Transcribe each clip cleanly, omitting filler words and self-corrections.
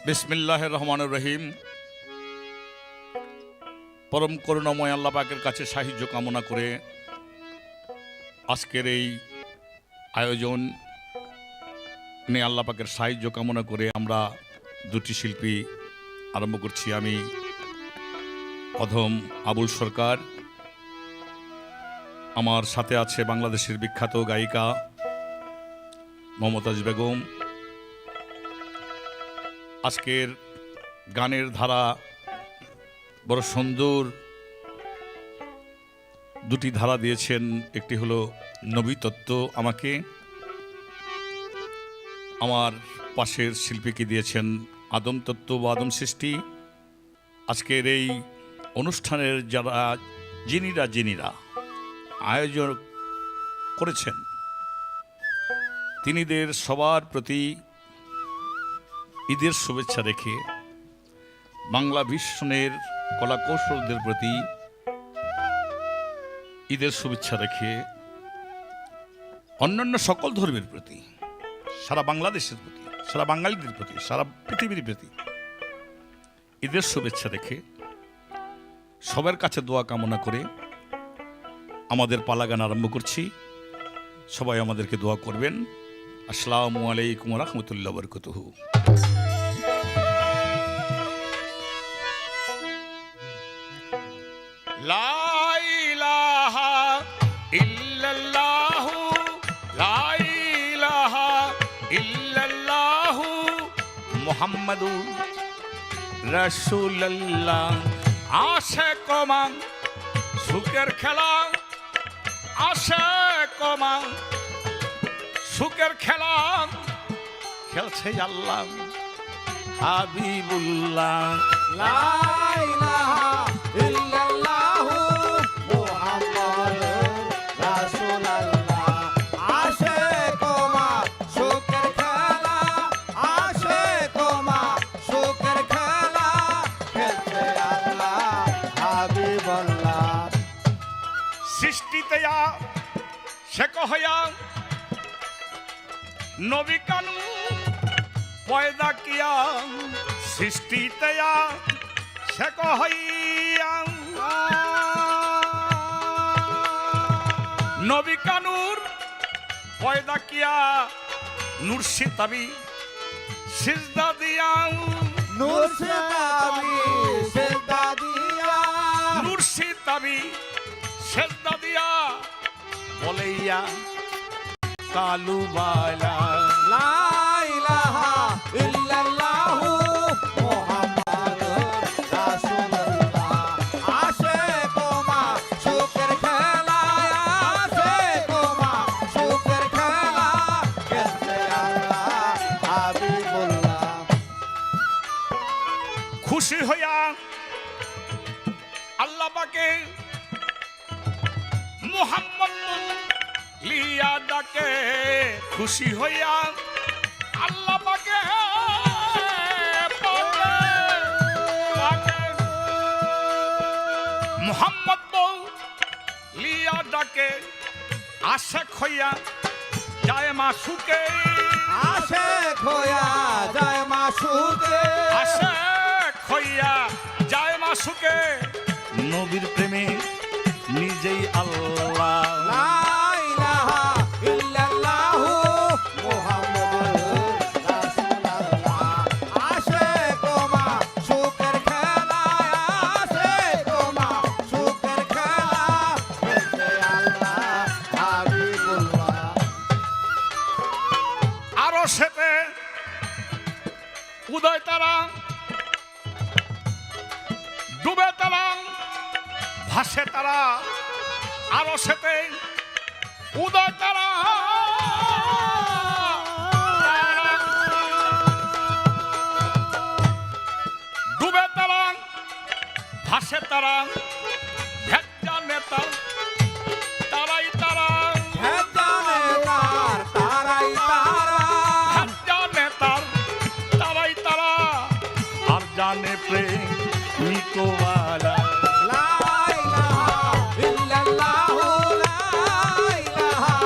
বিসমিল্লাহির রহমানির রহিম। পরম করুণাময় আল্লাহ পাকের কাছে সাহায্য কামনা করে আজকের এই আয়োজন নিয়ে আল্লাহ পাকের সাহায্য কামনা করে আমরা দুটি শিল্পী আরম্ভ করছি। আমি অধম আবুল সরকার, আমার সাথে আছে বাংলাদেশের বিখ্যাত গায়িকা মমতাজ বেগম। আজকের গানের ধারা বড় সুন্দর দুটি ধারা দিয়েছেন। একটি হলো নবী তত্ত্ব আমাকে, আমার পাশের শিল্পীকে দিয়েছেন আদম তত্ত্ব বা আদম সৃষ্টি। আজকের এই অনুষ্ঠানের যারা যিনিরা আয়োজন করেছেন তিনিদের সবার প্রতি ঈদের শুভেচ্ছা রেখে, বাংলা ভীষণের কলাকৌশলদের প্রতি ঈদের শুভেচ্ছা রেখে, অন্যান্য সকল ধর্মের প্রতি, সারা বাংলাদেশের প্রতি, সারা বাঙালিদের প্রতি, সারা পৃথিবীর প্রতি ঈদের শুভেচ্ছা রেখে সবার কাছে দোয়া কামনা করে আমাদের পালা গান আরম্ভ করছি। সবাই আমাদেরকে দোয়া করবেন। আসসালামু আলাইকুম ওয়া রাহমাতুল্লাহি ওয়া বারাকাতুহু। লা ইলাহা ইল্লাল্লাহু লা ইলাহা ইল্লাল্লাহু মুহাম্মাদুর রাসূলুল্লাহ। আশিক মান সুখের খেলা, আশিক মান সুখের খেলা খেলছে আল্লাহ হাবিবুল্লাহ। লা ইলাহা ইল্লাল্লাহু মুহাম্মাদুর রাসূলুল্লাহ। আশিক মা সুখের খেলা, আশিক মা সুখের খেলা খেলছে আল্লাহ হাবিবুল্লাহ। সৃষ্টিতে শেখ হইয়া নবী কানু পয়দা কিয়া, সৃষ্টিতে শেখ হইয়া নবী কানুর পয়দা কিয়া, নূর সিতাবি সিজদা দিয়া, নূর সিতাবি সিজদা দিয়া, নূর সিতাবি সিজদা দিয়া বলেইয়া কালুবালা। লা ইলাহা ইল্লাল্লাহু মুহাম্মাদুর রাসূলুল্লাহ। আশিক মা সুখের খেলা, আশিক মা সুখের খেলা খেলছে আল্লাহ হাবিবুল্লাহ। খুশি হইয়া আল্লাহ পাকে মুহাম্মদ লিয়া ডাকে, খুশি হইয়া আল্লাহ পাকে মুহাম্মদ লিয়া ডাকে। আশিক হইয়া যায় মাসুকে, আশিক হইয়া যায় মাসুকে, আশিক হইয়া যায় মাসুকে। নবীর প্রেমে নিজেই আল্লাহ। লা ইলাহা ইল্লাল্লাহু মুহাম্মাদুর রাসূলুল্লাহ। আশিক মা সুখের খেলা, আশিক মা সুখের খেলা খেলছে আল্লাহ হাবিবুল্লাহ। আরো সেতে উদয় তারা, ডুবে তারা, ভাসে তারা। আরো সেতে উদয় তারা, ডুবে তারা, ভাসে তারা। ভেজা নেতা তারাই তারা, জানে তার তারাই তারা, ভেজা নেতার তারাই তারা। আর জানে প্রেমিকওয়ালা। লা ইলাহা ইল্লাল্লাহু, লা ইলাহা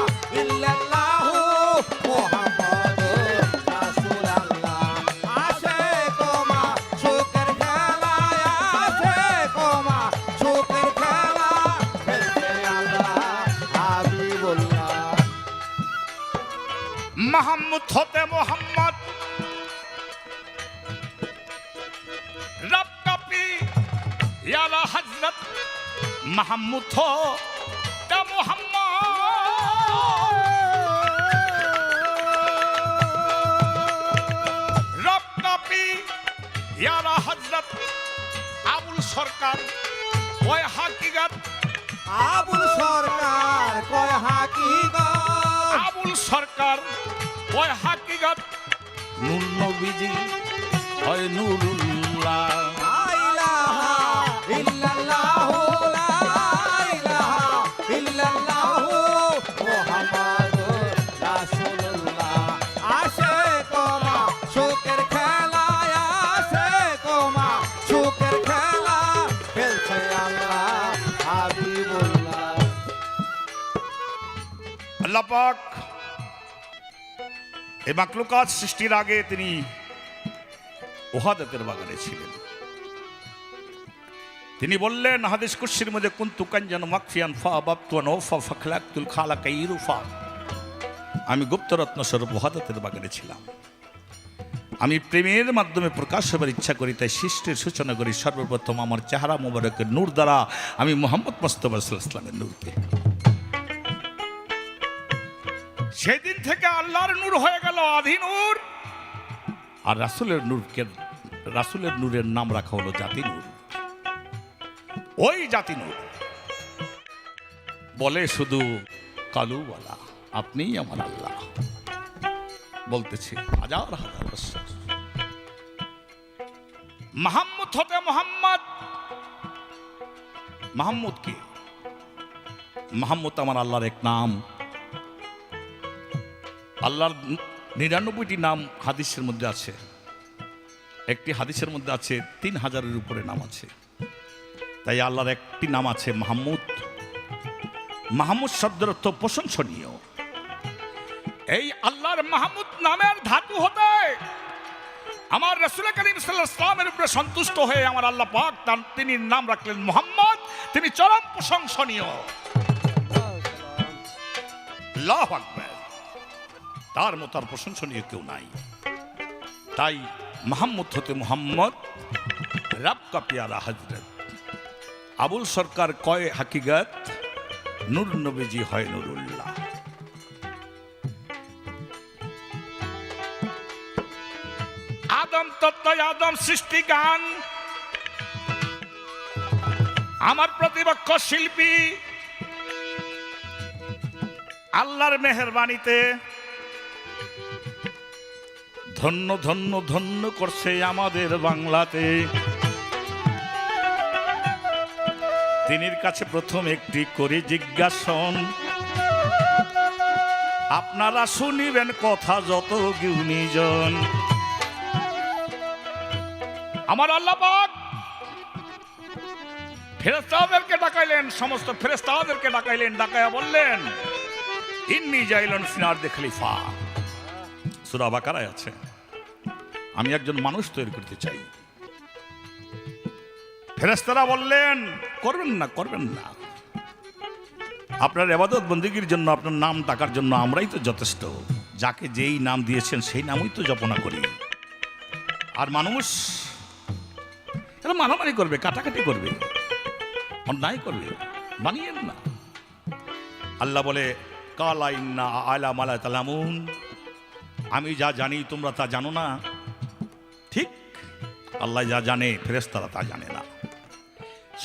ইল্লাল্লাহু মুহাম্মাদুর রাসূলুল্লাহ। আশিক মাহমুদ হতে মোহাম্মদ রব কাপি ইয়ালা হযরত মাহমুদ হতে মোহাম্মদ রব কাপি ইয়ালা হযরত আবুল সরকার ওই হাকিগত আবুল সরকার কয় হাকিগত আবুল সরকার ওই হাকিগত নূর নবীজি হয় নুরুল্লাহ লা ইলাহা ইল্লাল্লাহু লা ইলাহা ইল্লাল্লাহু মুহাম্মাদুর রাসূলুল্লাহ আসে তোমা সুখের খেলা আসে তোমা সুখের খেলা খেলছে আল্লাহ হাবিবুল্লাহ আল্লাহ পাক এই মাকলুকাত সৃষ্টির আগে তিনি উহাদাতের বাগানে ছিলেন। তিনি বললেন হাদিস কুরসির মধ্যে কুনতু কানজান মাকফিয়ান ফাবাবতু নওফা ফাখলাকতুল খালাকা ইরফা, আমি গুপ্তরত্ন স্বরূপ উহাদাতের বাগানে ছিলাম। আমি প্রেমের মাধ্যমে প্রকাশ হবার ইচ্ছা করি, তাই সৃষ্টির সূচনা করি সর্বপ্রথম আমার চেহারা মোবারকের নূর দ্বারা, আমি মোহাম্মদ মুস্তাফা সাল্লাল্লাহু আলাইহি ওয়াসাল্লামের নূরকে। সেদিন থেকে আল্লাহর নূর হয়ে গেল আদি নূর, আর রাসূলের নূরকে রাসূলের নূরের নাম রাখা হলো জাতি নূর। ওই জাতি নূর বলে শুধু কালুওয়ালা আপনিই আমার আল্লাহ, বলতেছি হাজার হাজার বছর। মাহমুদ হতে মোহাম্মদ, মাহমুদ কি? মাহমুদ আমার আল্লাহর এক নাম। আল্লাহর ৯৯টি নাম হাদিসের মধ্যে আছে, একটি হাদিসের মধ্যে আছে ৩,০০০-এর উপরে নাম আছে। তাই আল্লাহর একটি নাম আছে মাহমুদ। মাহমুদ শব্দের অর্থ প্রশংসনীয়। এই আল্লাহর মাহমুদ নামের ধাতু হতে আমার রাসূল করিম সাল্লাল্লাহু আলাইহি ওয়াসাল্লামের উপরে সন্তুষ্ট হয়ে আমার আল্লাহ পাক তিনি নাম রাখলেন মুহাম্মদ। তিনি চরম প্রশংসনীয়। আল্লাহু আকবার, তার মতো আর প্রশংসনীয় কেউ নাই। তাই মাহমুদ হতে মুহাম্মদ রব কা প্যারা হযরত আবুল সরকার কয় হাকিগত নূর নবীজি হয় নুরুল্লাহ। আদম তত্ত্ব আদম সৃষ্টি গান আমার প্রতিপক্ষ শিল্পী আল্লাহর মেহেরবানিতে ধন্য ধন্য ধন্য করছে আমাদের বাংলাতে। তিনির কাছে প্রথম একটি করে জিজ্ঞাসন, আপনারা শুনিবেন কথা যত গুণীজন। আমার আল্লাহ পাক ফেরেশতাদেরকে ডাকাইলেন, সমস্ত ফেরেশতাদেরকে ডাকাইলেন, ডাকাইয়া বললেন ইন্নী জাইলুন ফিল আরদি খলিফা। সূরা বাকারায় আছে আমি একজন মানুষ তৈরি করতে চাই। ফেরেশতারা বললেন করবেন না, করবেন না, আপনার ইবাদত বন্দেগীর জন্য আপনার নাম ডাকার জন্য আমরাই তো যথেষ্ট। যাকে যেই নাম দিয়েছেন সেই নামই তো জপনা করি। আর মানুষ এরা মারামারি করবে, কাটাকাটি করবে, অন্যায় করবে, মানিয়েন না। আল্লাহ বলে কালা ইন্না আলা মালা তালামুন, আমি যা জানি তোমরা তা জানো না। ঠিক আল্লাহ যা জানে ফেরেশতারা তা জানে না।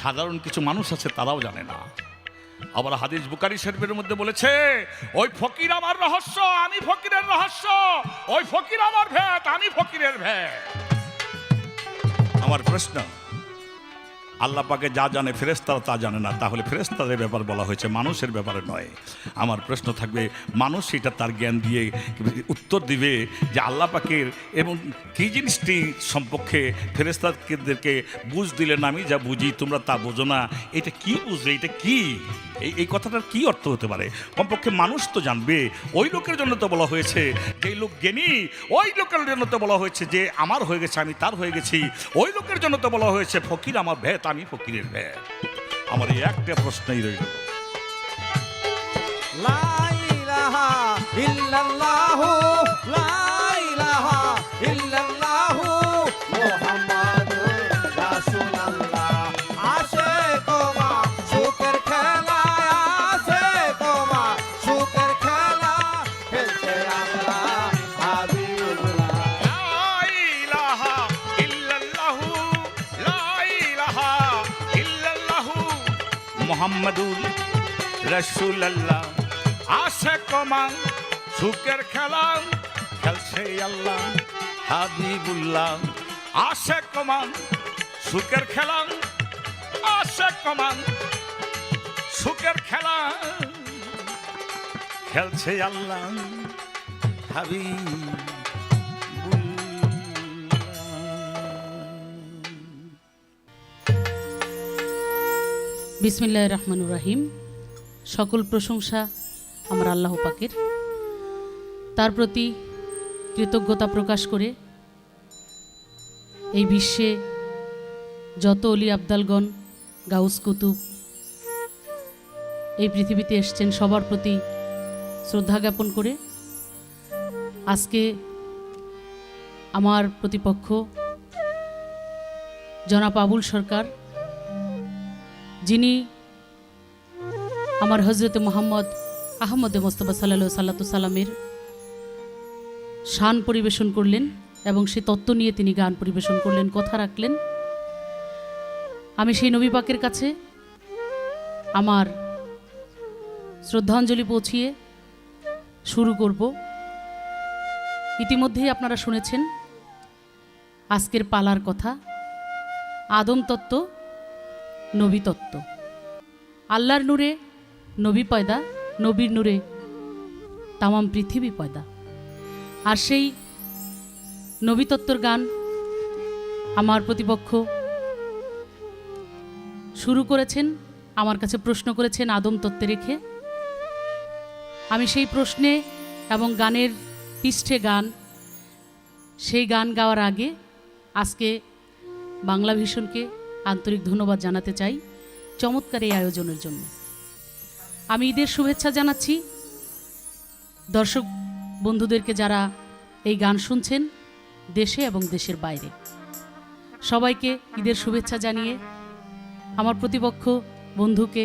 সাধারণ কিছু মানুষ আছে তারাও জানে না। আবার হাদিস বুখারী শরীফের মধ্যে বলেছে ওই ফকির আমার রহস্য, আমি ফকিরের রহস্য, ওই ফকির আমার ভেদ, আমি ফকিরের ভেদ। আমার প্রশ্ন, আল্লাহ পাকে যা জানে ফেরেশতারা তা জানে না, তাহলে ফেরেশতাদের ব্যাপার বলা হয়েছে, মানুষের ব্যাপারে নয়। আমার প্রশ্ন থাকবে মানুষ এটা তার জ্ঞান দিয়ে উত্তর দিবে যে আল্লাহ পাকের এবং কী জিনিসটি সম্পর্কে ফেরেশতাদেরকে বুঝ দিলেন আমি যা বুঝি তোমরা তা বোঝো না, এটা কি বুঝবে, এটা কি, এই কথাটার কি অর্থ হতে পারে? কমপক্ষে মানুষ তো জানবে। ওই লোকের জন্য তো বলা হয়েছে যে লোক জ্ঞানী, ওই লোকের জন্য তো বলা হয়েছে যে আমার হয়ে গেছে আমি তার হয়ে গেছি, ওই লোকের জন্য তো বলা হয়েছে ফকির আমার ভেদ, আমি ফকিরের ভেদ। আমার এই একটা প্রশ্নই রইল, লা ইলাহা ইল্লাল্লাহু মোহাম্মদুর রাসূলুল্লাহ। আশে কমান সুখের খেলা খেলছে আল্লাহ হাবিবুল্লাহ। আশে কমান সুখের খেলা, আশে কমান সুখের খেলা খেলছে আল্লাহ হাবিবুল্লাহ। বিসমিল্লাহির রহমানির রহিম। সকল প্রশংসা আমার আল্লাহ পাকের, তার প্রতি কৃতজ্ঞতা প্রকাশ করে এই বিশ্বে যত অলি আবদালগণ, গাউস কুতুব এই পৃথিবীতে এসছেন সবার প্রতি শ্রদ্ধা জ্ঞাপন করে আজকে আমার প্রতিপক্ষ জনাব আবুল সরকার, যিনি আমার হজরতে মোহাম্মদ আহমদে মোস্তফা সাল্লাল্লাহু সাল্লামের শান পরিবেশন করলেন এবং সে তত্ত্ব নিয়ে তিনি গান পরিবেশন করলেন, কথা রাখলেন। আমি সেই নবী পাকের কাছে আমার শ্রদ্ধাঞ্জলি পৌঁছিয়ে শুরু করব। ইতিমধ্যেই আপনারা শুনেছেন আজকের পালার কথা, আদম তত্ত্ব, নবী তত্ত্ব। আল্লাহর নূরে নবী পয়দা, নবীর নূরে তামাম পৃথিবী পয়দা। আর সেই নবী তত্ত্বর গান আমার প্রতিপক্ষ শুরু করেছেন, আমার কাছে প্রশ্ন করেছেন আদম তত্ত্বে রেখে। আমি সেই প্রশ্নে এবং গানের পৃষ্ঠে গান, সেই গান গাওয়ার আগে আজকে বাংলা ভিশনকে আন্তরিক ধন্যবাদ জানাতে চাই চমৎকার এই আয়োজনের জন্য। আমি ঈদের শুভেচ্ছা জানাচ্ছি দর্শক বন্ধুদেরকে যারা এই গান শুনছেন দেশে এবং দেশের বাইরে। সবাইকে ঈদের শুভেচ্ছা জানিয়ে আমার প্রতিপক্ষ বন্ধুকে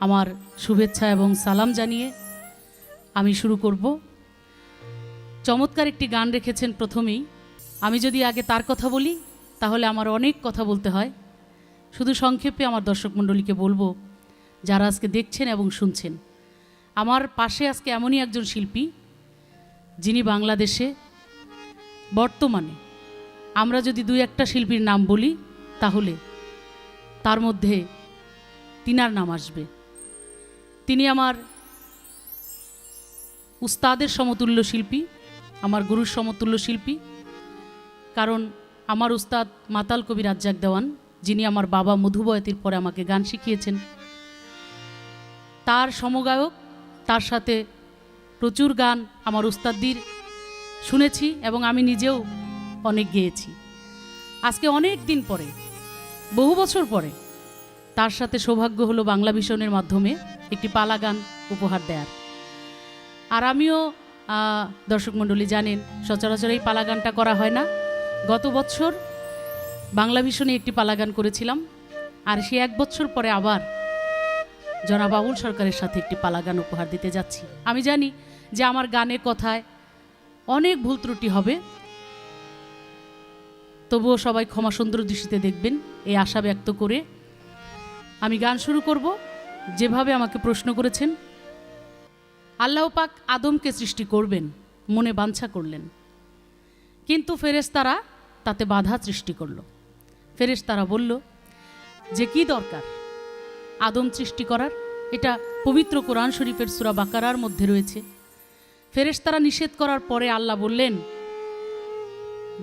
আমার শুভেচ্ছা এবং সালাম জানিয়ে আমি শুরু করব। চমৎকার একটি গান রেখেছেন প্রথমেই। আমি যদি আগে তার কথা বলি তাহলে আমার অনেক কথা বলতে হয়। শুধু সংক্ষেপে আমার দর্শক মণ্ডলীকে বলবো, যারা আজকে দেখছেন এবং শুনছেন, আমার পাশে আজকে এমনই একজন শিল্পী যিনি বাংলাদেশে বর্তমানে আমরা যদি দুই একটা শিল্পীর নাম বলি তাহলে তার মধ্যে তিনার নাম আসবে। তিনি আমার উস্তাদের সমতুল্য শিল্পী, আমার গুরুর সমতুল্য শিল্পী। কারণ আমার উস্তাদ মাতাল কবি রাজ্জাক দেওয়ান, যিনি আমার বাবা মধুবয়তির পরে আমাকে গান শিখিয়েছেন, তার সমগায়ক। তার সাথে প্রচুর গান আমার উস্তাদদের শুনেছি এবং আমি নিজেও অনেক গেয়েছি। আজকে অনেক দিন পরে, বহু বছর পরে তার সাথে সৌভাগ্য হলো বাংলা ভিশনের মাধ্যমে একটি পালা গান উপহার দেওয়ার। আর আমিও দর্শক মণ্ডলী জানেন সচরাচর এই পালা গানটা করা হয় না। গত বছর বাংলা ভিশনে একটি পালা গান করেছিলাম, আর সে এক বছর পরে আবার জনাব আবুল সরকারের সাথে একটি পালা গান উপহার দিতে যাচ্ছি। আমি জানি যে আমার গানের কথায় অনেক ভুল ত্রুটি হবে, তবুও সবাই ক্ষমা সুন্দর দৃষ্টিতে দেখবেন এই আশা ব্যক্ত করে আমি গান শুরু করব। যেভাবে আমাকে প্রশ্ন করেছেন, আল্লাহ পাক আদমকে সৃষ্টি করবেন মনে বাঞ্ছা করলেন, কিন্তু ফেরেশতারা তাতে বাধা সৃষ্টি করলো। ফেরেশতারা বলল যে কি দরকার আদম সৃষ্টি করার, এটা পবিত্র কোরআন শরীফের সূরা বাকারার মধ্যে রয়েছে। ফেরেশতারা নিষেধ করার পরে আল্লাহ বললেন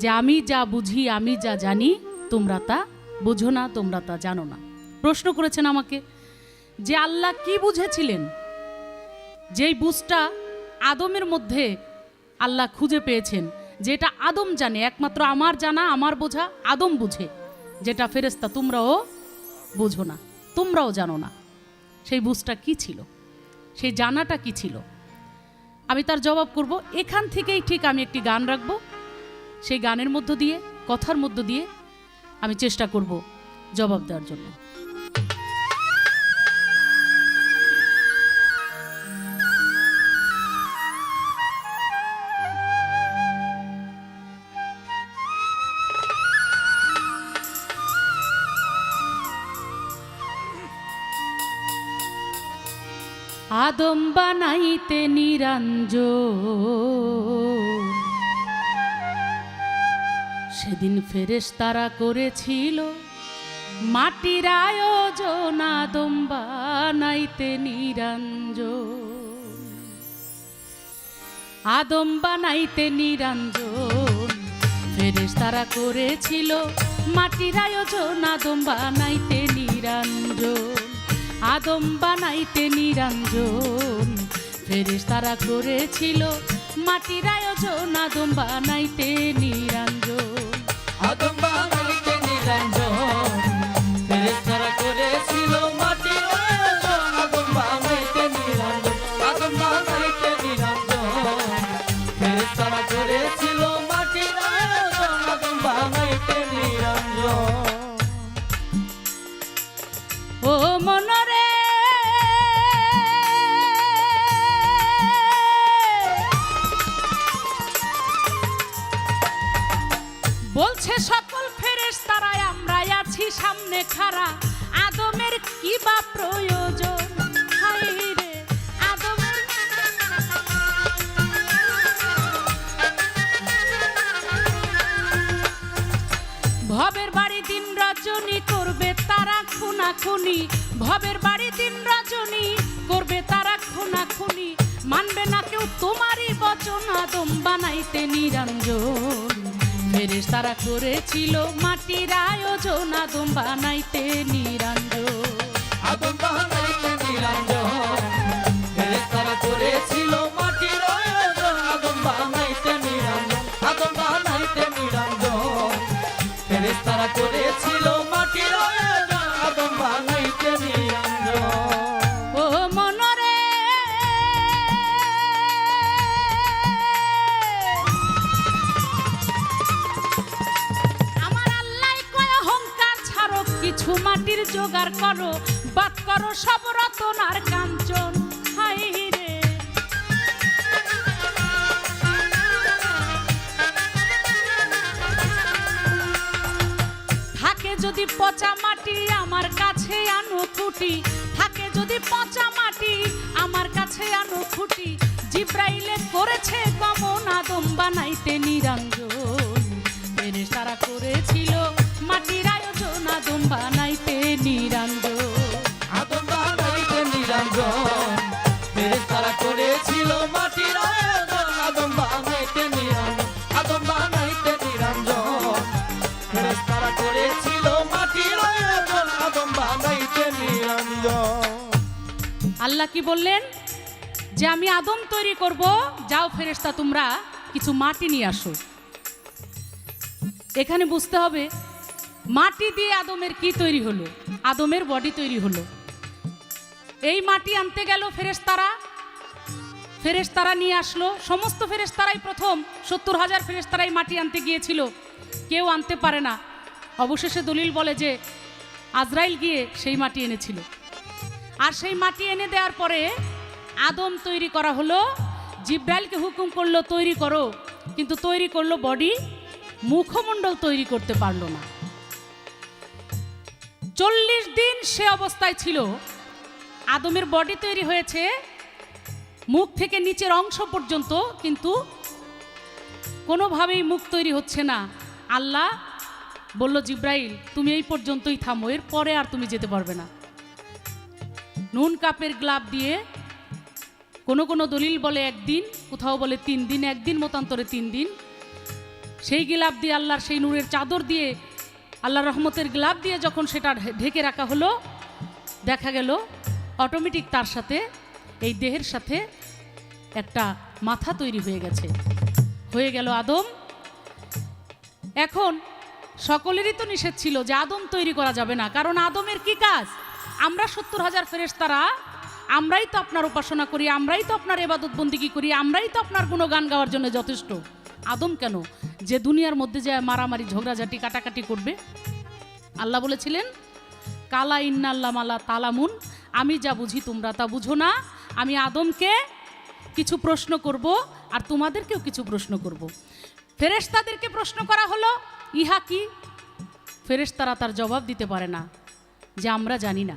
যে আমি যা বুঝি, আমি যা জানি, তোমরা তা বোঝো না, তোমরা তা জানো না। প্রশ্ন করেছেন আমাকে যে আল্লাহ কি বুঝেছিলেন, যেই বুঝটা আদমের মধ্যে আল্লাহ খুঁজে পেয়েছেন, যেটা আদম জানে, একমাত্র আমার জানা, আমার বোঝা, আদম বুঝে, যেটা ফেরেশতা তোমরাও বোঝো না, তোমরাও জানো না। সেই বুঝটা কি ছিল, সেই জানাটা কি ছিল? আমি তার জবাব করব। এখান থেকেই ঠিক আমি একটি গান রাখবো, সেই গানের মধ্য দিয়ে, কথার মধ্য দিয়ে আমি চেষ্টা করব জবাব দেওয়ার জন্য। আদম বানাইতে নিরঞ্জন, সেদিন ফেরেশতারা করেছিল মাটির আয়োজন। আদম বানাইতে নিরঞ্জন, আদম বানাইতে নিরঞ্জন, ফেরেশতারা করেছিল মাটির আয়োজন। আদম বানাইতে নিরঞ্জন, আদম বানাইতে নিরঞ্জন, ফেরেশতারা করেছিল মাটির আয়োজন। আদম বানাইতে নিরঞ্জন, আদম বানাইতে নিরঞ্জন, ফেরেশতারা করেছিল মাটির আয়োজন। আদম বানাইতে নিরঞ্জন, আদম বানাইতে নিরঞ্জন, ফেরেশতারা করেছিল মাটির আয়োজন। আদম বানাইতে নিরঞ্জন। ও মনরে বলছে সকল ফেরেশতারাই আমরাই আছি সামনে খাড়া। আদমের কি বা প্রয়োজন, হায় রে আদমের ভবের বাড়ি দিন রজনী করবে তারা খুনাখুনি, ভবের বাড়ি দিন রজনী করবে তারা খুনাখুনি, মানবে না কেউ তোমারই বচন। আদম বানাইতে নিরঞ্জন, ফেরেশতারা করেছিল মাটির আয়োজন। আদম বানাইতে নিরঞ্জন, আদম বানাইতে নিরঞ্জন, ফেরেশতারা করেছিল মাটির আয়োজন। আদম বানাইতে নিরঞ্জন, আদম বানাইতে নিরঞ্জন, ফেরেশতারা করেছিল মাটির আয়োজন। আদম বানাইতে নিরঞ্জন। ও মনরে আমার আল্লাহ কয় অহংকার ছাড়ো, কিছু মাটির জোগাড় করো, বাদ করো সব রতন আর কাঞ্চন। হায় রে থাকে যদি পচা মাটি আমার কাছে আনো খুঁটি, থাকে যদি পচা মাটি আমার কাছে আনো খুঁটি। জিব্রাইলে করেছে গমন, আদম বানাইতে নিরঞ্জন, ফেরেশতারা করেছিল মাটির আয়োজন। আদম বানাইতে নিরঞ্জন, আদম বানাইতে নিরঞ্জন, ফেরেশতারা করেছিল মাটির আয়োজন। আদম বানাইতে নিরঞ্জন, আদম বানাইতে নিরঞ্জন, ফেরেশতারা করেছিল মাটির আয়োজন। আদম বানাইতে নিরঞ্জন। আল্লাহ কি বললেন যে আমি আদম তৈরি করব, যাও ফেরেশতা তোমরা কিছু মাটি নিয়ে আসো। এখানে বুঝতে হবে মাটি দিয়ে আদমের কি তৈরি হলো, আদমের বডি তৈরি হলো। এই মাটি আনতে গেল ফেরেশতারা, ফেরেশতারা নিয়ে আসলো। সমস্ত ফেরেশতারাই প্রথম 70,000 ফেরেশতারাই মাটি আনতে গিয়েছিল, কেউ আনতে পারে না। অবশেষে দলিল বলে যে আজরাইল গিয়ে সেই মাটি এনেছিল। আর সেই মাটি এনে দেওয়ার পরে আদম তৈরি করা হলো। জিব্রাইলকে হুকুম করলো তৈরি করো, কিন্তু তৈরি করলো বডি, মুখমণ্ডল তৈরি করতে পারলো না। 40 দিন সে অবস্থায় ছিল। আদমের বডি তৈরি হয়েছে মুখ থেকে নিচের অংশ পর্যন্ত, কিন্তু কোনোভাবেই মুখ তৈরি হচ্ছে না। আল্লাহ বলল জিব্রাইল তুমি এই পর্যন্তই থামো, এর পরে আর তুমি যেতে পারবে না। নুন কাপের গ্লাভ দিয়ে, কোনো কোনো দলিল বলে একদিন, কোথাও বলে 3 দিন, একদিন মতান্তরে 3 দিন, সেই গ্লাভ দিয়ে আল্লাহর সেই নূরের চাদর দিয়ে, আল্লাহর রহমতের গ্লাভ দিয়ে যখন সেটা ঢেকে রাখা হলো, দেখা গেল অটোমেটিক তার সাথে এই দেহের সাথে একটা মাথা তৈরি হয়ে গেছে, হয়ে গেল আদম। এখন সকলেরই তো নিষেধ ছিল যে আদম তৈরি করা যাবে না, কারণ আদমের কি কাজ? আমরা 70,000 ফেরেশতারা, আমরাই তো আপনার উপাসনা করি, আমরাই তো আপনার ইবাদত বন্দিগি করি, আমরাই তো আপনার গুণগান গাওয়ার জন্য যথেষ্ট। আদম কেন যে দুনিয়ার মধ্যে যায় মারামারি ঝগড়াঝাটি কাটাকাটি করবে? আল্লাহ বলেছিলেন কালা ইন্নাল্লাহ মালা তালামুন, আমি যা বুঝি তোমরা তা বুঝো না। আমি আদমকে কিছু প্রশ্ন করব আর তোমাদেরকেও কিছু প্রশ্ন করব। ফেরেশতাদেরকে প্রশ্ন করা হলো ইহা কি? ফেরেশতারা তার জবাব দিতে পারে না যে আমরা জানি না।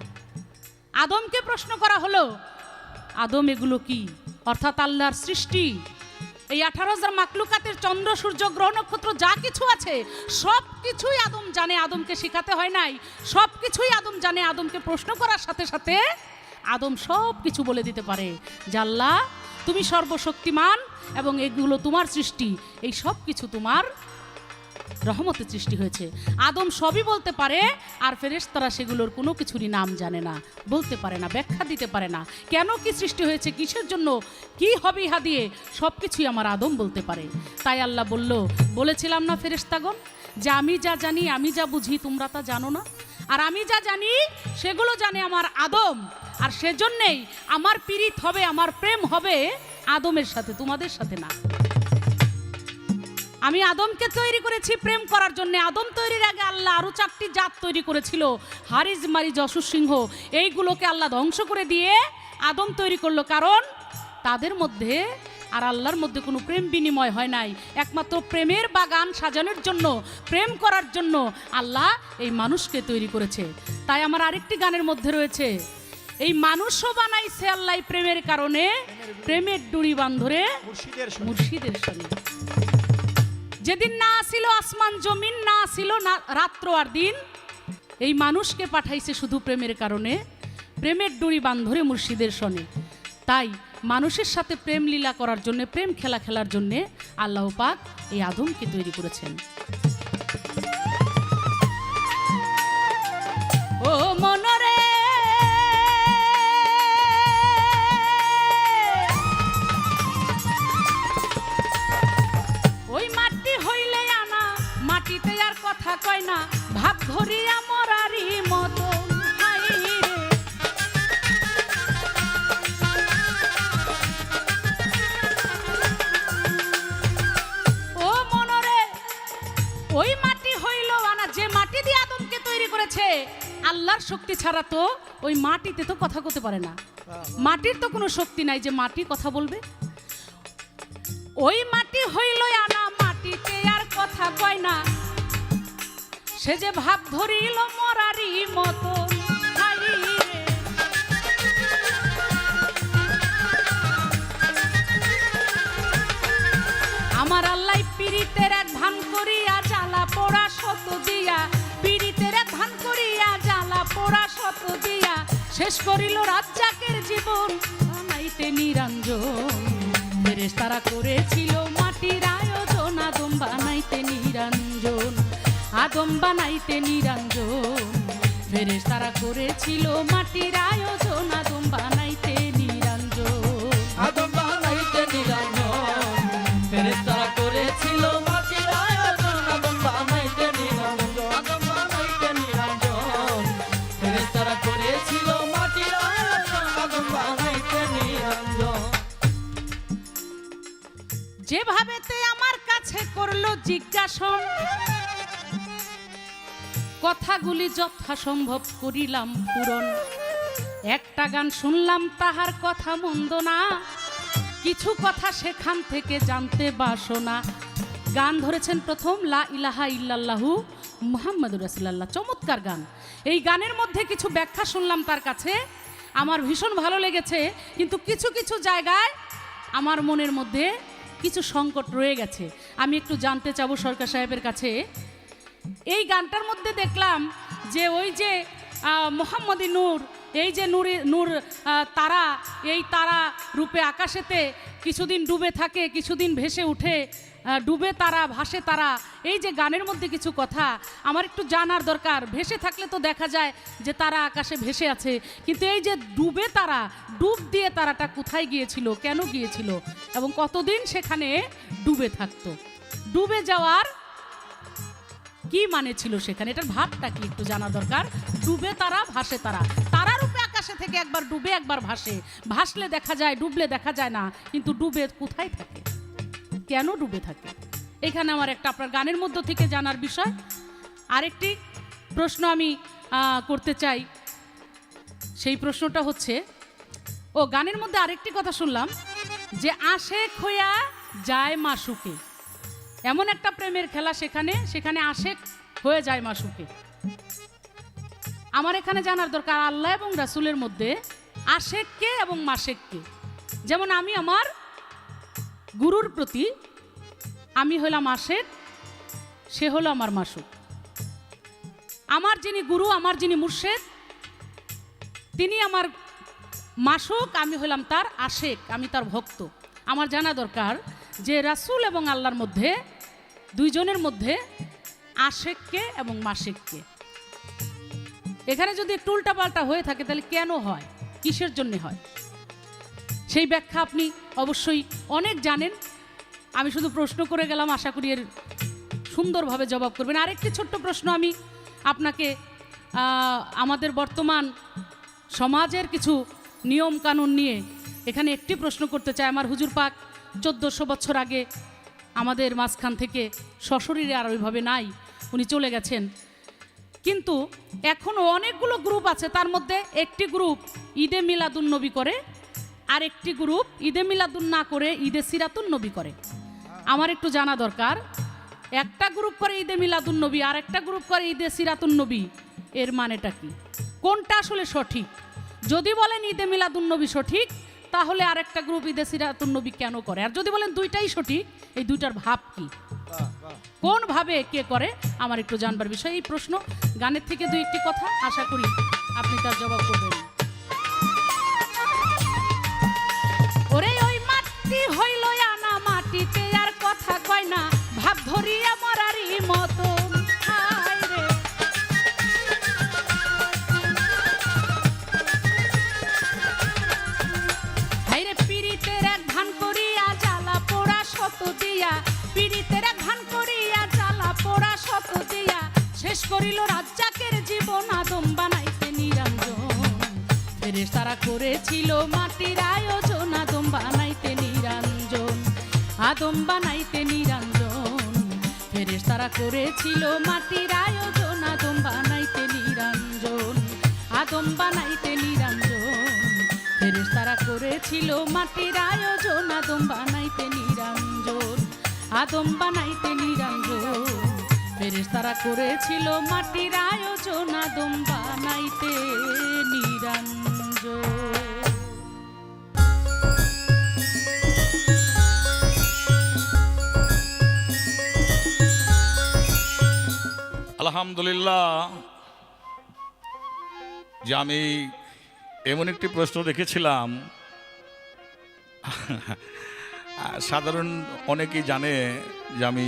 আদমকে প্রশ্ন করা হলো আদম এগুলো কি, অর্থাৎ আল্লাহর সৃষ্টি। এই 18,000 মাকলুকাতের চন্দ্র সূর্য গ্রহ নক্ষত্র যা কিছু আছে সব কিছুই আদম জানে, আদমকে শেখাতে হয় নাই। সব কিছুই আদম জানে, আদমকে প্রশ্ন করার সাথে সাথে আদম সব কিছু বলে দিতে পারে যে আল্লাহ তুমি সর্বশক্তিমান এবং এগুলো তোমার সৃষ্টি, এই সব কিছু তোমার রহমতের সৃষ্টি হয়েছে। আদম সবই বলতে পারে, আর ফেরেশতারা সেগুলোর কোনো কিছুরই নাম জানে না, বলতে পারে না, ব্যাখ্যা দিতে পারে না। কেন কি সৃষ্টি হয়েছে, কিসের জন্য, কি হবে ইহা দিয়ে, সব কিছুই আমার আদম বলতে পারে। তাই আল্লাহ বলেছিলাম না ফেরেশতাগণ যে আমি যা জানি, আমি যা বুঝি তোমরা তা জানো না, আর আমি যা জানি সেগুলো জানে আমার আদম। আর সেজন্যেই আমার পীড়িত হবে, আমার প্রেম হবে আদমের সাথে, তোমাদের সাথে না। আমি আদমকে তৈরি করেছি প্রেম করার জন্য। আদম তৈরির আগে আল্লাহ আরো 4টি জাত তৈরি করেছিল, হারিজ মারিজ অসুর সিংহ, এইগুলোকে আল্লাহ ধ্বংস করে দিয়ে আদম তৈরি করলো, কারণ তাদের মধ্যে আর আল্লাহর মধ্যে কোনো প্রেম বিনিময় হয় নাই। একমাত্র প্রেমের বাগান সাজানোর জন্য, প্রেম করার জন্য আল্লাহ এই মানুষকে তৈরি করেছে। তাই আমার আরেকটি গানের মধ্যে রয়েছে, এই মানুষও বানাইছে আল্লাহ প্রেমের কারণে, প্রেমের ডুরি বান্ধরে মুর্শিদের সঙ্গে। যেদিন না আসিল আসমান জমিন, না আসিল রাত্র আর দিন, এই মানুষকে পাঠাইছে শুধু প্রেমের কারণে, প্রেমের ডুরি বান্ধরে মুর্শিদের সনে। তাই মানুষের সাথে প্রেম লীলা করার জন্য, প্রেম খেলা খেলার জন্য আল্লাহ পাক এই আদমকে তৈরি করেছেন। ও মনরে ওই মাটি হইলে আনা, মাটিতে আর কথা কয় না, ভাব ধরিয়া মরারি মতো। ও মনরে ওই মাটি হইল আনা, যে মাটি দিয়ে আদমকে তৈরি করেছে, আল্লাহর শক্তি ছাড়া তো ওই মাটিতে তো কথা বলতে পারে না। মাটির তো কোনো শক্তি নাই যে মাটি কথা বলবে। ওই মাটি হইল আনা, মাটিতে আর কথা কয় না, সে যে ভাব ধরিল মরারি মতো। আমার আল্লাহ পীড়িতের এক ধান করিয়া জ্বালা পোড়া শত দিয়া, পীড়িতের এক ধান করিয়া জ্বালা পোড়া শত দিয়া, শেষ করিল রাজ্জাকের জীবন বানাইতে নিরঞ্জন। ফেরেশতারা করেছিল মাটির আয়োজন, আদম বানাইতে নিরঞ্জন, আদম বানাইতে নিরঞ্জন। ফেরেশতারা করেছিল মাটির আয়োজন, আদম বানাইতে নিরঞ্জন, আদম বানাইতে নিরঞ্জন। ফেরেশতারা করেছিল মাটির আয়োজন, আদম বানাইতে নিরঞ্জন, আদম বানাইতে নিরঞ্জন। ফেরেশতারা করেছিল মাটির আয়োজন, আদম বানাইতে নিরঞ্জন। যেভাবেতে আমার কাছে করলো জিজ্ঞাসন, কথাগুলি যথাসম্ভব করিলাম পূরণ। একটা গান শুনলাম তাহার কথা মন্দ না, কিছু কথা সেখান থেকে জানতে বাসনা। গান ধরেছেন প্রথম লা ইলাহা ইল্লাল্লাহু মুহাম্মাদুর রাসূলুল্লাহ, চমৎকার গান। এই গানের মধ্যে কিছু ব্যাখ্যা শুনলাম তার কাছে, আমার ভীষণ ভালো লেগেছে, কিন্তু কিছু কিছু জায়গায় আমার মনের মধ্যে কিছু সংকট রয়ে গেছে। আমি একটু জানতে চাবো সরকার সাহেবের কাছে। এই গানটার মধ্যে দেখলাম যে ওই যে মোহাম্মদী নূর, এই যে নূর তারা, এই তারা রূপে আকাশেতে কিছুদিন ডুবে থাকে, কিছুদিন ভেসে উঠে, ডুবে তারা ভাসে তারা, এই যে গানের মধ্যে কিছু কথা আমার একটু জানার দরকার। ভেসে থাকলে তো দেখা যায় যে তারা আকাশে ভেসে আছে, কিন্তু এই যে ডুবে তারা, ডুব দিয়ে তারাটা কোথায় গিয়েছিল, কেন গিয়েছিল এবং কতদিন সেখানে ডুবে থাকতো, ডুবে যাওয়ার কি মানে ছিল সেখানে, এটার ভাবটা কি একটু জানা দরকার। ডুবে তারা ভাসে তারা, তারা রূপে আকাশে থেকে একবার ডুবে একবার ভাসে, ভাসলে দেখা যায়, ডুবলে দেখা যায় না, কিন্তু ডুবে কোথায় থাকে, কেন ডুবে থাকে, এখানে আমার একটা আপনার গানের মধ্য থেকে জানার বিষয়। আরেকটি প্রশ্ন আমি করতে চাই, সেই প্রশ্নটা হচ্ছে, ও গানের মধ্যে আরেকটি কথা শুনলাম যে আশেক হইয়া যায় মাসুকে, এমন একটা প্রেমের খেলা সেখানে আশেক হয়ে যায় মাসুকে। আমার এখানে জানার দরকার আল্লাহ এবং রাসূলের মধ্যে আশেককে এবং মাসেককে। যেমন আমি আমার গুরুর প্রতি আমি হলাম আশেক, সে হলো আমার মাসুক। আমার যিনি গুরু, আমার যিনি মুর্শেদ, তিনি আমার মাসুক, আমি হলাম তার আশেক, আমি তার ভক্ত। আমার জানা দরকার যে রাসূল এবং আল্লাহর মধ্যে, দুইজনের মধ্যে আশেককে এবং মাসেককে। এখানে যদি একটু উল্টাপাল্টা হয়ে থাকে তাহলে কেন হয়, কিসের জন্য হয়, সেই ব্যাখ্যা আপনি অবশ্যই অনেক জানেন। আমি শুধু প্রশ্ন করে গেলাম, আশা করি এর সুন্দরভাবে জবাব করবেন। আরেকটি ছোট্ট প্রশ্ন আমি আপনাকে আমাদের বর্তমান সমাজের কিছু নিয়ম কানুন নিয়ে এখানে একটি প্রশ্ন করতে চাই। আমার হুজুর পাক 1400 বছর আগে আমাদের মাঝখান থেকে সশরীরে আর ওইভাবে নাই, উনি চলে গেছেন। কিন্তু এখনও অনেকগুলো গ্রুপ আছে, তার মধ্যে একটি গ্রুপ ঈদে মিলাদুন নবী করে, আর একটি গ্রুপ ঈদে মিলাদুন না করে ঈদে সিরাতুন নবী করে। আমার একটু জানা দরকার, একটা গ্রুপ করে ঈদে মিলাদুন নবী আর একটা গ্রুপ করে ঈদে সিরাতুন নবী, এর মানেটা কি, কোনটা আসলে সঠিক? যদি বলেন ঈদে মিলাদুন নবী সঠিক, তাহলে আরেকটা গ্রুপ ঈদে সিরাতুন নবী কেন করে? আর যদি বলেন দুইটাই সঠিক, এই দুইটার ভাব কি, কোন ভাবে কে করে, আমার একটু জানবার বিষয়। এই প্রশ্ন গানের থেকে দুই একটি কথা, আশা করি আপনি তার জবাব করবেন। ওরে ওই মাটি হইল আনা, মাটিতে আর কথা কয় না, ভাব ধরিয়া মরারি মতন। হায় রে, হায় রে, পীড়িতের এক ধান করিয়া জ্বালা পোড়া শত দিয়া, পীড়িতের এক ধান করিয়া জ্বালা পোড়া শত দিয়া, শেষ করিল রাজ্জাকের জীবন আদম বানাইতে নিরঞ্জন। ফেরেশতারা করেছিল মাটির আয়োজন, আদম বানাইতে নিরঞ্জন, আদম বানাইতে নিরঞ্জন। ফেরেশতারা করেছিল মাটির আয়োজন, আদম বানাইতে নিরঞ্জন, আদম বানাইতে নিরঞ্জন। ফেরেশতারা করেছিল মাটির আয়োজন, আদম বানাইতে নিরঞ্জন, আদম বানাইতে নিরঞ্জন। ফেরেশতারা করেছিল মাটির আয়োজন, আদম বানাইতে নিরঞ্জন। আলহামদুলিল্লাহ যে আমি এমন একটি প্রশ্ন রেখেছিলাম, সাধারণ অনেকেই জানে যে আমি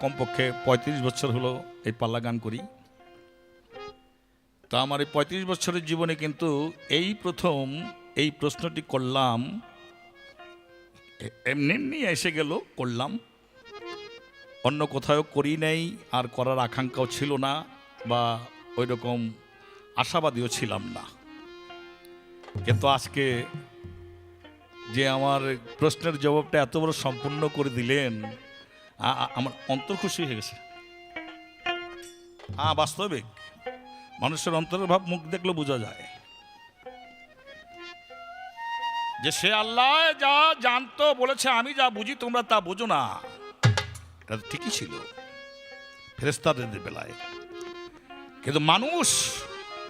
কমপক্ষে 35 বছর হলো এই পাল্লা গান করি। তা আমার এই 35 বছরের জীবনে কিন্তু এই প্রথম এই প্রশ্নটি করলাম, এমনি এসে গেল করলাম, অন্য কোথাও করি নাই, আর করার আকাঙ্ক্ষাও ছিল না বা ওই রকম আশাবাদীও ছিলাম না। কিন্তু আজকে যে আমার প্রশ্নের জবাবটা এত বড় সম্পূর্ণ করে দিলেন, আমার অন্তর খুশি হয়ে গেছে। বাস্তবিক মানুষের অন্তরের ভাব মুখ দেখলে বোঝা যায় যে সে আল্লাহ যা জানতো বলেছে, আমি যা বুঝি তোমরা তা বোঝো না। এটা তো ঠিকই ছিল ফেরেশতাদের বেলায়, কিন্তু মানুষ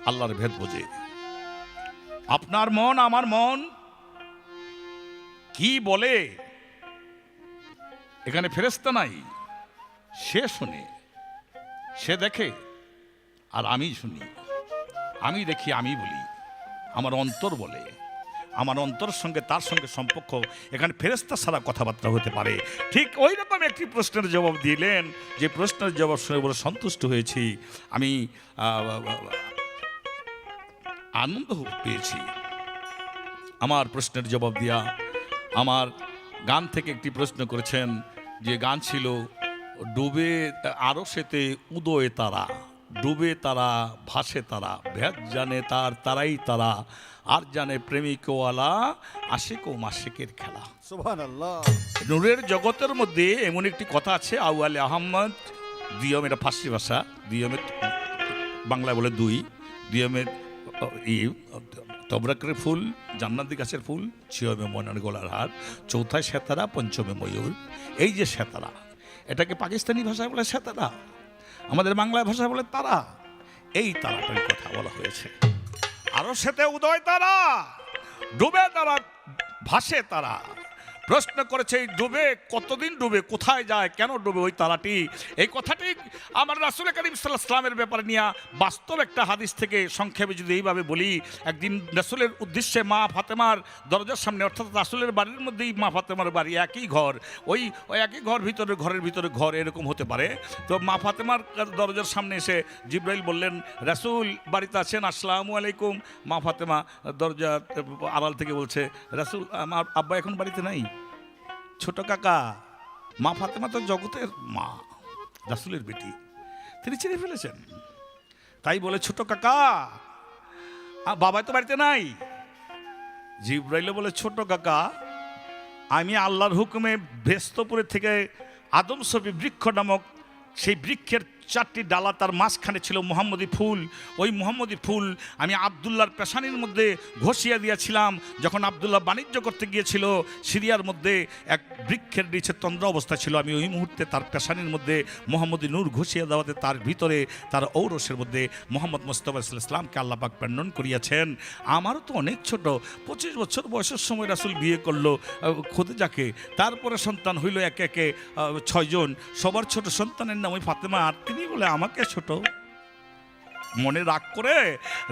আল্লাহর ভেদ বোঝে। আপনার মন আমার মন কি বলে, এখানে ফেরেশতা নাই, সে শুনে, সে দেখে, আর আমি শুনি, আমি দেখি, আমি বলি, আমার অন্তর বলে, আমার অন্তর সঙ্গে তার সঙ্গে সম্পর্ক। এখানে ফেরেশতা ছাড়া কথাবার্তা হতে পারে। ঠিক ওই রকম একটি প্রশ্নের জবাব দিলেন, যে প্রশ্নের জবাব শুনে বলে সন্তুষ্ট হয়েছি, আমি আনন্দ পেয়েছি। আমার প্রশ্নের জবাব দিয়া আমার গান থেকে একটি প্রশ্ন করেছেন, যে গান ছিল ডুবে আরশেতে উদয় তারা, ডুবে তারা ভাসে তারা, ভেদ জানে তার তারাই তারা, আর জানে প্রেমিকওয়ালা আশিক ও মাসিকের খেলা। সুবহানাল্লাহ। নূরের জগতের মধ্যে এমন একটি কথা আছে, আউয়ালে আহমদ দিয়ম, এটা ফার্সি ভাষা, দিয়মের বাংলায় বলে দুই, দিয়মের তবরাকের ফুল, জান্নাতি গাছের ফুল, ছিয়মে মনের গলার হার, চৌথায় সেতারা, পঞ্চমে ময়ূর। এই যে সেতারা, এটাকে পাকিস্তানি ভাষায় বলে সেতারা, আমাদের বাংলা ভাষায় বলে তারা। এই তারাটার কথা বলা হয়েছে। আরো সেতে উদয় তারা, ডুবে তারা, ভাসে তারা। প্রশ্ন করেছে এই ডুবে কতদিন ডুবে, কোথায় যায়, কেন ডুবে ওই তারাটি? এই কথাটি আমার রাসূল করিম সাল্লাল্লাহু আলাইহি ওয়াসাল্লামের ব্যাপারে নিয়ে বাস্তব একটা হাদিস থেকে সংক্ষেপে যদি এইভাবে বলি, একদিন রাসূলের উদ্দেশ্যে মা ফাতেমার দরজার সামনে, অর্থাৎ রাসূলের বাড়ির মধ্যেই মা ফাতেমার বাড়ি, একই ঘর, ওই একই ঘর, ভিতরে ঘরের ভিতরে ঘর, এরকম হতে পারে। তো মা ফাতেমার দরজার সামনে এসে জিবরাইল বললেন, রাসূল বাড়িতে আছেন, আসসালামু আলাইকুম। মা ফাতেমা দরজা আড়াল থেকে বলছে, রাসূল আমার আব্বা এখন বাড়িতে নাই। ছোট কাকা, মা ফাতেমা তো জগতের মা, রাসূলের বেটি, তিনি চিনে ফেলেছেন। তাই বলে, ছোট কাকা বাবা তো বাড়িতে নাই। জিবরাইল বলে, ছোট কাকা আমি আল্লাহর হুকুমে ভেস্তপুরের থেকে আদম ছবি বৃক্ষ নামক সেই বৃক্ষের 4টি ডালা, তার মাঝখানে ছিল মোহাম্মদী ফুল। ওই মোহাম্মদী ফুল আমি আবদুল্লাহর পেশানির মধ্যে ঘষিয়ে দিয়েছিলাম। যখন আবদুল্লাহ বাণিজ্য করতে গিয়েছিল সিরিয়ার মধ্যে, এক বৃক্ষের নিচে তন্দ্রা অবস্থা ছিল, আমি ওই মুহূর্তে তার পেশানির মধ্যে মোহাম্মদী নূর ঘষিয়ে দেওয়াতে তার ভিতরে, তার ঔরসের মধ্যে মোহাম্মদ মুস্তাফা সাল্লাল্লাহু আলাইহি ওয়াসাল্লামকে আল্লাহ পাক প্রেরণ করিয়াছেন। আমারও তো অনেক ছোট, 25 বছর বয়সের সময় রাসূল বিয়ে করলো খদিজাকে, তারপরে সন্তান হইল একে একে 6 জন। সবার ছোট সন্তানের নাম ওই ফাতেমা, আর তিনি বলে আমাকে ছোট। মনে রাগ করে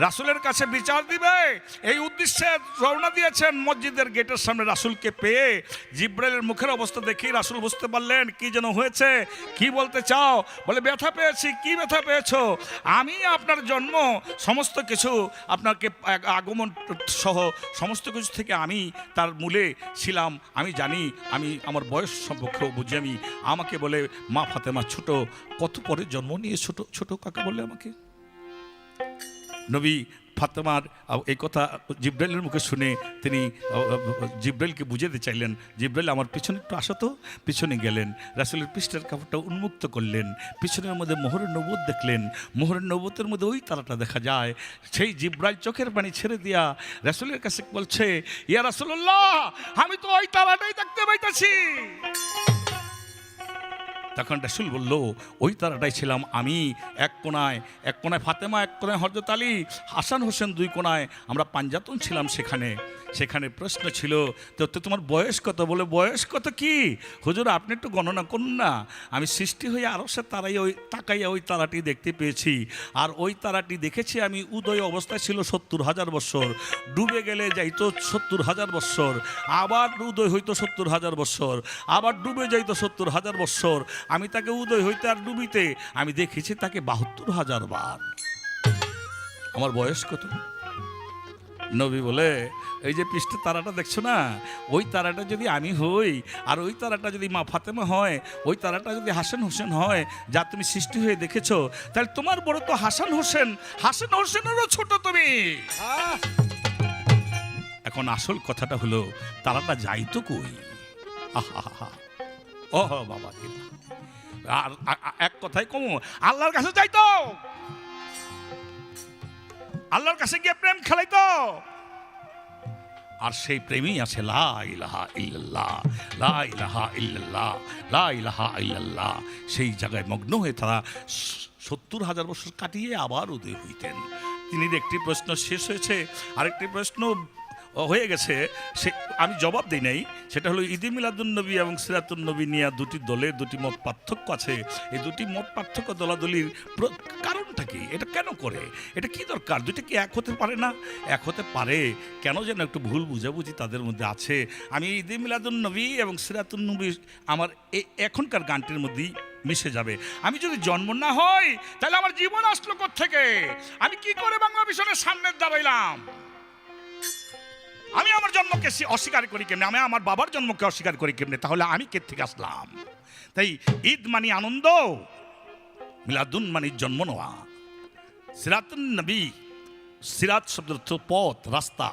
রাসূলের কাছে বিচার দিবে এই উদ্দেশ্যে রওনা দিয়েছেন। মসজিদের গেটের সামনে রাসূলকে পেয়ে জিবরাইলের মুখের অবস্থা দেখে রাসূল বুঝতে পারলেন কি যেন হয়েছে। কি বলতে চাও? বলে, ব্যথা পেয়েছি। কি ব্যথা পেয়েছো? আমি আপনার জন্ম, সমস্ত কিছু, আপনাকে আগমন সহ সমস্ত কিছু থেকে আমি তার মূলে ছিলাম, আমি জানি, আমি আমার বয়স সম্পর্কেও বুঝি আমি। আমাকে বলে মা ফাতেমা ছোট, কত পরে জন্ম নিয়ে ছোট ছোট কাকে বলে আমাকে? নবী ফাতেমার এই কথা জিবরাইলের মুখে শুনে তিনি জিবরাইলকে বুঝাতে চাইলেন, জিবরাইল আমার পিছনে একটু আসো তো। পিছনে গেলেন, রাসূলের পৃষ্ঠের কাপড়টা উন্মুক্ত করলেন, পিছনের মধ্যে মোহরের নবুয়ত দেখলেন। মোহরের নবুয়তের মধ্যে ওই তারাটা দেখা যায়। সেই জিবরাইল চোখের পানি ছেড়ে দিয়া রাসূলের কাছে বলছে, ইয়া রাসূলুল্লাহ, আমি তো ওই তারাটাই দেখতে পাইতেছি। তখন রাসূল বলল, ওই তারাটাই ছিলাম আমি। এক কোনায় ফাতেমা, এক কোনায় হযরত আলী, হাসান হোসেন 2 কোনায়, আমরা পাঞ্জাতন ছিলাম সেখানে। সেখানে প্রশ্ন ছিল, তো তোমার বয়স কত? বলে, বয়স কত কি হুজুর, আপনি একটু গণনা করুন না। আমি সৃষ্টি হয়ে আরশে তাকাইয়া ওই তারাটি দেখতে পেয়েছি। আর ওই তারাটি দেখেছি আমি উদয় অবস্থায় ছিল 70,000 বছর, ডুবে গেলে যাইতো 70,000 বছর, আবার উদয় হইতো 70,000 বছর, আবার ডুবে যাইতো 70,000 বছর। আমি তাকে উদয় হইতে আর ডুবিতে আমি দেখেছি তাকে 72,000 বার। আমার বয়স কত? নবী বলে, এই যে পৃষ্ঠে তারাটা দেখছো না, ওই তারাটা যদি আমি হই, আর ওই তারাটা যদি মা ফাতেমা হয়, ওই তারাটা যদি হাসান হোসেন হয়, যা তুমি সৃষ্টি হয়ে দেখেছো, তাহলে তোমার বড় তো হাসান হোসেনেরও ছোট তুমি। এখন আসল কথাটা হলো, তারাটা যাইতো কই? আহা, ও বাবা, আর এক কথাই কমু, আল্লাহর কাছে যাইতো, আল্লাহর কাছে গিয়ে প্রেম খেলাইতো। আর সেই প্রেমই আছে লা ইলাহা ইল্লাল্লাহ, লা ইলাহা ইল্লাল্লাহ, লা ইলাহা ইল্লাল্লাহ। সেই জায়গায় মগ্ন হয়ে তারা 70,000 বছর কাটিয়ে আবার উদয় হইতেন। তিনি একটি প্রশ্ন শেষ হয়েছে, আরেকটি প্রশ্ন হয়ে গেছে, সে আমি জবাব দিই নাই। সেটা হলো ঈদে মিলাদুন নবী এবং সিরাতুন নবী নিয়ে 2টি দলের 2টি মত পার্থক্য আছে। এই 2টি মত পার্থক্য দলাদলির কারণটা কি? এটা কেন করে? এটা কি দরকার? 2টা কি এক হতে পারে না? এক হতে পারে, কেন যেন একটু ভুল বুঝাবুঝি তাদের মধ্যে আছে। আমি ঈদে মিলাদুন নবী এবং সিরাতুন নবী আমার এখনকার গানটির মধ্যেই মিশে যাবে। আমি যদি জন্ম না হই, তাহলে আমার জীবন আসলো কোত্থেকে? আমি কি করে বাংলা মিশনের সামনে দাঁড়াইলাম? আমি আমার জন্মকে অস্বীকার করি কেমনে? আমি আমার বাবার জন্মকে অস্বীকার করি কেমনে? তাহলে আমি কে থেকে আসলাম? তাই ঈদ মানে আনন্দ, মিলাদুন মানে জন্ম নেওয়া। সিরাতুন নবী, সিরাত শব্দের অর্থ পথ, রাস্তা।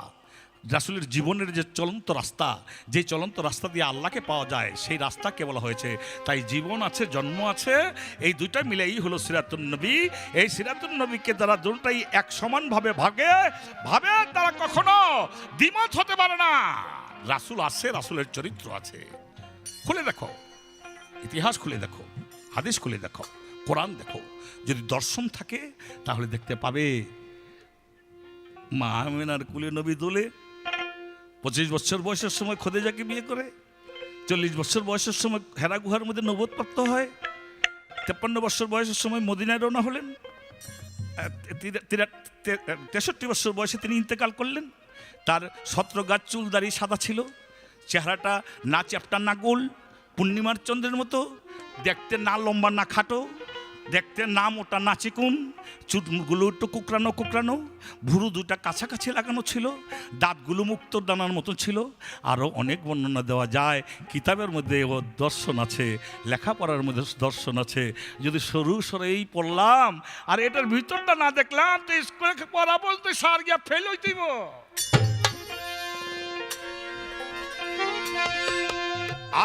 রাসূলের জীবনের যে চলন্ত রাস্তা, যে চলন্ত রাস্তা দিয়ে আল্লাহকে পাওয়া যায়, সেই রাস্তাকে বলা হয়েছে। তাই জীবন আছে, জন্ম আছে, এই 2টা মিলেই হলো সিরাতুন নবী। এই সিরাতুন নবীকে যারা 2টাই এক সমানভাবে ভাবে, তারা কখনো দ্বিমত হতে পারে না। রাসূল আছে, রাসূলের চরিত্র আছে। খুলে দেখো, ইতিহাস খুলে দেখো, হাদিস খুলে দেখো, কোরআন দেখো। যদি দর্শন থাকে তাহলে দেখতে পাবে মা আমেনার কুলে নবী দোলে। 25 বছর বয়সের সময় খদিজাকে বিয়ে করে, 40 বছর বয়সের সময় হেরা গুহার মধ্যে নবুয়ত প্রাপ্ত হয়, 53 বছর বয়সের সময় মদিনায় রওনা হলেন, 63 বছর বয়সে তিনি ইন্তেকাল করলেন। তার 17 গাছ চুল দাড়ি সাদা ছিল, চেহারাটা না চ্যাপ্টা না গোল, পূর্ণিমার চন্দ্রের মতো, দেখতে না লম্বা না খাটো, দেখতে না মোটা না চিকুন, চুটগুলো একটু কুকরানো কুকরানো, ভুরু দুটা কাছাকাছি লাগানো ছিল, দাঁতগুলো মুক্তোর দানার মতো ছিল। আরও অনেক বর্ণনা দেওয়া যায়, কিতাবের মধ্যে ও দর্শন আছে, লেখাপড়ার মধ্যে দর্শন আছে। যদি সরু সরেই পড়লাম আর এটার ভিতরটা না দেখলাম তো স্কুলে পড়া বলতে সার গিয়া ফেল হইতেইব।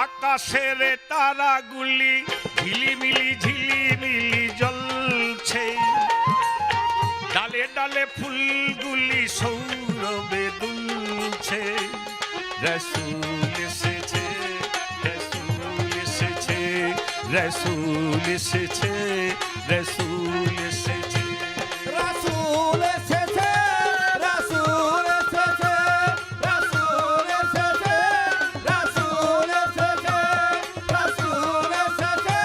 আকাশের তারাগুলি ঝিলিমিলি ঝিলিমিলি জ্বলছে, ডালে ডালে ফুলগুলি সৌরভে দুলছে। রসুল এসেছে, রসুল এসেছে, রসুল এসেছে, রসুল এসেছে। রাসূল এসেছে, রাসূল এসেছে, রাসূল এসেছে, রাসূল এসেছে, রাসূল এসেছে,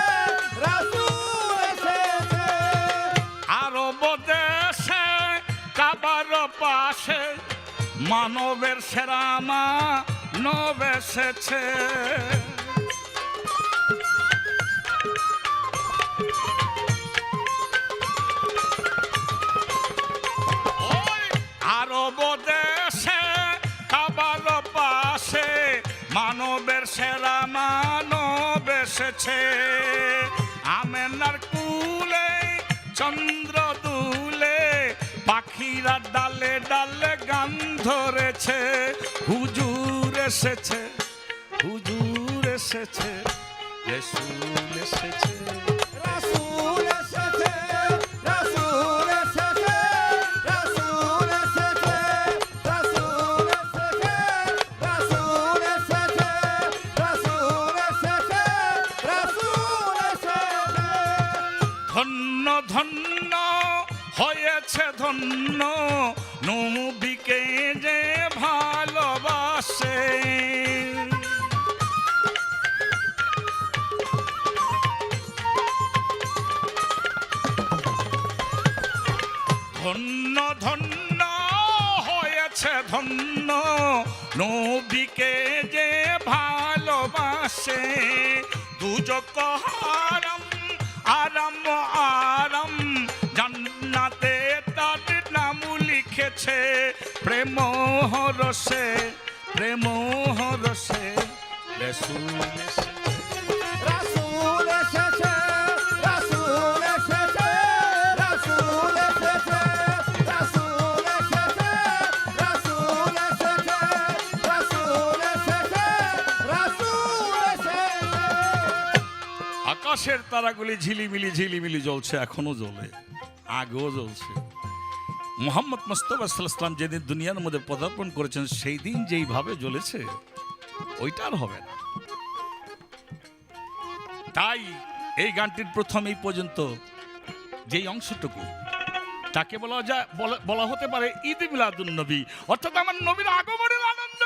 রাসূল এসেছে। আরব দেশে কাবার পাশে মানবের সেরা মানব এসেছে। আরব দেশে কাবার পাশে মানবের সেরা মানব এসেছে। আমেনার কুলে চন্দ্র দুলে, পাখিরা ডালে ডালে গান ধরেছে। হুজুর এসেছে, হুজুর এসেছে, রাসূল এসেছে। রাসূল এসেছে, রাসূল এসেছে, রাসূল এসেছে, রাসূল এসেছে, রাসূল এসেছে, রাসূল এসেছে, রাসূল এসেছে। ধন্য ধন্য হয়েছে ধন্য নবীকে যে ভালোবাসে। ধন্য ধন্য হয়েছে ধন্য নবীকে যে ভালোবাসে। দুজক হারাম আরাম আরাম জান্নাতে তার নাম লিখেছে। প্রেম রসে, প্রেম রসে, রাসূল এসেছে। রাসূল এসেছে, রাসূল এসেছে, রাসূল এসেছে, রাসূল এসেছে, রাসূল এসেছে, রাসূল এসেছে, রাসূল এসেছে। আকাশের তারাগুলি ঝিলিমিলি ঝিলিমিলি জ্বলছে, এখনো জ্বলে, আগেও জ্বলছে। মুহাম্মদ মুস্তাফা সাল্লাল্লাহু আলাইহি ওয়াসাল্লাম যেদিন দুনিয়ার মধ্যে পদার্পণ করেছেন সেই দিন যেইভাবে জ্বলেছে ওইটা আর হবে না। তাই এই গানটির প্রথম এই পর্যন্ত যেই অংশটুকু তাকে বলা হতে পারে ঈদ মিলাদুন নবী, অর্থাৎ আমার নবীর আগমনের আনন্দ।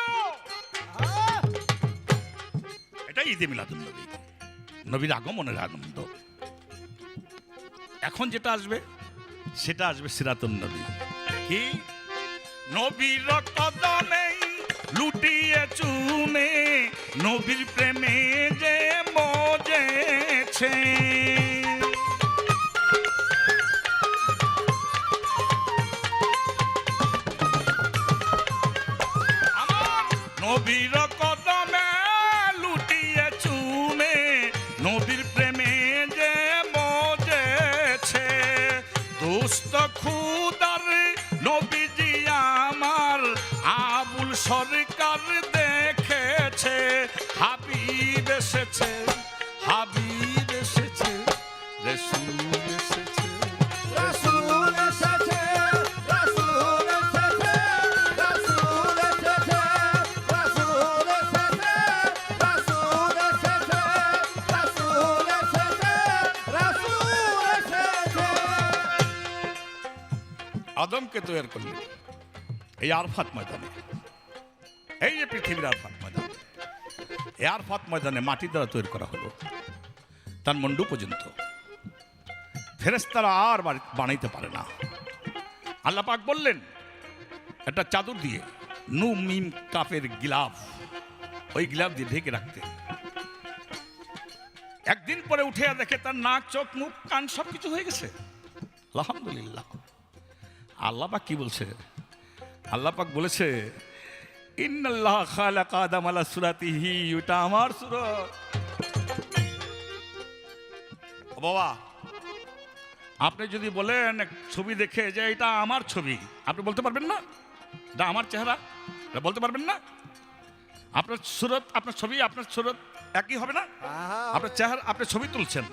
এটা ঈদ মিলাদুন নবী, নবীর আগমনের আনন্দ। এখন যেটা আসবে সেটা আসবে সিরাতুন নবী। কি নবীর কদমে লুটিয়ে চুমে নবীর প্রেমে যে মজেছে। আমার নবীর কদমে লুটিয়ে চুমে নবীর প্রেমে যে মজেছে। দুস্থ খুদার নবীজি আমার আবুল সরকার দেখেছে। হাবিব এসেছে, হাবিব এসেছে, রাসূল এসেছে। রাসূল এসেছে, রাসূল এসেছে, রাসূল এসেছে, রাসূল এসেছে, রাসূল এসেছে, রাসূল এসেছে, রাসূল এসেছে। আদমকে তৈরি করলেন, এই আরফাত ময়দানে, এই যে পৃথিবীর আরফাত ময়দান, এই আরফাত ময়দানে মাটি দ্বারা তৈরি করা হলো তার মুন্ডু পর্যন্ত। ফেরেশতারা আর বানাইতে পারে না। আল্লাহ পাক বললেন একটা চাদর দিয়ে, নু মিম কাপের গিলাফ, ওই গিলাফ দিয়ে ঢেকে রাখতে। একদিন পরে উঠে দেখে তার নাক, চোখ, মুখ, কান সব কিছু হয়ে গেছে। আলহামদুলিল্লাহ। আল্লাহ পাক কি বলছে? আল্লাহ পাক বলেছে ইন্নাল্লাহ খালাকা আদম আলা সুরাতিহি, ওটা আমার সুরত। বাবা, আপনি যদি বলেন ছবি দেখে যে এটা আমার ছবি, আপনি বলতে পারবেন না এটা আমার চেহারা? এটা বলতে পারবেন না? আপনার সুরত, আপনার ছবি, আপনার সুরত একই হবে না? আপনার চেহারা, আপনি ছবি তুলছেন,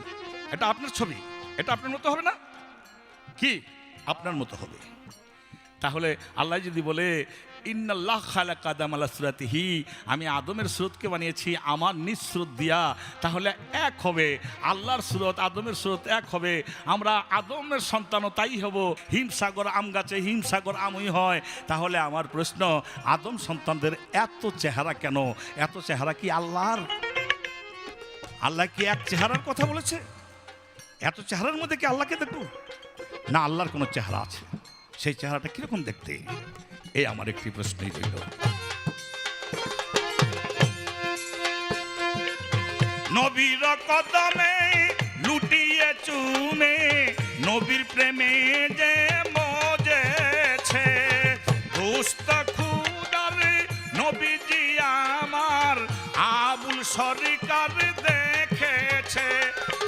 এটা আপনার ছবি, এটা আপনার মতো হবে না? কি আপনার মতো হবে? তাহলে আল্লাহ যদি বলে ইন্নাল্লাহ খালাকা আদম আলা সুরাতিহি, আমি আদমের সুরতকে বানিয়েছি আমার নিজ সুরত দিয়া, তাহলে এক হবে। আল্লাহর সুরত আদমের সুরত এক হবে। আমরা আদমের সন্তানও তাই হব। হিমসাগর আম গাছে হিমসাগর আমই হয়। তাহলে আমার প্রশ্ন, আদম সন্তানদের এত চেহারা কেন? এত চেহারা কি আল্লাহর? আল্লাহ কি এক চেহারার কথা বলেছে? এত চেহারার মধ্যে কি আল্লাহকে দেখব? না, আল্লাহর কোনো চেহারা আছে। সেই চেহারাটা কিরকম দেখতে? এই আমার একটি প্রশ্নই রইল। নবীর কদমে লুটিয়ে চুমে নবীর প্রেমে যে মজেছে, দোস্ত খুদার নবীজি আমার আবুল সরকার দেখেছে।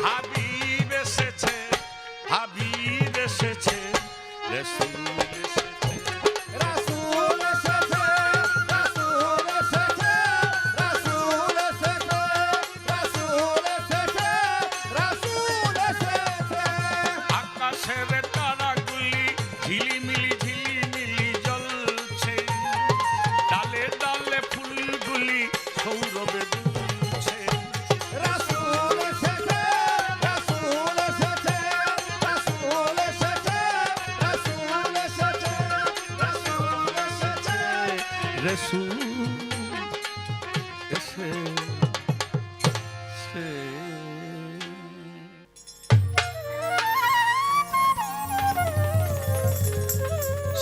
হাবিব এসেছে, হাবিব এসেছে, রাসূল এসেছে। রাসূল এসেছে, রাসূল এসেছে, রাসূল এসেছে, রাসূল এসেছে, রাসূল এসেছে। আকাশের তারাগুলি ঝিলিমিলি ঝিলিমিলি জ্বলছে, ডালে ডালে ফুলগুলি সৌরভে দুলছে। রাসূল এসেছে, রাসূল এসেছে, রাসূল এসেছে, রাসূল এসেছে, রাসূল এসেছে। রাসূল এসেছে।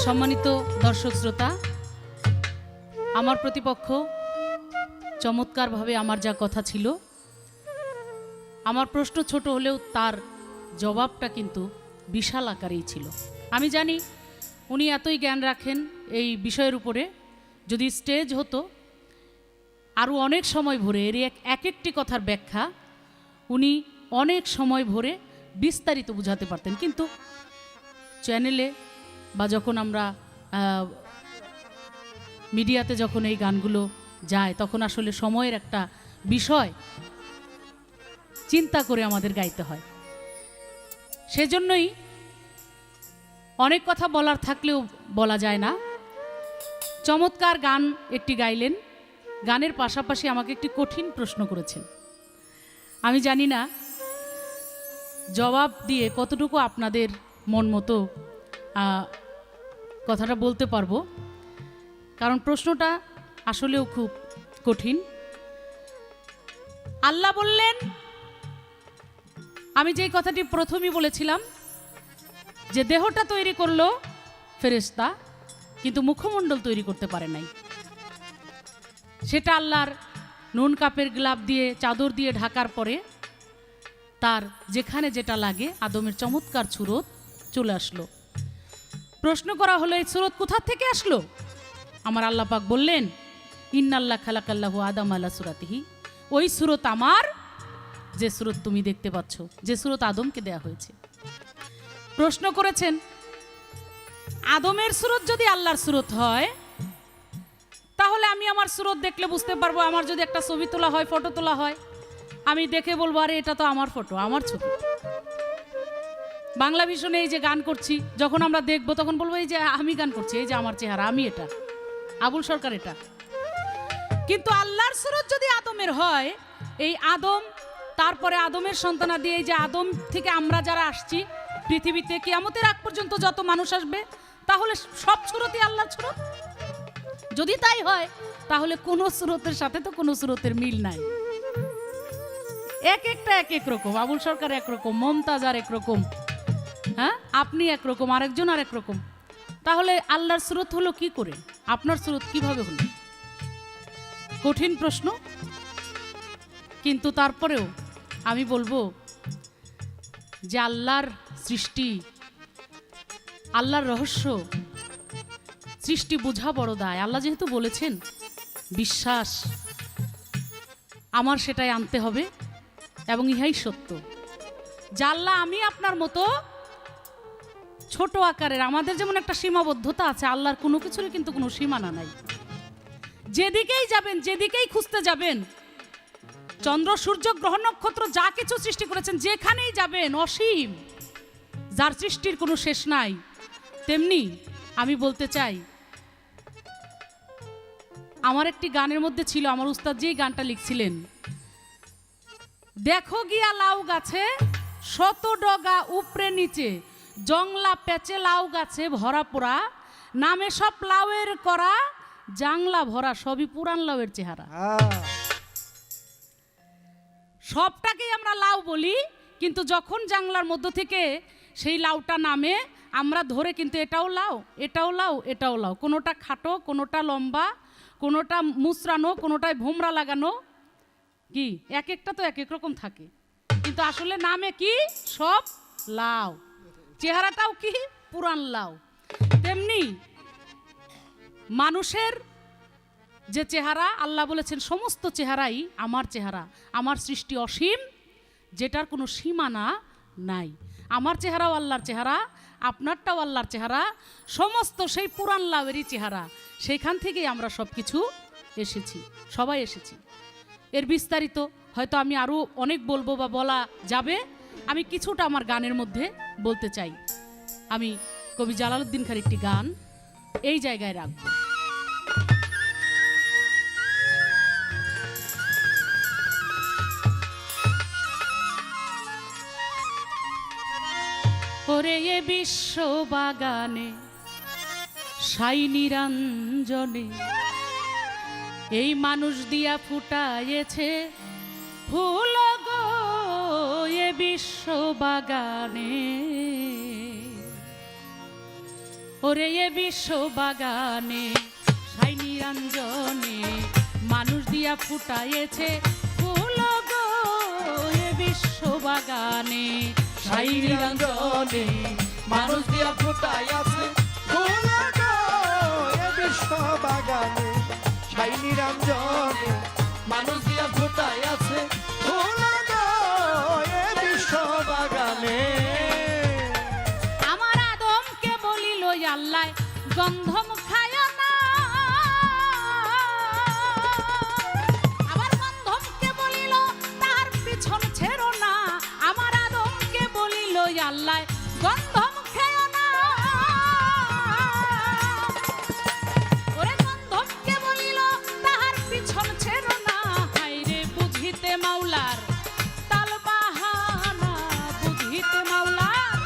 সম্মানিত দর্শক শ্রোতা, আমার প্রতিপক্ষ চমৎকারভাবে আমার যা কথা ছিল, আমার প্রশ্ন ছোট হলেও তার জবাবটা কিন্তু বিশাল আকারেই ছিল। আমি জানি উনি এতই জ্ঞান রাখেন এই বিষয়ের উপরে। যদি স্টেজ হতো আরও অনেক সময় ভরে এর এক একটি কথার ব্যাখ্যা উনি অনেক সময় ভরে বিস্তারিত বুঝাতে পারতেন, কিন্তু চ্যানেলে বা যখন আমরা মিডিয়াতে যখন এই গানগুলো যায় তখন আসলে সময়ের একটা বিষয় চিন্তা করে আমাদের গাইতে হয়। সেজন্যই অনেক কথা বলার থাকলেও বলা যায় না। চমৎকার গান একটি গাইলেন, গানের পাশাপাশি আমাকে একটি কঠিন প্রশ্ন করেছেন। আমি জানি না জবাব দিয়ে কতটুকু আপনাদের মন মতো কথাটা বলতে পারবো, কারণ প্রশ্নটা আসলেও খুব কঠিন। আল্লাহ বললেন, আমি যেই কথাটি প্রথমেই বলেছিলাম যে দেহটা তৈরি করলো ফেরেশতা, কিন্তু মুখমণ্ডল তৈরি করতে পারে নাই। সেটা আল্লাহর নুন কাপের গ্লাভ দিয়ে চাদর দিয়ে ঢাকার পরে তার যেখানে যেটা লাগে আদমের চমৎকার সুরত চলে আসলো। প্রশ্ন করা হলো এই সুরত কোথা থেকে আসলো? আমার আল্লাহ পাক বললেন, ইন্নাল্লাহ খালাকাল্লাহু আদম আলা সুরাতিহি, ওই সুরত আমার, যে সুরত তুমি দেখতে পাচ্ছ, যে সুরত আদমকে দেয়া হয়েছে। প্রশ্ন করেছেন, আদমের সুরত যদি আল্লাহর সুরত হয় তাহলে আমি আমার সুরত দেখলে বুঝতে পারবো। আমার যদি একটা ছবি তোলা হয়, ফটো তোলা হয়, আমি দেখে বলবো আরে এটা তো আমার ফটো, আমার ছবি। বাংলা ভিশনে এই যে গান করছি, যখন আমরা দেখবো তখন বলবো এই যে আমি গান করছি, এই যে আমার চেহারা, আমি এটা, আবুল সরকার এটা। কিন্তু আল্লাহর সুরত যদি আদমের হয়, এই আদম, তারপরে আদমের সন্তানাদি, এই যে আদম থেকে আমরা যারা আসছি পৃথিবীতে, কিয়ামতের আগ পর্যন্ত যত মানুষ আসবে, তাহলে সব সুরতই আল্লাহর সুরত। যদি তাই হয় তাহলে কোন স্রোতের সাথে তো কোনো স্রোতের মিল নাই। এক একটা এক এক রকম, আবুল সরকার একরকম, মমতাজ আর একরকম, হ্যাঁ আপনি একরকম, আরেকজন আরেক রকম। তাহলে আল্লাহর স্রোত হলো কি করে, আপনার স্রোত কিভাবে হলো? কঠিন প্রশ্ন। কিন্তু তারপরেও আমি বলবো যে আল্লাহর সৃষ্টি, আল্লাহর রহস্য, সৃষ্টি বোঝা বড় দায়। আল্লাহ যেহেতু বলেছেন বিশ্বাস, আমার সেটাই আনতে হবে এবং ইহাই সত্য। জাল্লা আমি আপনার মতো ছোট আকারের, আমাদের যেমন একটা সীমাবদ্ধতা আছে, আল্লাহর কোনো কিছুর কিন্তু কোনো সীমানা নাই। যেদিকেই যাবেন, যেদিকেই খুঁজতে যাবেন, চন্দ্র সূর্য গ্রহ নক্ষত্র যা কিছু সৃষ্টি করেছেন, যেখানেই যাবেন অসীম, যার সৃষ্টির কোনো শেষ নাই। তেমনি আমি বলতে চাই, আমার একটি গানের মধ্যে ছিল, আমার উস্তাদ যেই গানটা লিখছিলেন, দেখো গিয়া লাউ গাছে শত ডগা উপরে নিচে, জংলা পেঁচে লাউ গাছে ভরা পোড়া, নামে সব লাউয়ের করা, জাংলা ভরা সবই পুরান লাউয়ের চেহারা। সবটাকেই আমরা লাউ বলি, কিন্তু যখন জাংলার মধ্য থেকে সেই লাউটা নামে আমরা ধরে কিন্তু এটাও লাউ, এটাও লাউ, এটাও লাউ, কোনোটা খাটো, কোনোটা লম্বা, কোনোটা মুচড়ানো, কোনোটায় ভোমরা লাগানো, কি এক একটা তো এক এক রকম থাকে, কিন্তু আসলে নামে কি সব লাউ, চেহারাটাও কি পুরান লাউ। তেমনি মানুষের যে চেহারা, আল্লাহ বলেছেন সমস্ত চেহারাই আমার চেহারা, আমার সৃষ্টি অসীম, যেটার কোনো সীমানা নাই। আমার চেহারাও আল্লাহর চেহারা, আপনারটাও আল্লাহর চেহারা, সমস্ত সেই পুরান লাউয়েরই চেহারা। সেইখান থেকেই আমরা সব কিছু এসেছি, সবাই এসেছি। এর বিস্তারিত হয়তো আমি আরও অনেক বলবো বা বলা যাবে, আমি কিছুটা আমার গানের মধ্যে বলতে চাই। আমি কবি জালালউদ্দিন খাঁর একটি গান এই জায়গায় রাখব। ওরে এ বিশ্ব বাগানে সাই নিরঞ্জনে, এই মানুষ দিয়া ফুটায়েছে ফুল গো এ বিশ্ব বাগানে, ওরে এ বিশ্ব বাগানে সাই নিরঞ্জনে, মানুষ দিয়া ফুটায়েছে ফুল গো এ বিশ্ব বাগানে, সাই নিরঞ্জনে মানুষ দিয়া ফুটাইয়াছে ফুল গো এ বিশ্ব বাগানে, সাই নিরঞ্জনে মানুষ দিয়া ফুটাইয়াছে ফুল গো এ বিশ্ব বাগানে। আমার আদমকে বলিল আল্লাহ গন্ধম খায় না, আবার গন্ধমকে বলিল তার পিছন ছেড়ো না, আমার আদমকে বলিল আল্লাহ গন্ধম খায় না, ওরে গন্ধমকে বলিল তাহার পিছন ছেড়ো না, হায়রে বুঝিতে মাওলার তাল বাহানা, বুঝিতে মাওলার,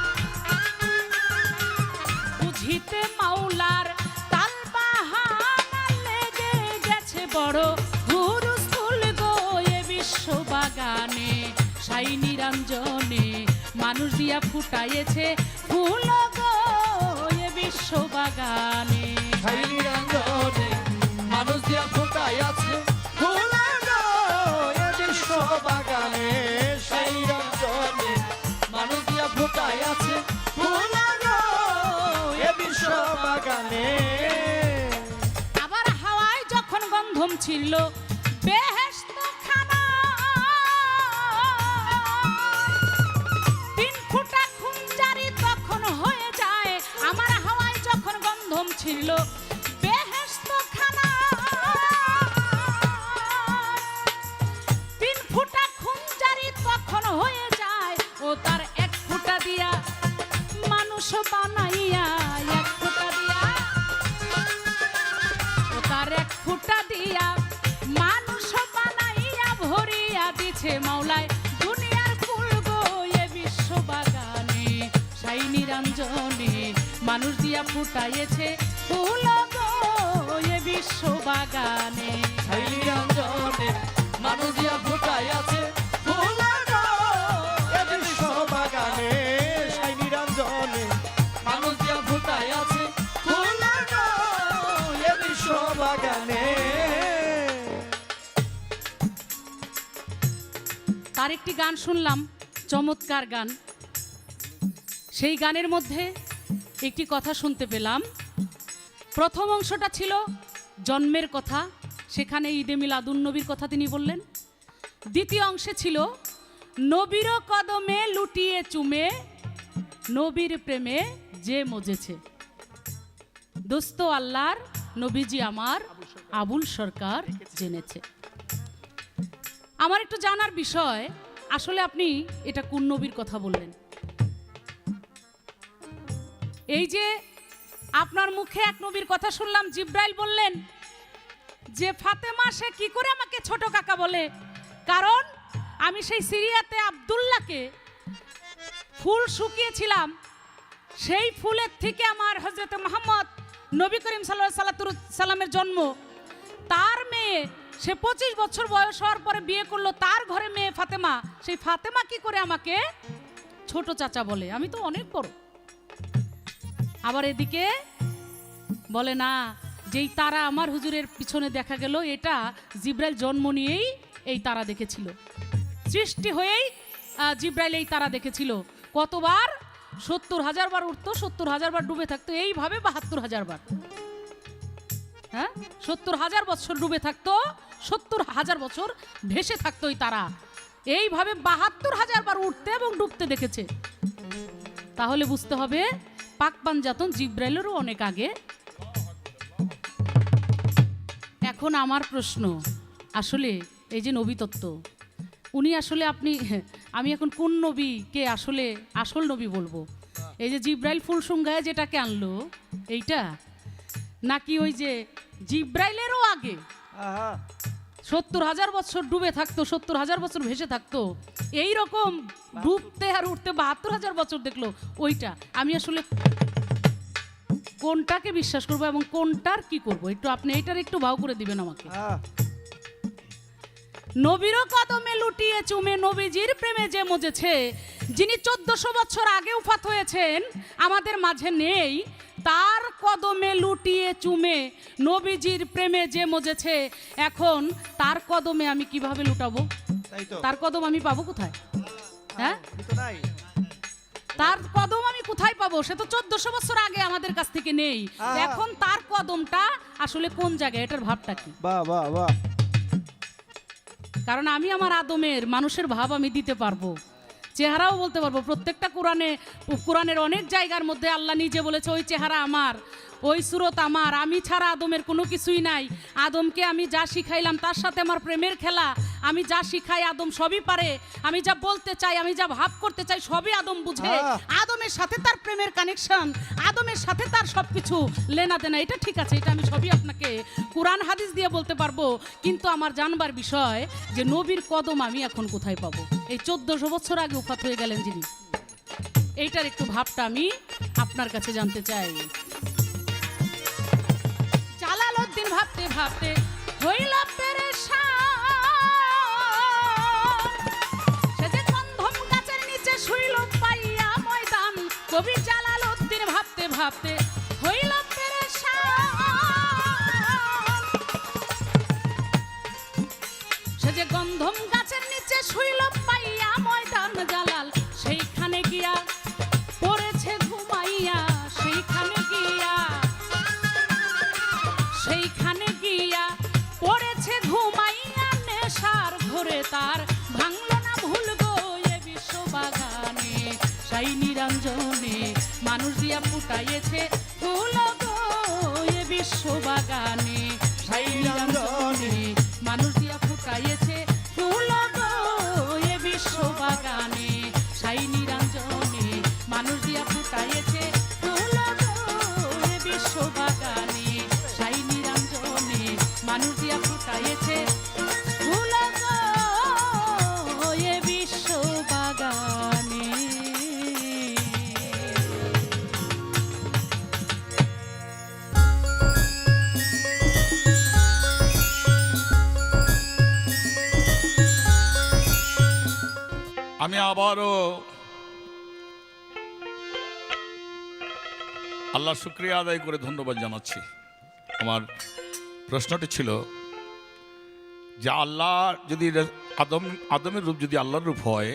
বুঝিতে মাওলার তাল বাহানা, লেগে গেছে বড় হুরুস্কুল গো এ বিশ্ব বাগানে, সাই নিরঞ্জনে মানুষ দিয়া ফুটাইয়েছে ফুল গো এ বিশ্ব বাগানে, সাই নিরঞ্জনে মানুষ দিয়া ফুটাইয়াছে ফুল গো এ বিশ্ব বাগানে, সাই নিরঞ্জনে মানুষ দিয়া ফুটাইয়াছে ফুল গো এ বিশ্ব বাগানে। আবার হাওয়ায় যখন গন্ধম ছিল বেহেশত খানা, তিন ফুটা খুঞ্জারি তখন হয়ে যায়, আমার হাওয়ায় যখন গন্ধম ছিল বেহেশত খানা, তিন ফুটা খুঞ্জারি তখন হয়ে যায়, ও তার এক ফুটা দিয়া মানুষ বানাইয়া, এক ফুটা দিয়া, ও তার এক ফুটা দিয়া মানুষ বানাইয়া ভরিয়া দিছে মাওলায় দুনিয়ার ফুল গো এ বিশ্ব বাগানে, সাই নিরঞ্জনে মানুষ দিয়া ফুটাইয়েছে ফুল গো এ বিশ্ব বিশ্ব বাগানে। সেই নিরঞ্জনে মানুষ দিয়া ফুটাই আছে ফুল গো এ বিশ্ব বাগানে। সেই নিরঞ্জনে মানুষ দিয়া ফুটাই আছে ফুল গো এ বিশ্ব বাগানে। তার একটি গান শুনলাম, চমৎকার গান। সেই গানের মধ্যে একটি কথা শুনতে পেলাম। প্রথম অংশটা ছিল জন্মের কথা, সেখানে ঈদে মিলাদুন নবীর কথা তিনি বললেন। দ্বিতীয় অংশে ছিল নবীর কদমে লুটিয়ে চুমে নবীর প্রেমে যে মজেছে। দোস্ত আল্লাহর নবীজি আমার আবুল সরকার জেনেছে। আমার একটু জানার বিষয়, আসলে আপনি এটা কোন নবীর কথা বললেন? এই যে আপনার মুখে এক নবীর কথা শুনলাম, জিব্রাইল বললেন যে ফাতেমা সে কি করে আমাকে ছোট কাকা বলে, কারণ আমি সেই সিরিয়াতে আব্দুল্লাহকে ফুল শুকিয়েছিলাম, সেই ফুলের থেকে আমার হযরত মুহাম্মদ নবী করিম সাল্লাল্লাহু আলাইহি সাল্লামের জন্ম। তার মেয়ে সে 25 বছর বয়স হওয়ার পরে বিয়ে করলো, তার ঘরে মেয়ে ফাতেমা, সেই ফাতেমা কি করে আমাকে ছোট চাচা বলে, আমি তো অনেক বড়। আবার এদিকে বলে না, যেই তারা আমার হুজুরের পিছনে দেখা গেল, এটা জিব্রাইল জন্ম নিয়েই এই তারা দেখেছিল, সৃষ্টি হয়েই জিব্রাইল এই তারা দেখেছিল। কতবার? 70,000 বার উঠতো, 70,000 বার ডুবে থাকতো, এইভাবে 72,000 বার। হ্যাঁ, 70,000 বছর ডুবে থাকতো, 70,000 বছর ভেসে থাকতো এই তারা, এইভাবে 72,000 বার উঠতে এবং ডুবতে দেখেছে। তাহলে বুঝতে হবে পাক পাঞ্জাতন জিব্রাইলেরও অনেক আগে। এখন আমার প্রশ্ন, আসলে এই যে নবী তত্ত্ব, উনি আসলে আমি এখন কোন নবীকে আসলে আসল নবী বলবো? এই যে জিব্রাইল ফুল সুঙ্গায় যেটাকে আনলো এইটা, নাকি ওই যে জিব্রাইলেরও আগে 70,000 বছর ডুবে থাকতো, 70,000 বছর ভেসে থাকতো, এই রকম ডুবতে আর উঠতে 72,000 বছর দেখলো, ওইটা? আমি আসলে কোনটাকে বিশ্বাস করবো এবং কোনটার কি করবো, একটু আপনি এটার একটু ভাও করে দিবেন আমাকে। নবীর কদমে লুটিয়ে চুমে নবীজির প্রেমে যে মজেছে, যিনি 1400 বছর আগে উফাত হয়েছেন, আমাদের মাঝে নেই, তার কদমে লুটিয়ে চুমে নবীজির প্রেমে যে মজেছে, এখন তার কদমে আমি কিভাবে লুটাবো? তার কদম আমি পাবো কোথায়? হ্যাঁ, তার কদম আমি কোথায় পাবো? সে তো 1400 বছর আগে আমাদের কাছ থেকে নেই, এখন তার কদমটা আসলে কোন জায়গায়, এটার ভাবটা কি? বাহ বাহ বাহ। কারণ আমি আমার আদমের মানুষের ভাব আমি দিতে পারবো, চেহারাও বলতে পারবো। প্রত্যেকটা কোরআনের অনেক জায়গার মধ্যে আল্লাহ নিজে বলেছে ওই চেহারা আমার, ওই সুরত আমার, আমি ছাড়া আদমের কোনো কিছুই নাই। আদমকে আমি যা শিখাইলাম তার সাথে আমার প্রেমের খেলা, আমি যা শিখাই আদম সবই পারে, আমি যা বলতে চাই, আমি যা ভাব করতে চাই সবই আদম বুঝে। আদমের সাথে তার প্রেমের কানেকশন, আদমের সাথে তার সবকিছু লেনা দেনা, এটা ঠিক আছে, এটা আমি সবই আপনাকে কোরআন হাদিস দিয়ে বলতে পারবো। কিন্তু আমার জানবার বিষয় যে নবীর কদম আমি এখন কোথায় পাবো? এই 1400 বছর আগে উফাত হয়ে গেলেন যিনি, এইটার একটু ভাবটা আমি আপনার কাছে জানতে চাই। জালালউদ্দিন ভাবতে ভাবতে হইল পেরেশান, সে যে গন্ধম গাছের নিচে শুইল পাইয়া ময়দান। কবি জালালউদ্দিন ভাবতে ভাবতে হইল পেরেশান, সে যে গন্ধম গাছের নিচে শুইল পাইয়া ময়দান। জালাল সেইখানে গিয়া পড়েছে ঘুমাইয়া, সেইখানে গিয়া পড়েছে ঘুমাইয়া, নেশার ঘরে তার ভাঙল না ভুল গো এ বিশ্ব বাগানে। সাই নিরঞ্জনে মানুষ দিয়া ফুটাইয়েছে ফুল গো এ বিশ্ব বাগানে। সাই নিরঞ্জনে মানুষ দিয়া ফুটাইয়েছে ফুল গো এ বিশ্ব বাগানে। সাই নিরঞ্জনে মানুষ দিয়া ফুটাইয়েছে ফুল গো এ বিশ্ব বাগানে। সাই নিরঞ্জনে মানুষ দিয়া ফুটাইয়েছে ফুল গো এ বিশ্ব বাগানে। আবারও আল্লাহ শুকরিয়া আদায় করে ধন্যবাদ জানাচ্ছি। আমার প্রশ্নটি ছিল যে আল্লাহ যদি আদমের রূপ যদি আল্লাহর রূপ হয়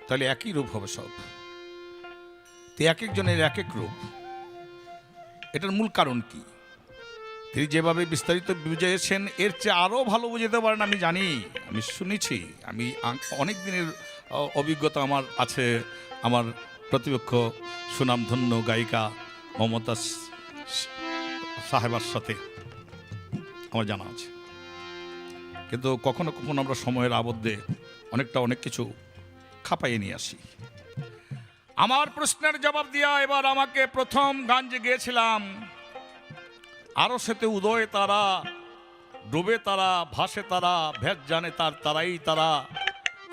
তাহলে একই রূপ হবে সব, তো এক একজনের এক এক রূপ, এটার মূল কারণ কি? তিনি যেভাবে বিস্তারিত বুঝিয়েছেন এর চেয়ে আরও ভালো বুঝাতে পারেন আমি জানি, আমি শুনেছি, আমি অনেক দিনের অভিজ্ঞতা আমার আছে। আমার প্রতিপক্ষ সুনামধন্য গায়িকা মমতাজ সাহেবার সাথে আমার জানা আছে, কিন্তু কখনো কখনো আমরা সময়ের আবদ্ধে অনেক কিছু খাপাইয়ে নিয়ে আসি। আমার প্রশ্নের জবাব দিয়া এবার আমাকে প্রথম গান যে গেয়েছিলাম, আরো সেতে উদয় তারা, ডুবে তারা, ভাসে তারা, ভেদ জানে তার তারাই তারা,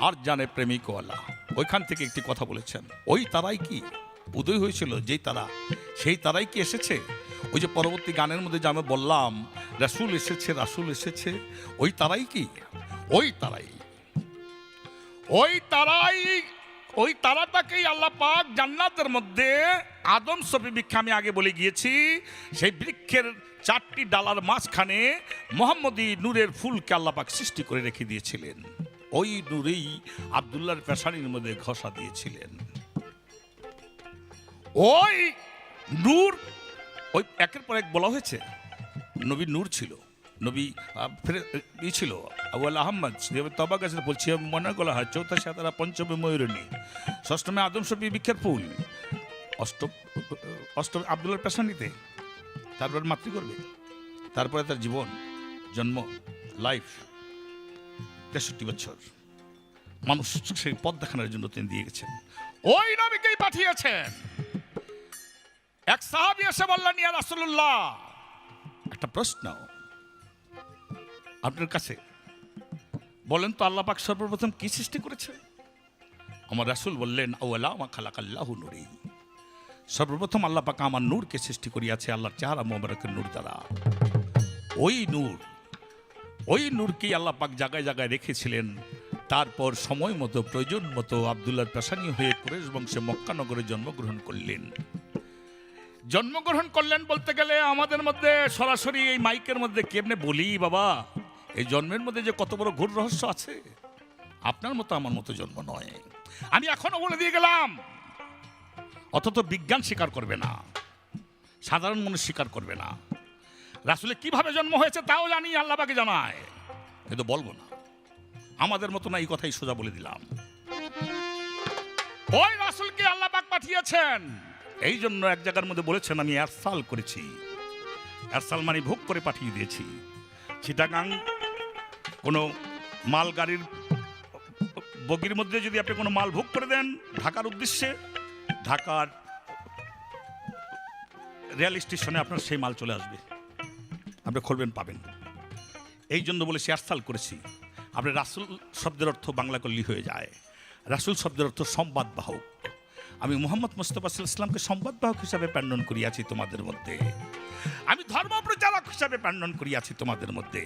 আর জানে প্রেমিকওয়ালা, ওইখান থেকে একটি কথা বলেছেন। ওই তারাই কি উদয় হয়েছিল যেই তারা, সেই তারাই কি এসেছে? ওই যে পরবর্তী গানের মধ্যে যে আমি বললাম রাসূল এসেছে, রাসূল এসেছে, ওই তারাই কি? ওই তারাই, ওই তারাই, ওই তারাটাকেই আল্লাহ পাক জান্নাতের মধ্যে আদম শফি বৃক্ষ, আমি আগে বলে গিয়েছি, সেই বৃক্ষের 4টি ডালার মাঝখানে মোহাম্মদী নূরের ফুলকে আল্লাহ পাক সৃষ্টি করে রেখে দিয়েছিলেন। ওই নূরেই আব্দুল্লাহর পেশানির মধ্যে ঘষা দিয়েছিলেন। ওই নূর, ওই একের পর এক বলা হয়েছে নবী নূর ছিল, নবী ছিল আউয়াল আহমদ, তবা গাছে বলছি মনে করা হয়, চৌথা সাতারা পঞ্চমে ময়ূরণী, ষষ্ঠমে আদম শফি বৃক্ষের ফুল, অষ্টম আব্দুল্লাহর পেশানিতে, তারপর মাতৃগর্ভে, তারপরে তার জীবন, জন্ম, লাইফ 63 বছর মানুষ সেই পথ দেখানোর জন্য তিনি দিয়ে গেছেন। ওই নবীকেই পাঠিয়েছেন। এক সাহাবী এসে বললেন, ইয়া রাসূলুল্লাহ, একটা প্রশ্ন আপনার কাছে, বলেন তো আল্লাহ পাক সর্বপ্রথম কি সৃষ্টি করেছে? আমার রাসূল বললেন, আওয়ালা মা খালাকাল্লাহু নূরি, সর্বপ্রথম আল্লাহ পাক আমার নূরকে সৃষ্টি করিয়াছে আল্লাহর চেহারা মোবারকের নূর দ্বারা। ওই নূর, ওই নূরকেই আল্লাহ পাক জায়গায় জায়গায় রেখেছিলেন। তারপর সময় মতো, প্রয়োজন মতো আব্দুল্লাহর পেশানি হয়ে কুরাইশ বংশে মক্কা নগরে জন্মগ্রহণ করলেন। জন্মগ্রহণ করলেন বলতে গেলে আমাদের মধ্যে সরাসরি এই মাইকের মধ্যে কেমনে বলি বাবা, এই জন্মের মধ্যে যে কত বড় ঘোর রহস্য আছে, আপনার মতো আমার মতো জন্ম নয়। আমি এখনো বলে দিয়ে গেলাম, অথচ বিজ্ঞান স্বীকার করবে না, সাধারণ মানুষ স্বীকার করবে না। রাসূলের কিভাবে জন্ম হয়েছে তাও জানি, আল্লাহ পাকে জানায়, কিন্তু বলবো না। আমাদের মতো না, এই কথাই সোজা বলে দিলাম। ওই রাসূলকে আল্লাহ পাক পাঠিয়েছেন, এই জন্য এক জায়গার মধ্যে বলেছেন আমি এরসাল করেছি। এরসাল মানে ভোগ করে পাঠিয়ে দিয়েছি। চিটাগাং কোনো মাল গাড়ির বগির মধ্যে যদি আপনি কোনো মাল ভোগ করে দেন ঢাকার উদ্দেশ্যে, ঢাকার রেল স্টেশনে আপনার সেই মাল চলে আসবে, আপনি খুলবেন পাবেন। এই জন্য বলেছি এরসাল করেছি। আপনি রাসূল শব্দের অর্থ বাংলা করলেই হয়ে যায়। রাসূল শব্দের অর্থ সংবাদ বাহক। আমি মুহাম্মদ মুস্তাফা সাল্লাল্লাহু আলাইহি ওয়াসাল্লামকে সংবাদবাহক হিসাবে প্রেরণ করিয়াছি তোমাদের মধ্যে। আমি ধর্ম প্রচারক হিসাবে প্রেরণ করিয়াছি তোমাদের মধ্যে।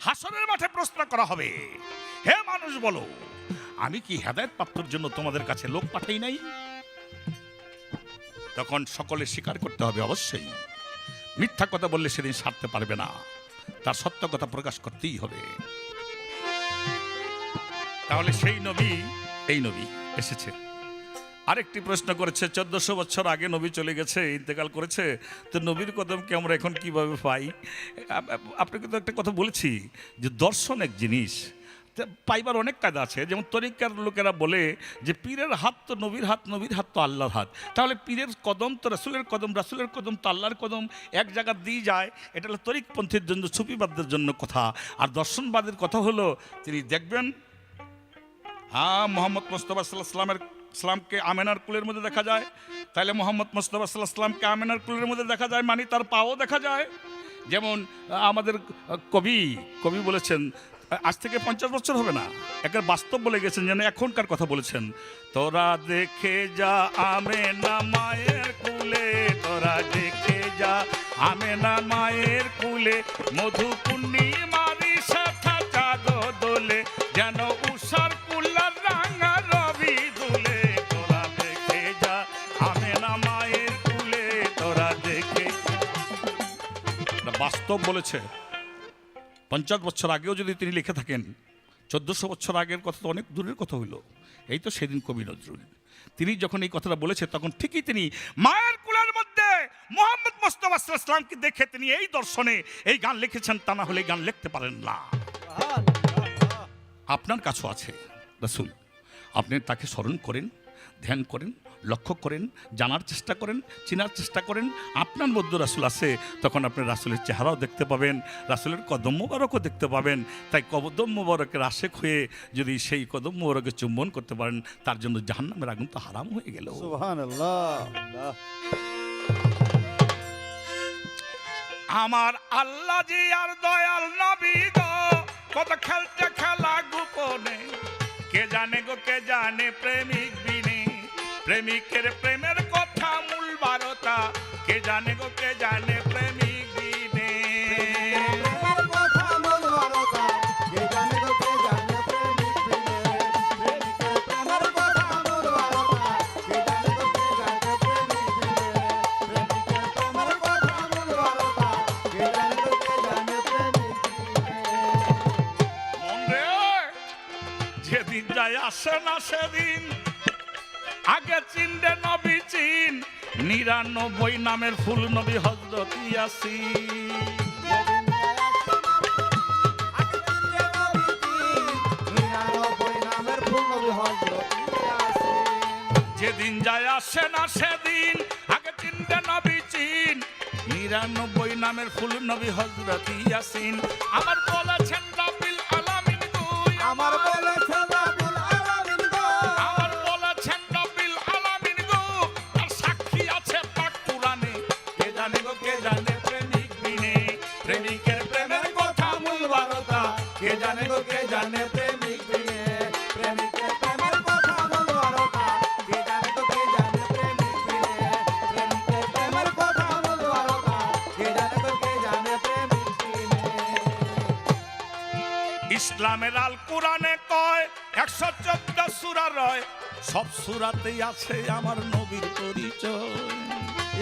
হাসরের মাঠে প্রশ্ন করা হবে, হে মানুষ বলো, আমি কি হেদায়েত প্রাপ্তির জন্য তোমাদের কাছে লোক পাঠাই নাই? তখন সকলে স্বীকার করতে হবে, অবশ্যই। মিথ্যা কথা বললে সেদিন সারতে পারবে না, তার সত্য কথা প্রকাশ করতেই হবে। তাহলে সেই নবী, এই নবী এসেছে। আরেকটি প্রশ্ন করেছে, 1400 বছর আগে নবী চলে গেছে, ইন্তেকাল করেছে, তো নবীর কদমকে আমরা এখন কিভাবে পাই? আপনাকে তো একটা কথা বলেছি যে দর্শন এক জিনিস, পাইবার অনেক কায়দা আছে। যেমন তরিকার লোকেরা বলে যে পীরের হাত তো নবীর হাত, নবীর হাত তো আল্লাহর হাত। তাহলে পীরের কদম তো রাসূলের কদম, রাসূলের কদম তো আল্লাহর কদম, এক জায়গা দিয়ে যায়। এটা হলো তরিকপন্থীর জন্য, সুফিবাদদের জন্য কথা। আর দর্শনবাদের কথা হলো তিনি দেখবেন, হ্যাঁ মোহাম্মদ মুস্তাফা সাল্লাল্লাহু আলাইহি ওয়াসাল্লামের ইসলামকে আমেনার কুলের মধ্যে দেখা যায়, তাহলে মোহাম্মদ মুস্তাফা সাল্লাল্লাহু আলাইহি ওয়াসাল্লামকে আমেনার কুলের মধ্যে দেখা যায়, মানে তার পাও দেখা যায়। যেমন আমাদের কবি বলেছেন, আজ থেকে 50 বছর হবে না, একটা বাস্তব বলে গেছেন, যেন এখনকার কথা বলেছেন। তোরা দেখে যা আমেনা মায়ের কুলে, তোরা দেখে যা আমেনা মায়ের কুলে, মধু পূর্ণিমারি শাখা চাঁদ দোলে, যেন উষার কুলার রাঙা রবি দুলে। বাস্তব বলেছে। 50 বছর আগেও যদি তিনি লিখে থাকেন, 1400 বছর আগের কথা তো অনেক দূরের কথা হইল। এই তো সেদিন কবি নজরুল তিনি যখন এই কথাটা বলেছে, তখন ঠিকই তিনি মায়ের কুলের মধ্যে মোহাম্মদ মুস্তাফা সাল্লাল্লাহু আলাইহি ওয়াসাল্লামকে দেখে তিনি এই দর্শনে এই গান লিখেছেন। তা না হলে এই গান লিখতে পারেন না। আপনার কাছেও আছে রাসূল, আপনি তাকে স্মরণ করেন, ধ্যান করেন, লক্ষ্য করেন, জানার চেষ্টা করেন, চেনার চেষ্টা করেন। আপনার মধ্যে রাসূল আছে, তখন আপনি রাসূলের চেহারাও দেখতে পাবেন, রাসূলের কদম মোবারকও দেখতে পাবেন। তাই কদম মোবারকের আশেক হয়ে যদি সেই কদম মোবারকে চুম্বন করতে পারেন, তার জন্য জাহান্নামের আগুন তো হারাম হয়ে গেল। সুবহানাল্লাহ। আমার আল্লাহ জি আর দয়াল নবী গো, কত খেলতে খেলা গোপনে, কে জানে গো কে জানে প্রেমিক বিনে, প্রেমিকের প্রেমের কথা মূল বারতা, কে জানে গো কে জানে প্রেমিক বিনে। প্রেমের কথা মূল বারতা, কে জানে গো কে জানে প্রেমিক বিনে। প্রেমিকের প্রেমের কথা মূল বারতা, কে জানে গো কে জানে প্রেমিক বিনে। প্রেমিকের প্রেমের কথা মূল বারতা, কে জানে গো কে জানে প্রেমিক বিনে। মন রে, যেদিন যায় আসে না সেদিন, আগে চিনবে নবী চিন, 99 নামের ফুল নবী হযরত ইয়াসিন। যেদিন যায় আসে না সেদিন, আগে চিনবে নবী চিন, 99 নামের ফুল নবী হযরত ইয়াসিন। আমার বলেছেন রাব্বিল আলামিন তুই, আমার বলেছেন রাব্বুল আলামিন গো, আমার বলেছেন রাব্বিল আলামিন গো, আর সাক্ষী আছে পাক কুরআনে, কে জানে গো কে জানে প্রেমিক বিনে, প্রেমিকের প্রেমের কথা মূল বারতা, কে জানে গো কে জানে প্রেমিক বিনে। প্রেমিকের প্রেমের কথা মূল বারতা, কে জানে গো কে জানে প্রেমিক বিনে। প্রেমিকের প্রেমের কথা মূল বারতা, কে জানে গো কে জানে প্রেমিক বিনে। ইসলামের আল কোরআনে কয় 114 সূরা রয়, সব সূরাতেই আছে আমার নবীর পরিচয়।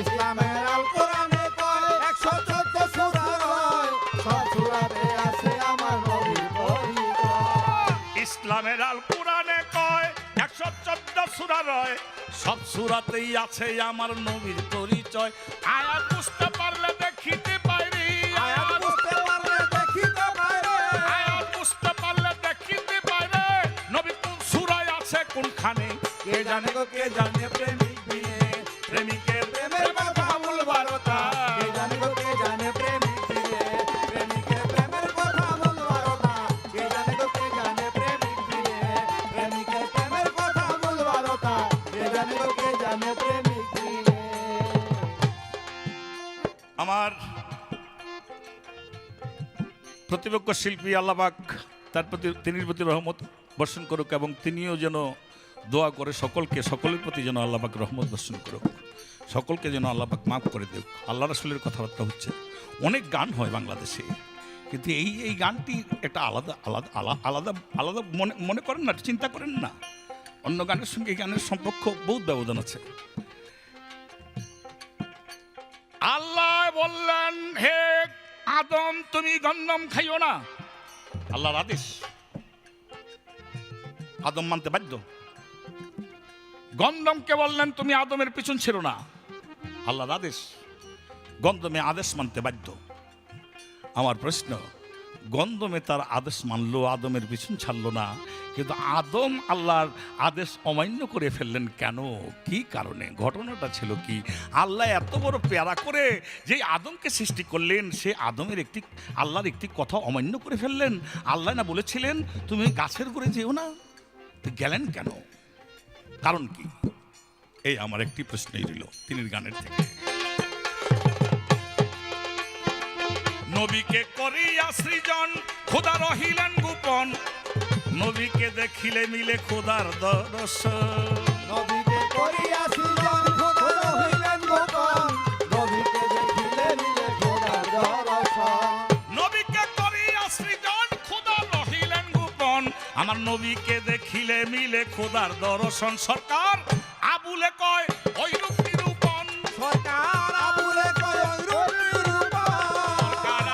ইসলামের আল কোরআনে কয় 114 সূরা রয়, সব সূরাতে আছে আমার নবীর পরিচয়। ইসলামের আল কোরআনে কয় 114 সূরা রয়, সব সূরাতেই আছে আমার নবীর পরিচয়। আয়াত বুঝতে পারলে দেখিতে পাইরি, আয়াত বুঝতে পারলে দেখিতে পারে, আয়াত বুঝতে পারলে দেখিতে পাইরে, নবী কোন সূরায় আছে কোনখানে, কে জানে গো কে জানে প্রেমিক বিনে, প্রেমিকের প্রেমের কথা মূল বারতা, কে জানে গো কে জানে প্রেমিক বিনে। প্রেমিকের প্রেমের কথা মূল বারতা, কে জানে গো কে জানে প্রেমিক বিনে। প্রেমিকের প্রেমের কথা মূল বারতা, কে জানে গো কে জানে প্রেমিক বিনে। আমার প্রতিপক্ষ শিল্পী আল্লাহ পাক তার প্রতি তিনির প্রতি রহমত বর্ষণ করুক, এবং তিনিও যেন দোয়া করে সকলকে, সকলের প্রতি যেন আল্লাহ পাক রহমত বর্ষণ করুক, সকলকে যেন আল্লাহ পাক মাফ করে দেখ। আল্লাহ রাসূলের কথাবার্তা হচ্ছে, অনেক গান হয় বাংলাদেশে, কিন্তু এই গানটি একটা আলাদা আলাদা আলাদা আলাদা আলাদা মনে মনে করেন না, চিন্তা করেন না। অন্য গানের সঙ্গে এই গানের সম্পর্ক বহুত ব্যবধান আছে। আল্লাহ বললেন, হে আদম তুমি গন্ধম খাইও না, আল্লাহর আদেশ। আদম মানতে বাধ্য। গন্ধমকে বললেন তুমি আদমের পিছন ছিল না, আল্লাহর আদেশ। গন্ধমে আদেশ মানতে বাধ্য। আমার প্রশ্ন, গন্ধমে তার আদেশ মানলো, আদমের পিছন ছাড়লো না, কিন্তু আদম আল্লাহর আদেশ অমান্য করে ফেললেন কেন? কি কারণে? ঘটনাটা ছিল কি? আল্লাহ এত বড় প্যারা করে যে আদমকে সৃষ্টি করলেন, সে আদমের আল্লাহর একটি কথা অমান্য করে ফেললেন। আল্লাহ না বলেছিলেন তুমি গাছের করে যেও না, তো গেলেন কেন? কারণ কি? এই আমার একটি প্রশ্নই রইল তিনির গানের থেকে। নবীকে করিয়া সৃজন খোদা রহিলেন গোপন, নবীকে দেখিলে মিলে খোদার দর্শন। নবীকে করিয়া সৃজন খোদা রহিলেন গোপন, নবীকে দেখিলে মিলে খোদার দর্শন। নবীকে করিয়া সৃজন খোদা রহিলেন গোপন, আমার নবীকে দেখিলে মিলে খোদার দর্শন। সরকার আবুলে কয় ওই রূপ নিরূপণ, সরকার আবুলে কয় ওই রূপ নিরূপণ, সরকার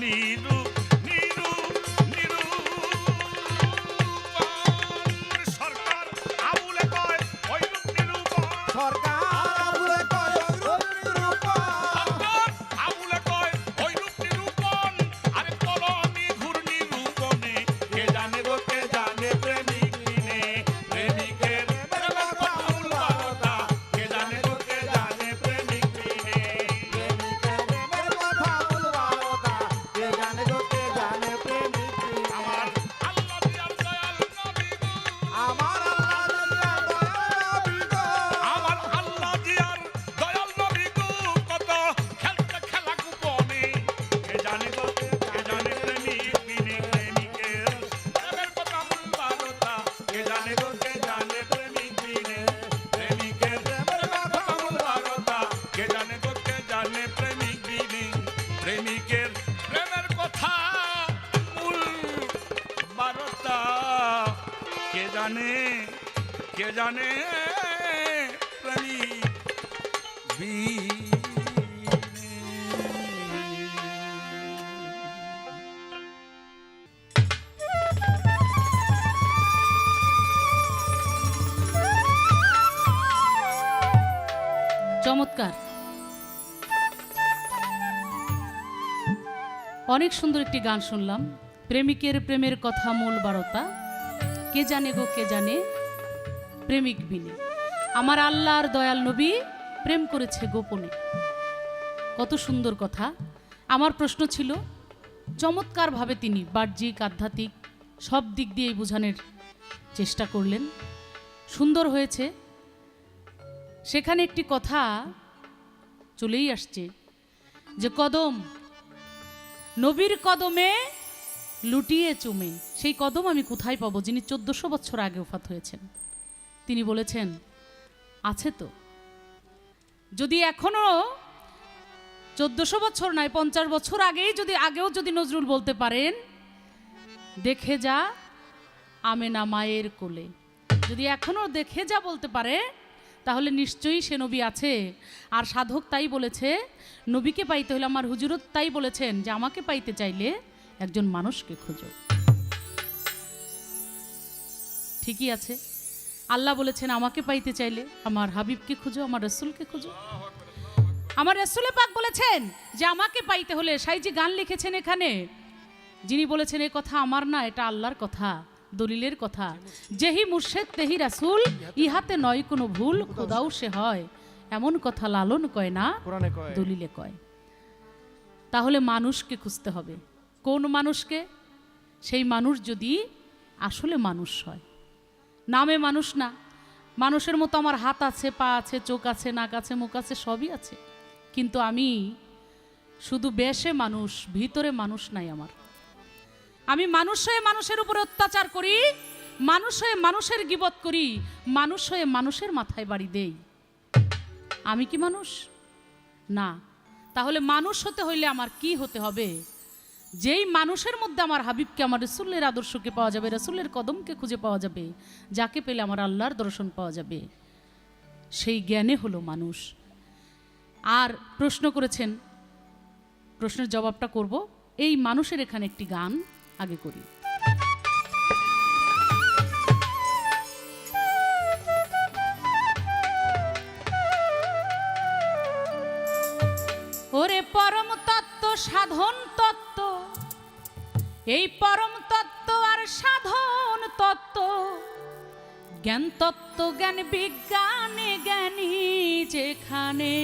নিরু নিরু নিরু সরকার আবুলে কয় ওইরূপ নিরূপণ সরকার আবুলে কয় ওইরূপ নিরূপণ আবুলে কয় ওইরূপ নিরূপণ আরে কলমি ঘূর্ণি রূপণে কে জানে গো কে জানে প্রেমিক বিনে প্রেমিকের প্রেমের কথা মূল বারতা কে জানে গো কে জানে প্রেমিক বিনে প্রেমিকের প্রেমের কথা বলবারতা কে জানে গো কে জানে প্রেমিক বিনে। আমার আল্লাহ দিয়ার দয়াল নবী গো আমার আল্লাহ দয়াল নবী গো আমার আল্লাহ জিয়ার দয়াল নবী গো কত খেলতে খেলা গোপনে কে জানে গো কে জানে প্রেমিক বিনে প্রেমিকের প্রেমের কথা মূল বারতা কে জানে গো কে জানে প্রেমিক বিনে প্রেমিকের প্রেমের কথা মূল বারতা কে জানে গো কে জানে প্রেমিক বিনে প্রেমিকের প্রেমের কথা মূল বারতা কে জানে প্রেমিক বিনে। চমৎকার, অনেক সুন্দর একটি গান শুনলাম। প্রেমিকের প্রেমের কথা মূল বারতা কে জানে গো কে জানে প্রেমিক বিনে। আমার আল্লাহর দয়াল নবী প্রেম করেছে গোপনে। কত সুন্দর কথা। আমার প্রশ্ন ছিল, চমৎকারভাবে তিনি বাহ্যিক আধ্যাত্মিক সব দিক দিয়েই বোঝানোর চেষ্টা করলেন, সুন্দর হয়েছে। সেখানে একটি কথা চলেই আসছে যে কদম, নবীর কদমে লুটিয়ে চুমে। সেই কদম আমি কোথায় পাবো যিনি 1400 বছর আগে ওফাত হয়েছেন? তিনি বলেছেন আছে তো। যদি এখনো 1400 বছর নয় 50 বছর আগেও যদি নজরুল বলতে পারেন দেখে যা আমেনা মায়ের কোলে, যদি এখনো দেখে যা বলতে পারে তাহলে নিশ্চয়ই সে নবী আছে। আর সাধক তাই বলেছে, নবীকে পাইতে হলে, আমার হুজুরত তাই বলেছেন যে আমাকে পাইতে চাইলে একজন মানুষকে খোঁজো। ঠিকই আছে, আল্লাহ বলেছেন আমাকে পাইতে চাইলে আমার হাবিবকে খুঁজো, আমার রসুলকে খুঁজো। আমার রসুলে পাক বলেছেন যে আমাকে পাইতে হলে, সাইজি গান লিখেছেন এখানে, যিনি বলেছেন এই কথা আমার না, এটা আল্লাহর কথা, দলিলের কথা। যেহি মুর্শেদ তেহি রাসূল, ইহাতে নয় কোনো ভুল, খোদাও সে হয় এমন কথা লালন কয় না, কোরআনে কয় দলিলে কয়। তাহলে মানুষকে খুঁজতে হবে। কোন মানুষকে? সেই মানুষ যদি আসলে মানুষ হয়, নামে মানুষ না। মানুষের মতো আমার হাত আছে, পা আছে, চোখ আছে, নাক আছে, মুখ আছে, সবই আছে, কিন্তু আমি শুধু বেশে মানুষ, ভিতরে মানুষ নাই আমার। আমি মানুষ হয়ে মানুষের উপর অত্যাচার করি, মানুষ হয়ে মানুষের গীবত করি, মানুষ হয়ে মানুষের মাথায় বাড়ি দেই। আমি কি মানুষ? না। তাহলে মানুষ হতে হইলে আমার কি হতে হবে? যেই মানুষের মধ্যে আমার হাবিবকে, আমার রসুলের আদর্শকে পাওয়া যাবে, রসুলের কদমকে খুঁজে পাওয়া যাবে, যাকে পেলে আমার আল্লাহর দর্শন পাওয়া যাবে, সেই জ্ঞানে হলো মানুষ। আর প্রশ্ন করেছেন, প্রশ্নের জবাবটা করব। এই মানুষের এখানে একটি গান আগে করি। ওরে পরম তত্ত্ব, সাধন তত্ত্ব, এই পরম তত্ত্ব আর সাধন তত্ত্ব, জ্ঞান তত্ত্ব, জ্ঞান বিজ্ঞানে জ্ঞানী যেখানে।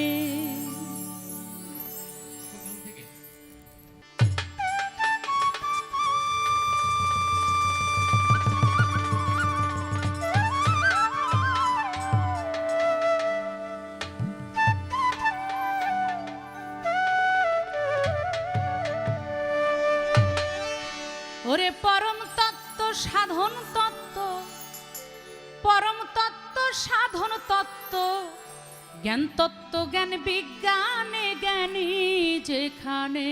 ওরে পরম তত্ত্ব, সাধন তত্ত্ব, পরম তত্ত্ব, সাধন তত্ত্ব, জ্ঞান তত্ত্ব, জ্ঞান বিজ্ঞানে জ্ঞানী যেখানে।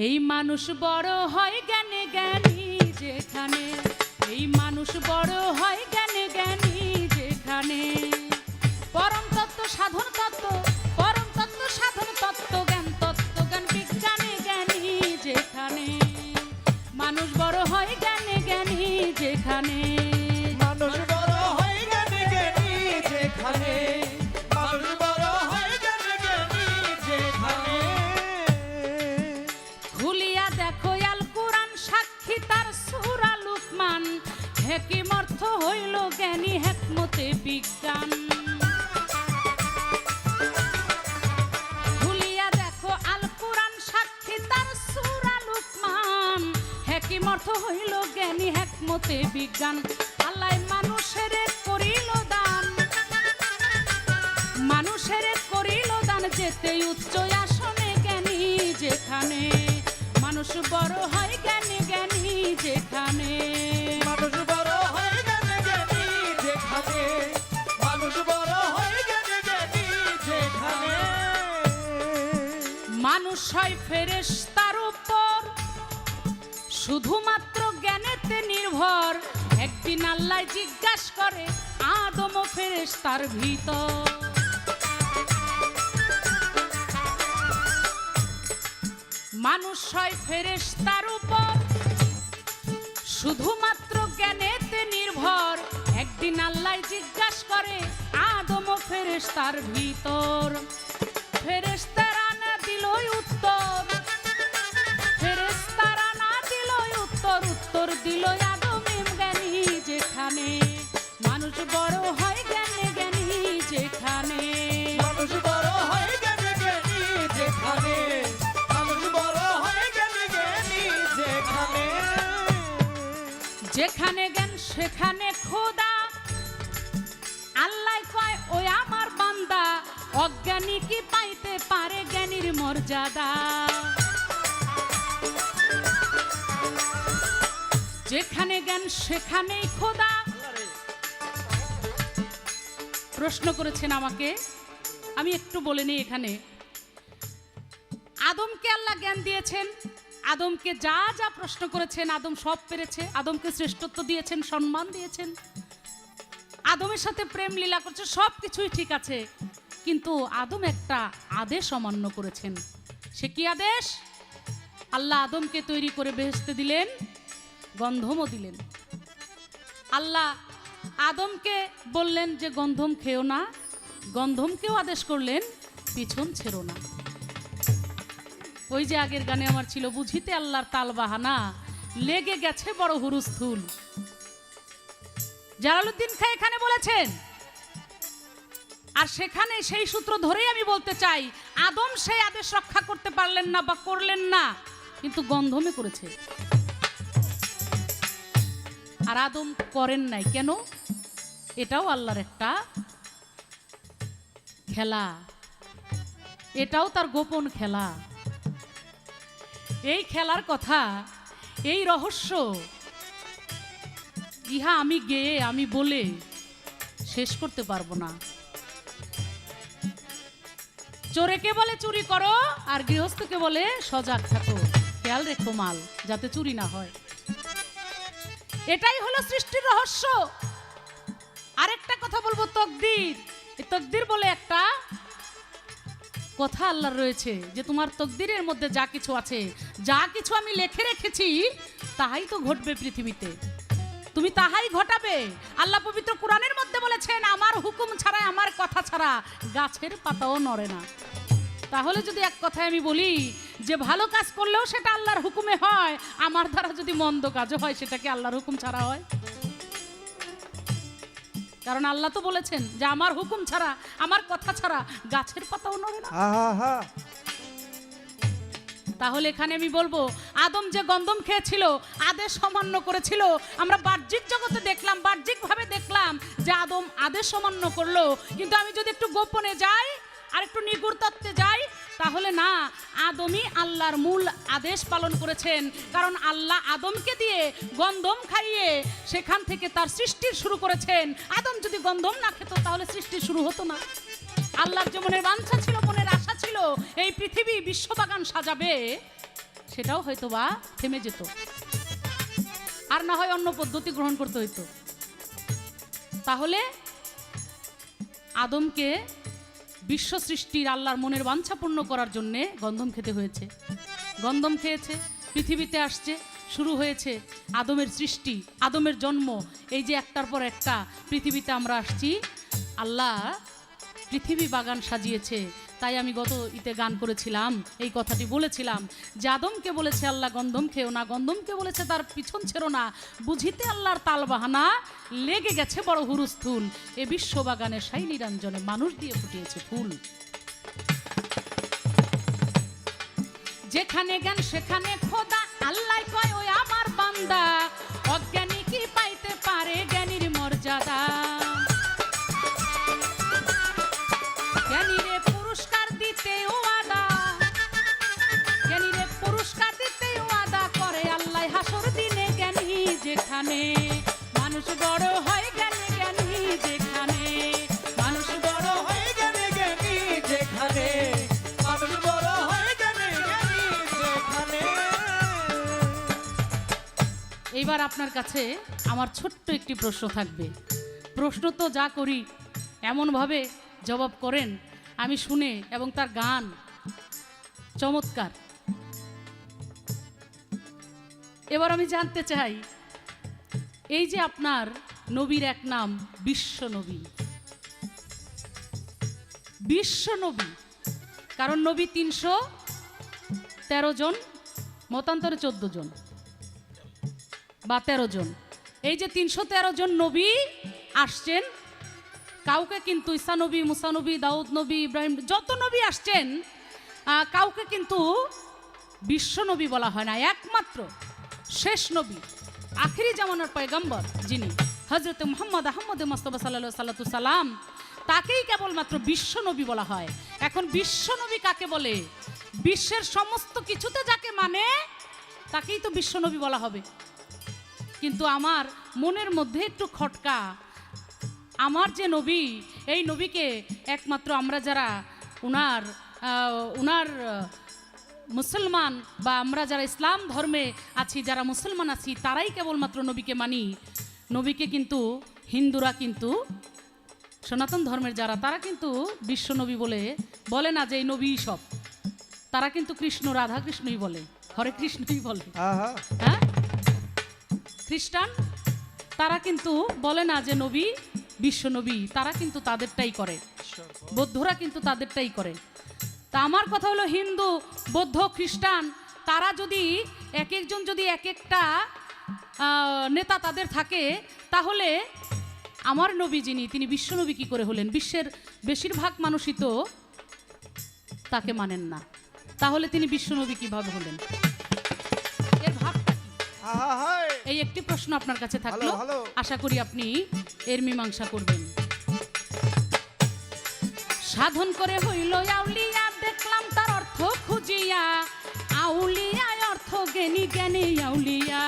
এই মানুষ বড় হয় জ্ঞানে জ্ঞানী যেখানে, এই মানুষ বড় হয় জ্ঞানে জ্ঞানী যেখানে। পরম তত্ত্ব, সাধন তত্ত্ব, পরম তত্ত্ব, সাধন তত্ত্ব, জ্ঞান তত্ত্ব, বিজ্ঞান। খুলিয়া দেখো আল কুরআন সাক্ষী তার সূরা লুকমান, হেকিম অর্থ হইল জ্ঞানী হেকমতে বিজ্ঞান। আল্লাহ মানুষের করিল দান, মানুষের করিল দান, যেতে উচ্চ আসনে জ্ঞানী যেখানে, মানুষ বড় হয় জ্ঞানী জ্ঞানী যেখানে। মানুষ বড় হয় জ্ঞানী জ্ঞানী যেখানে, মানুষ বড় হয় জ্ঞানী জ্ঞানী যেখানে। মানুষ হয় ফেরেশতার উপর শুধুমাত্র জ্ঞানেতে নির্ভর, একদিন আল্লাহ জিজ্ঞাসা করে আদম ও ফেরেশতার ভিতর। মানুষ হয় ফেরেশতার উপর শুধুমাত্র জ্ঞানেতে নির্ভর, একদিন আল্লাহ জিজ্ঞাসা করে আদম ও ফেরেশতার ভিতর। ফেরেশতারা না দিলই উত্তর, ফেরেশতারা না দিলই উত্তর, উত্তর দিল আদম জ্ঞানী যেখানে, মানুষ বড় হয় জ্ঞানী জ্ঞানী যেখানে। মানুষ বড় হয় জ্ঞানী জ্ঞানী যেখানে, মানুষ বড় হয় জ্ঞানী জ্ঞানী যেখানে। যেখানে জ্ঞান সেখানে খোদা, আল্লাহ কয় ওই আমার বান্দা, অজ্ঞানী কি পাইতে পারে জ্ঞানীর মর্যাদা। যেখানে জ্ঞান সেখানেই খোদা। প্রশ্ন করেছেন আমাকে, আমি একটু বলে নিই এখানে। আদমকে আল্লাহ জ্ঞান দিয়েছেন, আদমকে যা যা প্রশ্ন করেছেন আদম সব পেরেছে, আদমকে শ্রেষ্ঠত্ব দিয়েছেন, সম্মান দিয়েছেন, আদমের সাথে প্রেম লীলা করছে, সব কিছুই ঠিক আছে। কিন্তু আদম একটা আদেশ অমান্য করেছেন। সে কি আদেশ? আল্লাহ আদমকে তৈরি করে বেহেশতে দিলেন, গন্ধমও দিলেন। আল্লাহ আদমকে বললেন যে গন্ধম খেও না, গন্ধমকেও আদেশ করলেন পিছন ছেড়ো না। ওই যে আগের গানে আমার ছিল, বুঝিতে আল্লাহর তাল বাহানা, লেগে গেছে বড় হুরুস্থুল। জালালউদ্দিন খাঁ এখানে বলেছেন, আর সেখানে সেই সূত্র ধরেই আমি বলতে চাই, আদম সেই আদেশ রক্ষা করতে পারলেন না বা করলেন না, কিন্তু গন্ধমে করেছে। আর আদম করেন নাই কেন? এটাও আল্লাহর একটা খেলা, এটাও তার গোপন খেলা। এই খেলার কথা, এই রহস্য ইহা আমি গেয়ে আমি বলে শেষ করতে পারবো না। চোরেকে বলে চুরি করো, আর গৃহস্থকে বলে সজাগ থাকো, খেয়াল রেখো মাল যাতে চুরি না হয়। এটাই হলো সৃষ্টির রহস্য। আরেকটা কথা বলবো, তকদির। এই তকদির বলে একটা কথা আল্লাহর রয়েছে, যে তোমার তকদিরের মধ্যে যা কিছু আছে, যা কিছু আমি লিখে রেখেছি, তাহাই তো ঘটবে পৃথিবীতে, তুমি তাহাই ঘটাবে। আল্লাহ পবিত্র কোরআনের মধ্যে বলেছেন, আমার হুকুম ছাড়া, আমার কথা ছাড়া গাছের পাতাও নড়ে না। তাহলে যদি এক কথায় আমি বলি যে ভালো কাজ করলেও সেটা আল্লাহর হুকুমে হয়, আমার দ্বারা যদি মন্দ কাজও হয় সেটা কি আল্লাহর হুকুম ছাড়া হয়? কারণ আল্লাহ তো বলেছেন যে আমার হুকুম ছাড়া, আমার কথা ছাড়া গাছের পাতাও নড়ে না। তাহলে এখানে আমি বলবো, আদম যে গন্ধম খেয়েছিল, আদেশ অমান্য করেছিল, আমরা বাহ্যিক জগতে দেখলাম, বাহ্যিকভাবে দেখলাম যে আদম আদেশ অমান্য করলো। কিন্তু আমি যদি একটু গোপনে যাই আর একটু নিগুড় তত্ত্বে যাই, তাহলে না, আদমই আল্লাহর মূল আদেশ পালন করেছেন। কারণ আল্লাহ আদমকে দিয়ে গন্ধম খাইয়ে সেখান থেকে তার সৃষ্টি শুরু করেছেন। আদম যদি গন্ধম না খেত তাহলে সৃষ্টি শুরু হতো না। আল্লাহর যে মনের বাঞ্ছা ছিল, মনের আশা ছিল এই পৃথিবী বিশ্ববাগান সাজাবে, সেটাও হয়তো বা থেমে যেত, আর না হয় অন্য পদ্ধতি গ্রহণ করতে হইতো। তাহলে আদমকে বিশ্ব সৃষ্টির আল্লাহর মনের বাঞ্ছা পূর্ণ করার জন্যে গন্ধম খেতে হয়েছে। গন্ধম খেয়েছে, পৃথিবীতে আসছে, শুরু হয়েছে আদমের সৃষ্টি, আদমের জন্ম। এই যে একটার পর একটা পৃথিবীতে আমরা আসছি, আল্লাহ পৃথিবী বাগান সাজিয়েছে, তাই আমি গত ঈদে গান করেছিলাম, এই কথাটি বলেছিলাম যে আদমকে বলেছে আল্লাহ গন্ধম খেও না, গন্ধমকে বলেছে তার পিছন ছেড়ো না, বুঝিতে আল্লাহর তাল বাহানা, লেগে গেছে বড় হুরুস্থুল, এ বিশ্ববাগানে সাই নিরঞ্জনে মানুষ দিয়ে ফুটিয়েছে ফুল। যেখানে জ্ঞান সেখানে খোদা, আল্লাহ কয় ওই আমার বান্দা, অজ্ঞানী কি পাইতে পারে জ্ঞানীর মর্যাদা। জ্ঞানীরে পুরস্কার দিতে ওয়াদা, জ্ঞানীরে পুরস্কার দিতে ওয়াদা করে আল্লাহ হাসর দিনে। জ্ঞানী যেখানে মানুষ বড় হয়, জ্ঞানী জ্ঞানী যেখানে মানুষ বড় হয়, জ্ঞানী জ্ঞানী যেখানে মানুষ বড় হয়, জ্ঞানী জ্ঞানী যেখানে। এইবার আপনার কাছে আমার ছোট্ট একটি প্রশ্ন থাকবে। প্রশ্ন তো যা করি এমনভাবে জবাব করেন আমি শুনে, এবং তার গান চমৎকার। এবার আমি জানতে চাই, এই যে আপনার নবীর এক নাম বিশ্ব নবী, বিশ্ব নবী, কারণ নবী 313 জন, মতান্তরে 14 জন বা 13 জন। এই যে 313 জন নবী আসছেন, কাউকে কিন্তু ঈসা নবী, মুসা নবী, দাউদ নবী, ইব্রাহিম, যত নবী আসছেন কাউকে কিন্তু বিশ্ব নবী বলা হয় না। একমাত্র শেষ নবী, আখিরি জামানার পয়গম্বর যিনি হযরত মুহাম্মদ আহমদ মুস্তাফা সাল্লাল্লাহু সাল্লাম, তাকেই কেবলমাত্র বিশ্ব নবী বলা হয়। এখন বিশ্ব নবী কাকে বলে? বিশ্বের সমস্ত কিছুতে যাকে মানে তাকেই তো বিশ্ব নবী বলা হবে। কিন্তু আমার মনের মধ্যে একটু খটকা, আমার যে নবী, এই নবীকে একমাত্র আমরা যারা উনার মুসলমান বা আমরা যারা ইসলাম ধর্মে আছি, যারা মুসলমান আছি, তারাই কেবলমাত্র নবীকে মানি। নবীকে কিন্তু হিন্দুরা, কিন্তু সনাতন ধর্মের যারা, তারা কিন্তু বিশ্ব নবী বলে না যে এই নবী সব। তারা কিন্তু কৃষ্ণ, রাধা কৃষ্ণই বলে, হরে কৃষ্ণই বলে। হ্যাঁ, খ্রিস্টান তারা কিন্তু বলে না যে নবী বিশ্ব নবী, তারা কিন্তু তাদেরটাই করে। বৌদ্ধরা কিন্তু তাদেরটাই করে। তা আমার কথা হলো, হিন্দু, বৌদ্ধ, খ্রিস্টান, তারা যদি এক একজন যদি এক একটা নেতা তাদের থাকে, তাহলে আমার নবী যিনি, তিনি বিশ্ব নবী কী করে হলেন? বিশ্বের বেশিরভাগ মানুষই তো তাকে মানেন না, তাহলে তিনি বিশ্ব নবী কীভাবে হলেন? এর ভাবটা কি? এই একটি প্রশ্ন আপনার কাছে থাকলো, আশা করি আপনি এর মীমাংসা করবেন। সাধন করে হইল আউলিয়া, দেখলাম তার অর্থ খুঁজিয়া, আউলিয়া অর্থ জ্ঞানী, জ্ঞানী আউলিয়া।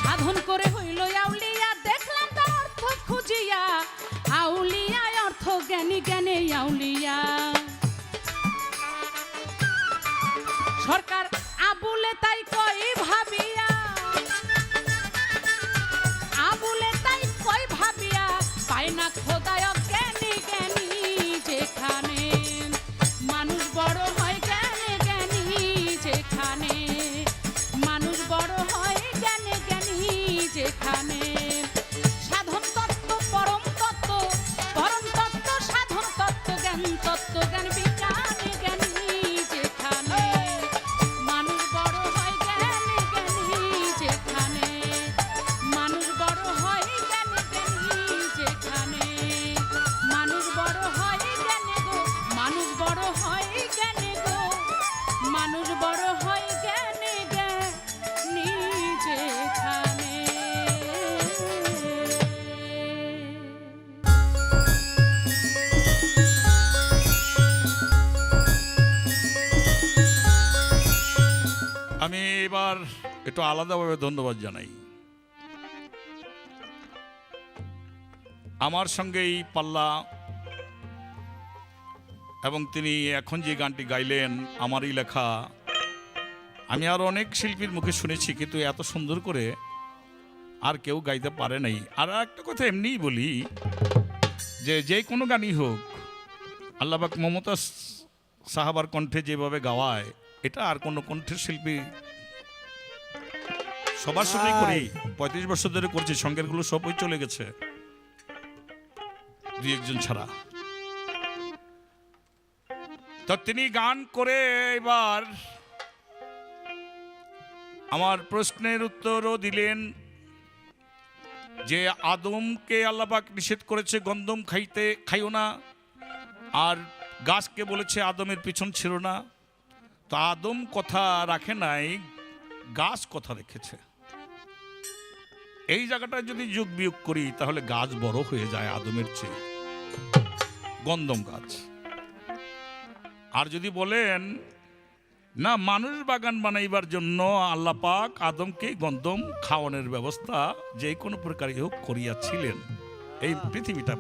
সাধন করে হইল আউলিয়া, দেখলাম তার অর্থ খুঁজিয়া, আউলিয়া অর্থ জ্ঞানী, জ্ঞানী আউলিয়া। সরকার আবুলে তাই কই ভাবিয়া, আবুলে তাই কই ভাবিয়া, পায় না খোদায় জ্ঞানী, জ্ঞানী যেখানে মানুষ বড় হয়, জ্ঞানী জ্ঞানী যেখানে মানুষ বড় হয়, জ্ঞানী জ্ঞানী যেখানে। সাধন তত্ত্ব পরম তত্ত্ব, পরম তত্ত্ব সাধন তত্ত্ব, জ্ঞান তত্ত্ব, জ্ঞান বিজ্ঞান জ্ঞানী যেখানে মানুষ বড় হয়, জ্ঞানী জ্ঞানী যেখানে মানুষ বড় হয়, জ্ঞানী জ্ঞানী যেখানে মানুষ বড় হয়, জ্ঞানী গো মানুষ বড় হয়, জ্ঞানী গো মানুষ বড় হয়, জ্ঞানী জ্ঞানী যেখানে। আমি এবার একটু আলাদাভাবে ধন্যবাদ জানাই। আমার সঙ্গে এই পাল্লা, এবং তিনি এখন যে গানটি গাইলেন আমারই লেখা, আমি আর অনেক শিল্পীর মুখে শুনেছি, কিন্তু এত সুন্দর করে আর কেউ গাইতে পারে নাই। আর একটা কথা এমনিই বলি, যে কোনো গানই হোক, আল্লাহ পাক মমতাজ সাহাবার কণ্ঠে যেভাবে গাওয়ায়, এটা আর কোনো কণ্ঠের শিল্পী সবার সঙ্গেই করি। 35 বছর ধরে করছি, সঙ্গেরগুলো সবই চলে গেছে, দুই একজন ছাড়া। তো তিনি গান করে এবার আমার প্রশ্নের উত্তরও দিলেন যে আদমকে আল্লাহ পাক নিষেধ করেছে গন্ধম খাইও না, আর গাছকে বলেছে আদমের পিছন ছিল না। তো আদম কথা রাখে নাই, গাছ কথা রেখেছে। এই জায়গাটা যদি যোগ বিয়োগ করি তাহলে গাছ বড় হয়ে যায় আদমের চেয়ে, গন্ধম গাছ। আর যদি বলেন না, মানুষ বাগান বানাইবার জন্য আল্লাহ পাক আদমকে গন্ধম খাওয়ানোর ব্যবস্থা যে কোনো প্রকারই হোক করিয়াছিলেন, এই পৃথিবীটা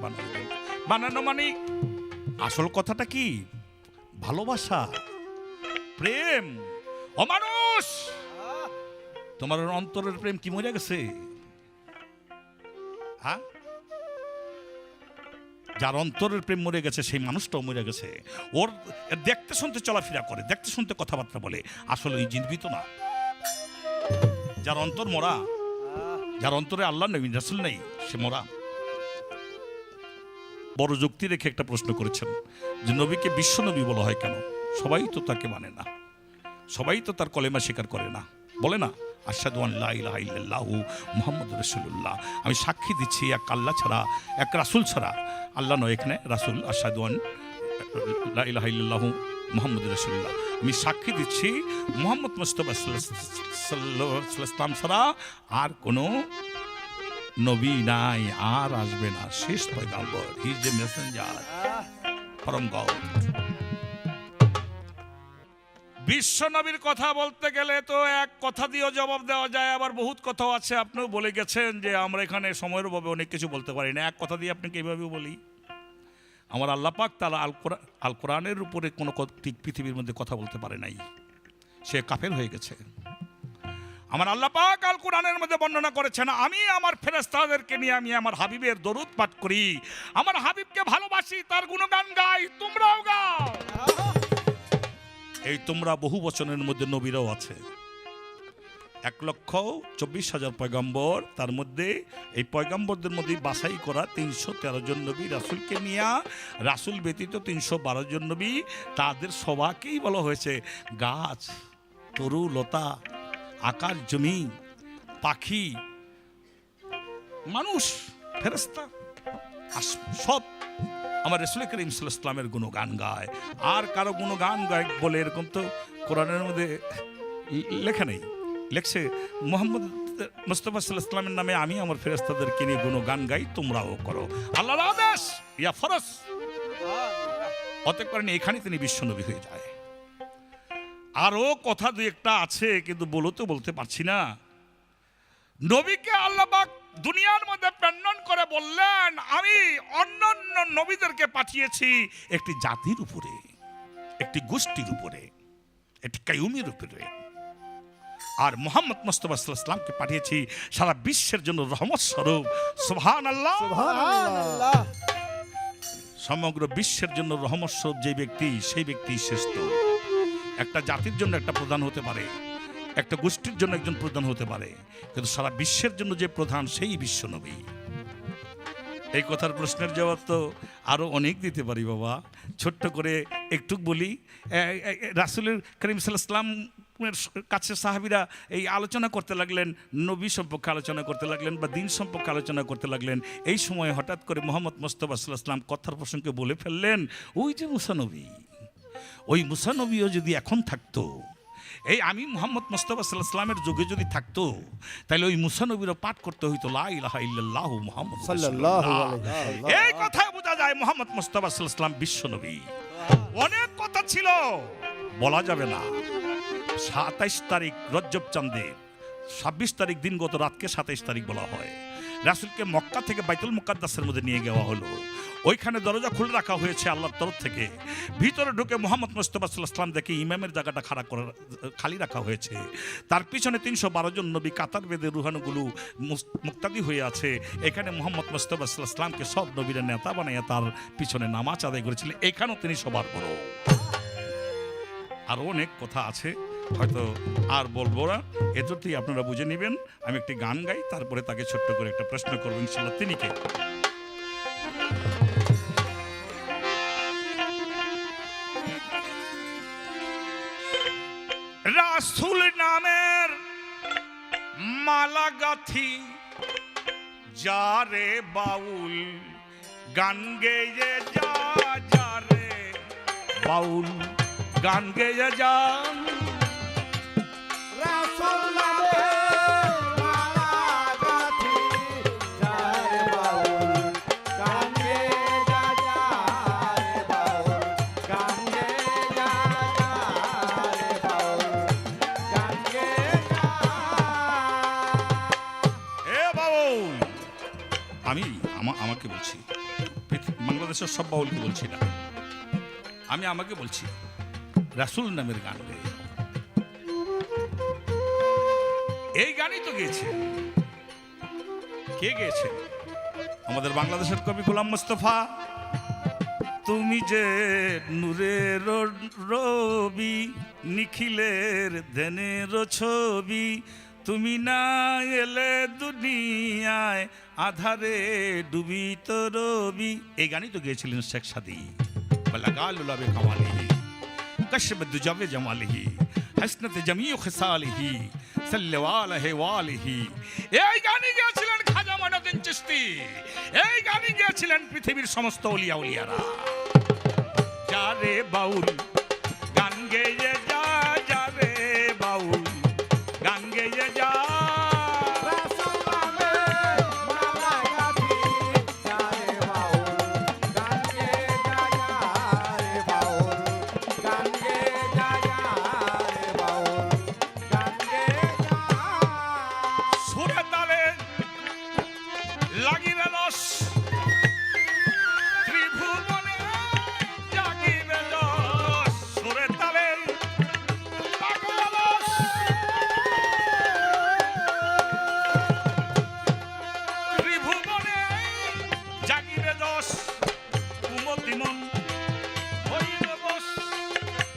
বানানো মানে আসল কথাটা কি? ভালোবাসা, প্রেম। অমানুষ, তোমার অন্তরের প্রেম কি মরে গেছে? হ্যাঁ, যার অন্তরের প্রেম মরে গেছে সেই মানুষটাও মরে গেছে। ওর দেখতে শুনতে চলাফেরা করে, দেখতে শুনতে কথাবার্তা বলে, আসলে ওই জীবিত না। যার অন্তর মরা, যার অন্তরে আল্লাহ নবী রাসূল নেই, সে মরা। বড় যুক্তি রেখে একটা প্রশ্ন করেছেন যে নবীকে বিশ্ব নবী বলা হয় কেন? সবাই তো তাকে মানে না, সবাই তো তার কলেমা স্বীকার করে না, বলে না আশহাদু আল্লা ইলাহা ইল্লাল্লাহু মুহাম্মাদুর রাসূলুল্লাহ, আমি সাক্ষী দিচ্ছি এক আল্লাহ ছাড়া, এক রাসূল ছাড়া, আল্লাহ নয় এখানে রাসূল, আশহাদু আল্লা ইলাহা ইল্লাল্লাহু মুহাম্মাদুর রাসূলুল্লাহ, আমি সাক্ষী দিচ্ছি মুহাম্মদ মুস্তাফা সাল্লাল্লাহু আলাইহি ওয়াসাল্লাম ছাড়া আর কোনো নবী নাই, আর আসবে না, শেষ পয়গম্বর, he is a Messenger from god. বিশ্ব নবীর কথা বলতে গেলে তো এক কথা দিয়েও জবাব দেওয়া যায়, আবার বহুত কথাও আছে। আপনিও বলে গেছেন যে আমরা এখানে সময়ের অভাবে অনেক কিছু বলতে পারি না, এক কথা দিয়ে আপনাকে এইভাবে বলি। আমার আল্লাহ পাক তারা আল কোরআনের উপরে কোনো পৃথিবীর মধ্যে কথা বলতে পারে নাই, সে কাফের হয়ে গেছে। আমার আল্লাহ পাক আল কোরআনের মধ্যে বর্ণনা করেছেন, আমি আমার ফেরেশতাদেরকে নিয়ে আমি আমার হাবিবের দরুদ পাঠ করি, আমার হাবিবকে ভালোবাসি, তার গুণগান গাই, তোমরাও গাও। এই তোমরা বহু বচনের মধ্যে নবীরাও আছে, 1,24,000 পয়গম্বর, তার মধ্যে এই পয়গম্বরদের মধ্যে বাছাই করা 313 জন নবী রাসূলকে নিয়ে, রাসূল ব্যতীত 312 জন নবী, তাদের সবাইকেই বলা হয়েছে গাছ, তরু লতা, আকাশ জমি, পাখি, মানুষ, ফেরেশতা, সব আমার রাসূল করিম সাল্লাল্লাহু আলাইহি ওয়াসাল্লামের গুণগান গায়। আর কারো গুণগান গায় বলে এরকম তো কোরআনের মধ্যে লেখা নেই। লেখছে মুহাম্মদ মুস্তাফা সাল্লাল্লাহু আলাইহি ওয়াসাল্লামের নামে আমি আমার ফেরেশতাদেরকে নিয়ে গুণগান গাই, তোমরাও করো, আল্লাহর আদেশ, ইয়া ফরজ। অতএব কারণে এখানে তিনি বিশ্বনবী হয়ে যায়। আরও কথা দুই একটা আছে কিন্তু বলতে পারছি না। নবীকে আল্লাহ পাক দুনিয়ার মধ্যে প্রেরণ করে বললেন, আমি অন্যান্য নবীদেরকে পাঠিয়েছি একটি জাতির উপরে, একটি গোষ্ঠীর উপরে, একটি কায়ুমের উপরে, আর মুহাম্মদ মুস্তাফা সাল্লাল্লাহু আলাইহি ওয়াসাল্লামকে পাঠিয়েছি সারা বিশ্বের জন্য রহমত স্বরূপ। সুবহানাল্লাহ, সুবহানাল্লাহ। সমগ্র বিশ্বের জন্য রহমত স্বরূপ যে ব্যক্তি, সেই ব্যক্তি শ্রেষ্ঠ। একটা জাতির জন্য একটা প্রধান হতে পারে, একটা গোষ্ঠীর জন্য একজন প্রধান হতে পারে, কিন্তু সারা বিশ্বের জন্য যে প্রধান সেই বিশ্বনবী। এই কথার প্রশ্নের জবাব তো আরো অনেক দিতে পারি বাবা, ছোট্ট করে একটু বলি। রাসূলের করিম সাল্লাল্লাহু আলাইহি ওয়াসাল্লামের কাছে সাহাবীরা এই আলোচনা করতে লাগলেন, নবী সম্পর্কে আলোচনা করতে লাগলেন বা দিন সম্পর্কে আলোচনা করতে লাগলেন। এই সময় হঠাৎ করে মুহাম্মদ মুস্তাফা সাল্লাল্লাহু আলাইহি ওয়াসাল্লাম কথার প্রসঙ্গে বলে ফেললেন, ওই যে মুসা নবী, ওই মুসা নবীও যদি এখন থাকতো, এই আমি মুহাম্মদ মুস্তাফা সাল্লাল্লাহু আলাইহি ওয়াসাল্লামের যুগে যদি থাকতো, তাহলে ওই মুসা নবীরও পাঠ করতে হইতো লা ইলাহা ইল্লাল্লাহু মুহাম্মদ সাল্লাল্লাহু আলাইহি ওয়াসাল্লাম। এই কথায় বোঝা যায় মুহাম্মদ মুস্তাফা সাল্লাল্লাহু আলাইহি ওয়াসাল্লাম বিশ্ব নবী। অনেক কথা ছিল, বলা যাবে না। 27 তারিখ রজব চাঁদের 26 তারিখ দিনগত রাতকে 27 তারিখ বলা হয়। রাসূলকে মক্কা থেকে বাইতুল মুকাদ্দাসের মধ্যে নিয়ে যাওয়া হলো, ওইখানে দরজা খুলে রাখা হয়েছে আল্লাহর তরফ থেকে। ভিতরে ঢুকে মুহাম্মদ মুস্তাফা সাল্লাল্লাহু আলাইহি ওয়াসাল্লাম দেখে ইমামের জায়গাটা খালি রাখা হয়েছে, তার পিছনে 312 জন নবী কাতার বেঁধে রুহানুগুলো মুক্তাদি হয়ে আছে। এখানে মুহাম্মদ মুস্তাফা সাল্লাল্লাহু আলাইহি ওয়াসাল্লামকে সব নবীরা নেতা বানাইয়া তার পিছনে নামাজ আদায় করেছিলেন। এখানেও তিনি সবার বড়। আরও অনেক কথা আছে, হয়তো আর বলবো না, এতটাই আপনারা বুঝে নেবেন। আমি একটি গান গাই, তারপরে তাকে ছোট্ট করে একটা প্রশ্ন করবো ইনশাআল্লাহ। তিনি কে? রাসূল নামের মালা গাথি যারে বাউল গান গেয়ে যা যারে বাউল গান গেয়ে যা রাসূল নামে মালা গাথি যারে বাউল গান গে যা যারে বাউল গান গে যা যারে বাউল গান গে যা। এ বাউল আমি আমাকে বলছি, বাংলাদেশের সব বাউলকে বলছি না, আমি আমাকে বলছি রাসূল নামের গান গেয়ে যাও। এই গানই তো গেয়েছেন, কে গেয়েছেন? আমাদের বাংলাদেশের কবি গোলাম মোস্তফা। তুমি যে নূরের রবি নিখিলের ধ্যানের ছবি, তুমি না এলে দুনিয়ায় আধারে ডুবিত রবি। এই গানই তো গেয়েছিলেন শেখ সাদী। বলাগালুলাবে কামালিহি কশব দুজাবে জামালিহি হাসনাত জামিউ খিসালিহি সাল্লাল্লাহু আলাইহি ওয়ালিহি। এই গানই গেয়েছিলেন খাজা মঈনুদ্দিন চিশতি। এই গানই গেয়েছিলেন পৃথিবীর সমস্ত ওলিয়া উলিয়ারা। যারে বাউল গান গেয়ে যা যারে বাউল গান গেয়ে যা। রাসূল নামে মালা গাথি যারে বাউল গান গে যা যারে বাউল গান গে যা যারে বাউল গান গে যা। সুরে তালে লাগিবে রস ত্রিভুবনে জাগিবে যশ। সুরে তালে লাগিবে রস ত্রিভুবনে জাগিবে যশ। কুমতি মন হইবে বশ।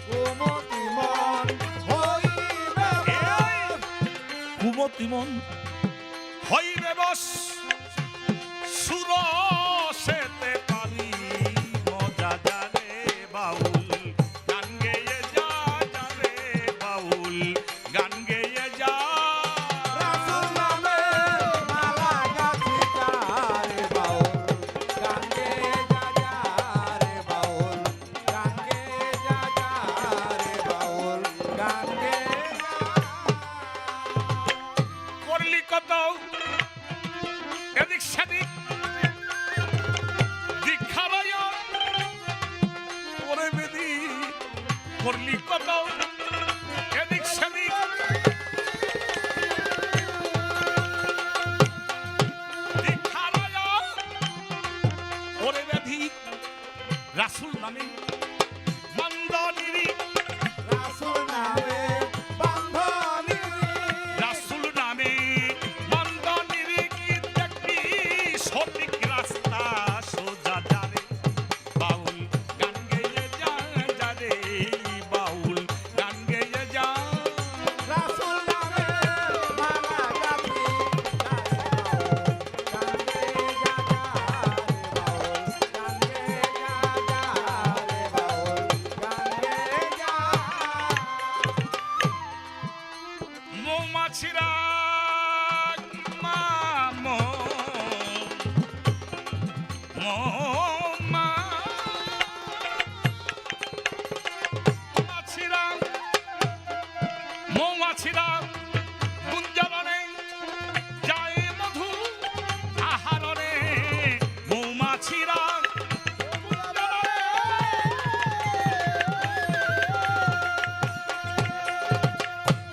কুমতি মন হইবে বশ। কুমতি মন হইবে বশ। সুরসেতে পাবি মজা যারে বাউল গান গেয়ে যা যারে বাউল গান গেয়ে যা। রাসূল নামে মালা গাথি যারে বাউল গান গে যা যারে বাউল গান গে যা যারে বাউল গান গে যা। করলি কত এদিক সেদিক দীক্ষারয় ওরে বেদি। করলি কত এদিক সেদিক দীক্ষারয় ওরে বেদি। রাসূল নামে মন্দনিরি রাসূল নামে বান্ধবী রাসূল নামে মন্দনিরি কি দেখবি সঠিক রাস্তা সোজা যারে বাউল গান গেয়ে যা যারে বাউল গান গেয়ে যা। রাসূল নামে মালা গাথি যারে বাউল গান গে যা যারে বাউল গান গে যা। মৌমাছিরা মামো মৌমাছিরা মৌমাছিরা গুঞ্জরণে যায় মধু আহারণে। মৌমাছিরা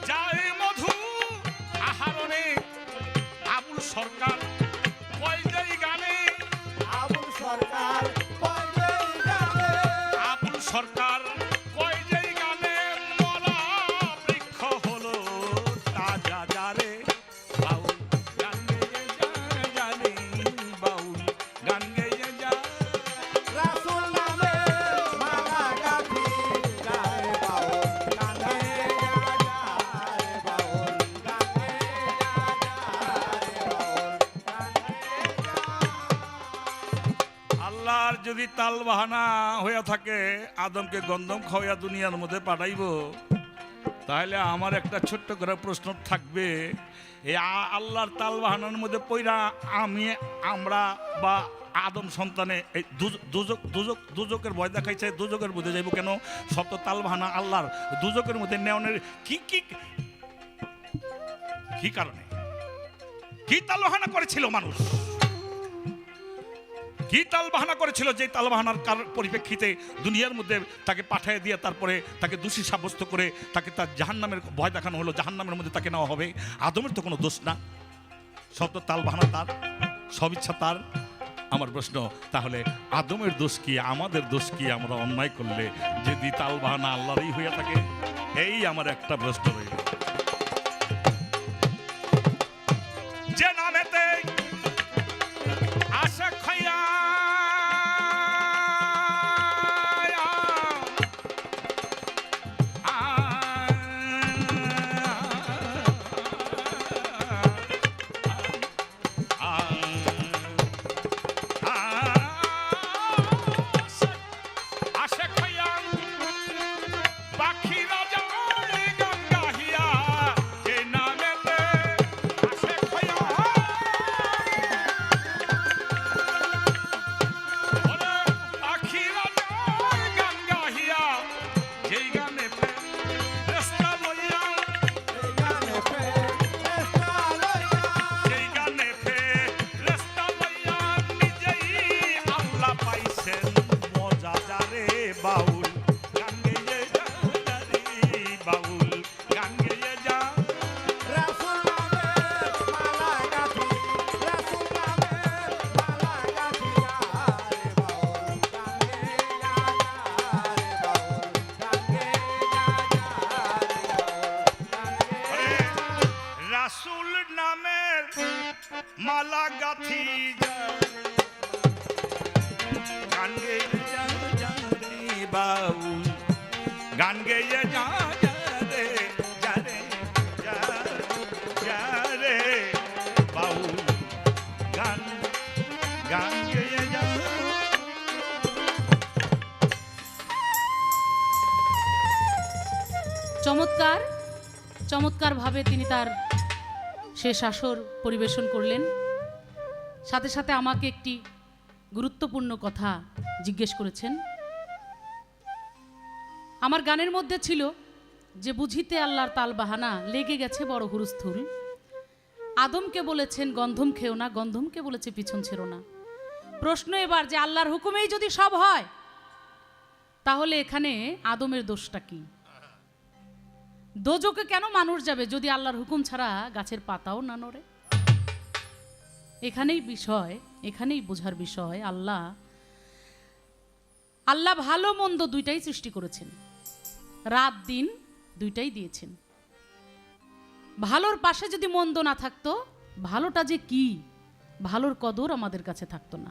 যায় মধু আহারণে। আবুল সরকার কয় যেই গানে আবুল সরকার কইবেই গানে আবুল সরকার কয় যেই গানে মরা বৃক্ষ হলো তাজা যারে বাউল গান গেয়ে যা জানি বাউল গান গেয়ে যা। রাসূল নামে মালা গাথি যারে বাউল গান গে যা যারে বাউল গান গে যা যারে বাউল গান গে যা। আল্লাহর যদি তাল বাহানা হইয়া থাকে আদমকে গন্ধম খাওয়া দুনিয়ার মধ্যে পাঠাইব, তাহলে আমার একটা ছোট্ট করে প্রশ্ন থাকবে, এই আল্লাহর তাল বাহানার মধ্যে পইরা আমরা বা আদম সন্তানে এই দুজকের ভয় দেখাইছে, দুজকের মধ্যে যাইব কেন? সব তো তাল বাহানা আল্লাহর। দুজকের মধ্যে নেওয়ানের কি কি কি কারণে, কি তাল বাহানা করেছিল মানুষ? কি তাল বাহানা করেছিল? যে তাল বাহানার পরিপ্রেক্ষিতে দুনিয়ার মধ্যে তাকে পাঠিয়ে দিয়ে তারপরে তাকে দোষী সাব্যস্ত করে তাকে তার জাহান্নামের ভয় দেখানো হলো, জাহান্নামের মধ্যে তাকে নেওয়া হবে। আদমের তো কোনো দোষ না, সব তো তাল বাহানা তার, সব ইচ্ছা তার। আমার প্রশ্ন, তাহলে আদমের দোষ কি, আমাদের দোষ কি? আমরা অন্যায় করলে যদি তাল বাহানা আল্লাহরই হইয়া থাকে, এই আমার একটা প্রশ্ন রইল। যে নামেতে আশা খাইয়া মালা গাথি গান গেয়ে যা রে বাউল, গান গেয়ে যা রে যা রে যা রে বাউল, গান গান গেয়ে যা। চমৎকার চমৎকারভাবে তিনি তার শেষ আসর পরিবেশন করলেন। সাথে সাথে আমাকে একটি গুরুত্বপূর্ণ কথা জিজ্ঞেস করেছেন। আমার গানের মধ্যে ছিল যে বুঝিতে আল্লাহর তাল বাহানা, লেগে গেছে বড় হুরুস্থুল। আদমকে বলেছেন গন্ধম খেও না, গন্ধমকে বলেছে পিছন ছেড়ো না। প্রশ্ন এবার যে আল্লাহর হুকুমেই যদি সব হয়, তাহলে এখানে আদমের দোষটা কি? দোজকে কেন মানুষ যাবে যদি আল্লাহর হুকুম ছাড়া গাছের পাতাও না নড়ে? এখানেই বিষয়, এখানেই বোঝার বিষয়। আল্লাহ ভালো মন্দ দুইটাই সৃষ্টি করেছেন, রাত দিন দুইটাই দিয়েছেন। ভালোর পাশে যদি মন্দ না থাকতো, ভালোটা যে কি, ভালোর কদর আমাদের কাছে থাকতো না।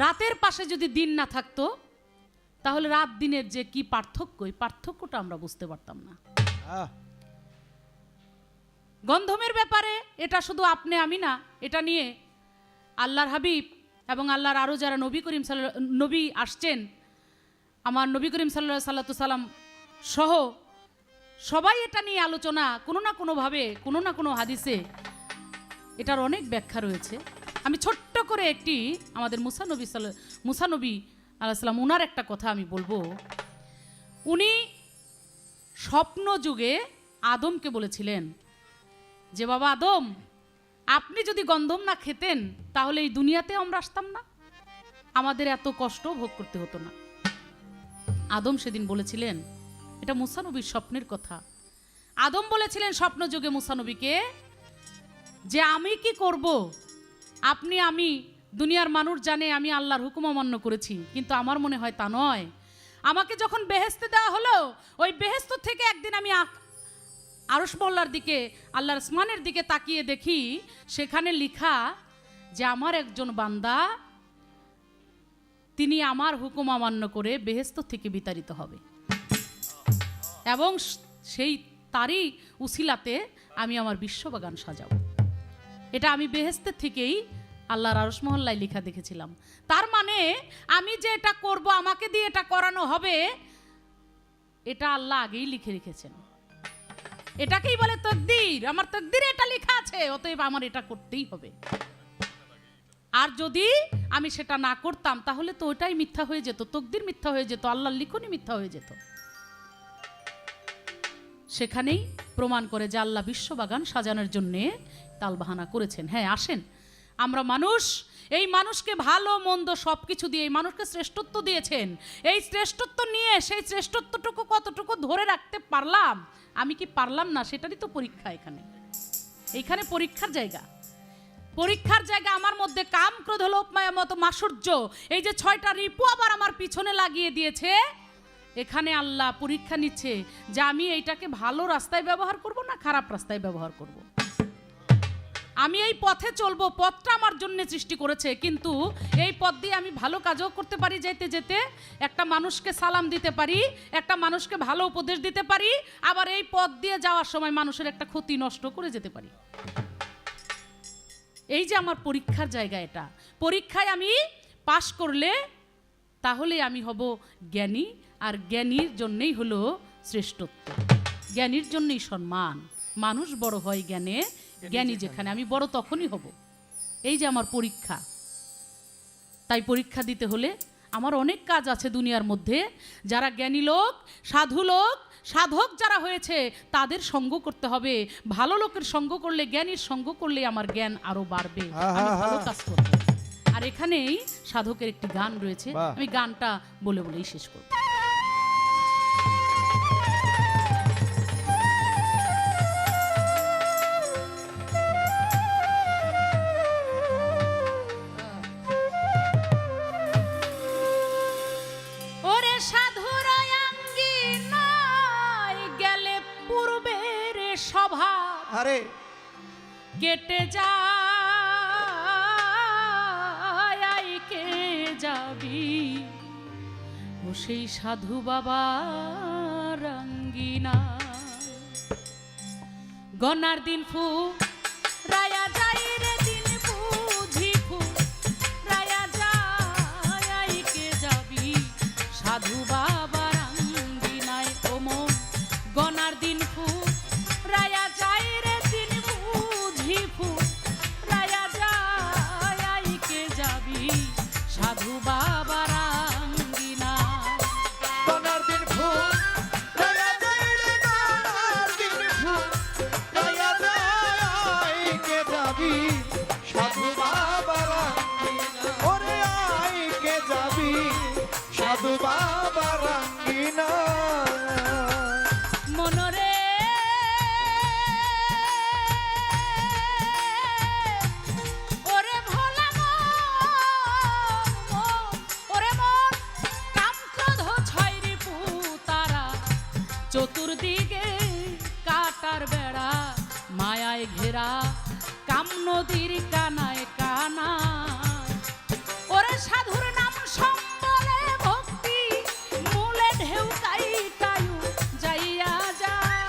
রাতের পাশে যদি দিন না থাকতো, তাহলে রাত দিনের যে কি পার্থক্য, এই পার্থক্যটা আমরা বুঝতে পারতাম না। গন্ধমের ব্যাপারে এটা শুধু আপনি আমি না, এটা নিয়ে আল্লাহর হাবিব এবং আল্লাহর আরও যারা নবী আসছেন, আমার নবী করিম সাল্লাল্লাহু সাল্লাম সহ সবাই এটা নিয়ে আলোচনা, কোনো না কোনোভাবে, কোনো না কোনো হাদিসে এটার অনেক ব্যাখ্যা রয়েছে। আমি ছোট্ট করে একটি আমাদের মুসা নবী আলাইহিস সালাম উনার একটা কথা আমি বলবো। উনি স্বপ্ন যুগে আদমকে বলেছিলেন যে বাবা আদম, আপনি যদি গন্ধম না খেতেন তাহলে এই দুনিয়াতে আমরা আসতাম না, আমাদের এত কষ্ট ভোগ করতে হতো না। আদম সেদিন বলেছিলেন, এটা মুসা নবীর স্বপ্নের কথা। আদম বলেছিলেন স্বপ্ন যুগে মুসা নবীকে যে আমি কি করব, আমি দুনিয়ার মানুষ জানে আমি আল্লাহর হুকুম অমান্য করেছি, কিন্তু আমার মনে হয় তা নয়। আমাকে যখন বেহেশতে দেওয়া হলো, ওই বেহেশত থেকে একদিন আমি আরশ মহল্লার দিকে, আল্লাহর আসমানের দিকে তাকিয়ে দেখি সেখানে লেখা যে আমার একজন বান্দা, তিনি আমার হুকুম অমান্য করে বেহেশত থেকে বিতাড়িত হবে, এবং সেই তারই উসিলাতে আমি আমার বিশ্ববাগান সাজাবো। এটা আমি বেহেশতের থেকেই আল্লাহর আরশ মহল্লায় লেখা দেখেছিলাম। তার মানে আমি যে এটা করব, আমাকে দিয়ে এটা করানো হবে, এটা আল্লাহ আগেই লিখে রেখেছেন। এটাকেই বলে তকদির। আমার তকদিরে এটা লেখা আছে, অতএব আমার এটা করতেই হবে। আর যদি আমি সেটা না করতাম তাহলে তো ওটাই মিথ্যা হয়ে যেত, তকদির মিথ্যা হয়ে যেত, আল্লাহর লিখনই মিথ্যা হয়ে যেত। সেখানেই প্রমাণ করে যে আল্লাহ বিশ্ববাগান সাজানোর জন্যে তালবাহানা করেছেন। হ্যাঁ, আসেন আমরা মানুষ, এই মানুষকে ভালো মন্দ সব কিছু দিয়ে এই মানুষকে শ্রেষ্ঠত্ব দিয়েছেন। এই শ্রেষ্ঠত্ব নিয়ে সেই শ্রেষ্ঠত্বটুকু কতটুকু ধরে রাখতে পারলাম, আমি কি পারলাম না, সেটারই তো পরীক্ষা। এইখানে পরীক্ষার জায়গা, পরীক্ষার জায়গা। আমার মধ্যে কাম, ক্রোধ, লোভ, মায়া, মত, মাৎসর্য, এই যে 6টা রিপু আবার আমার পিছনে লাগিয়ে দিয়েছে, এখানে আল্লাহ পরীক্ষা নিচ্ছে যে আমি এইটাকে ভালো রাস্তায় ব্যবহার করব না খারাপ রাস্তায় ব্যবহার করব। আমি এই পথে চলবো, পথটা আমার জন্য সৃষ্টি করেছে, কিন্তু এই পথ দিয়ে আমি ভালো কাজও করতে পারি, যেতে যেতে একটা মানুষকে সালাম দিতে পারি, একটা মানুষকে ভালো উপদেশ দিতে পারি, আবার এই পথ দিয়ে যাওয়ার সময় মানুষের একটা ক্ষতি নষ্ট করে যেতে পারি। এই যে আমার পরীক্ষার জায়গা, এটা পরীক্ষায় আমি পাশ করলে তাহলে আমি হব জ্ঞানী, আর জ্ঞানীর জন্যই হলো শ্রেষ্ঠত্ব, জ্ঞানীর জন্যই সম্মান। মানুষ বড় হয় জ্ঞানে, জ্ঞানী যেখানে, আমি বড় তখনই হব। এই যে আমার পরীক্ষা, তাই পরীক্ষা দিতে হলে আমার অনেক কাজ আছে দুনিয়ার মধ্যে। যারা জ্ঞানী লোক, সাধু লোক, সাধক যারা হয়েছে তাদের সঙ্গ করতে হবে। ভালো লোকের সঙ্গ করলে, জ্ঞানীর সঙ্গ করলে আমার জ্ঞান আরো বাড়বে, আমি ভালো কাজ করব। আর এখানেই সাধকের একটি গান রয়েছে, আমি গানটা বলে বলেই শেষ করব। ওরে সাধুর আঙ্গিনায় গেলে পূর্বের সভা আরে কেটে যায়, কে যাবি ও সেই সাধু বাবা রঙ্গিনা। গনার দিন ফু রায়া যাই রে, দিন বুঝি ফু রায়া যায়, কে যাবি সাধু বাবা রঙ্গিনায়। ও মন গনার দিন ফু রায়া যাই রে, দিন বুঝি ফু রায়া যায়, কে যাবি সাধু বাবা রঙ্গিনায়। গনার দিন ফু রায়া যাই রে, গনার দিন ফু রায়া যাই, কে যাবি সাধু বাবা রঙ্গিনা। ওরে আই কে যাবি সাধু বাবা রঙ্গিনা। মনরে ওরে ভোলা মন, ওরে মন কাম ক্রোধ ছয় রিপু তারা, চতুর্দিকে কাটার বেড়া মায়ায় ঘেরা, কাম নদীর কানায় কানায়। ওরে সাধুর নাম সম্বলে ভক্তি মূলে ঢেউ কাইটায়ু যাইয়া যায়।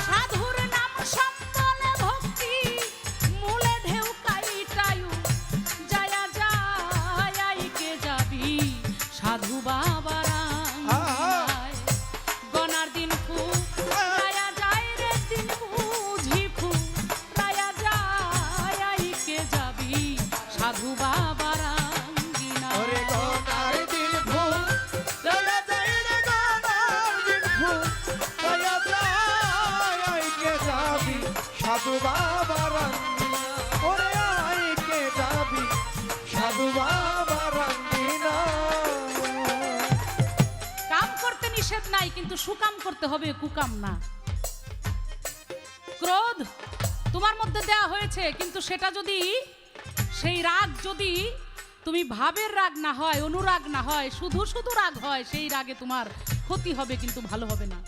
সাধুর নাম সম্বলে ভক্তি মূলে ঢেউ কাইটায়ু যাইয়া যায়, কে যাবি সাধু বাবা রঙ্গিনায়। গনার দিন ফু রায়া যায় রে, দিন বুঝি ফু রায়া যায়, কে যাবি সাধু বাবা রঙ্গিনায়। ওরে গনার দিন ফু রায়া যাই রে, গনার দিন ফু রায়া যাই, কে যাবি সাধু বাবা রঙ্গিনা। ওরে আই কে যাবি সাধু বাবা রঙ্গিনা। কাম করতে নিষেধ নাই, কিন্তু সুকাম করতে হবে, কুকাম না। ক্রোধ তোমার মধ্যে দেয়া হয়েছে, কিন্তু সেটা যদি সেই রাগ যদি তুমি ভাবের রাগ না হয়, অনুরাগ না হয়, শুধু শুধু রাগ হয়, সেই রাগে তোমার ক্ষতি হবে, কিন্তু ভালো হবে না।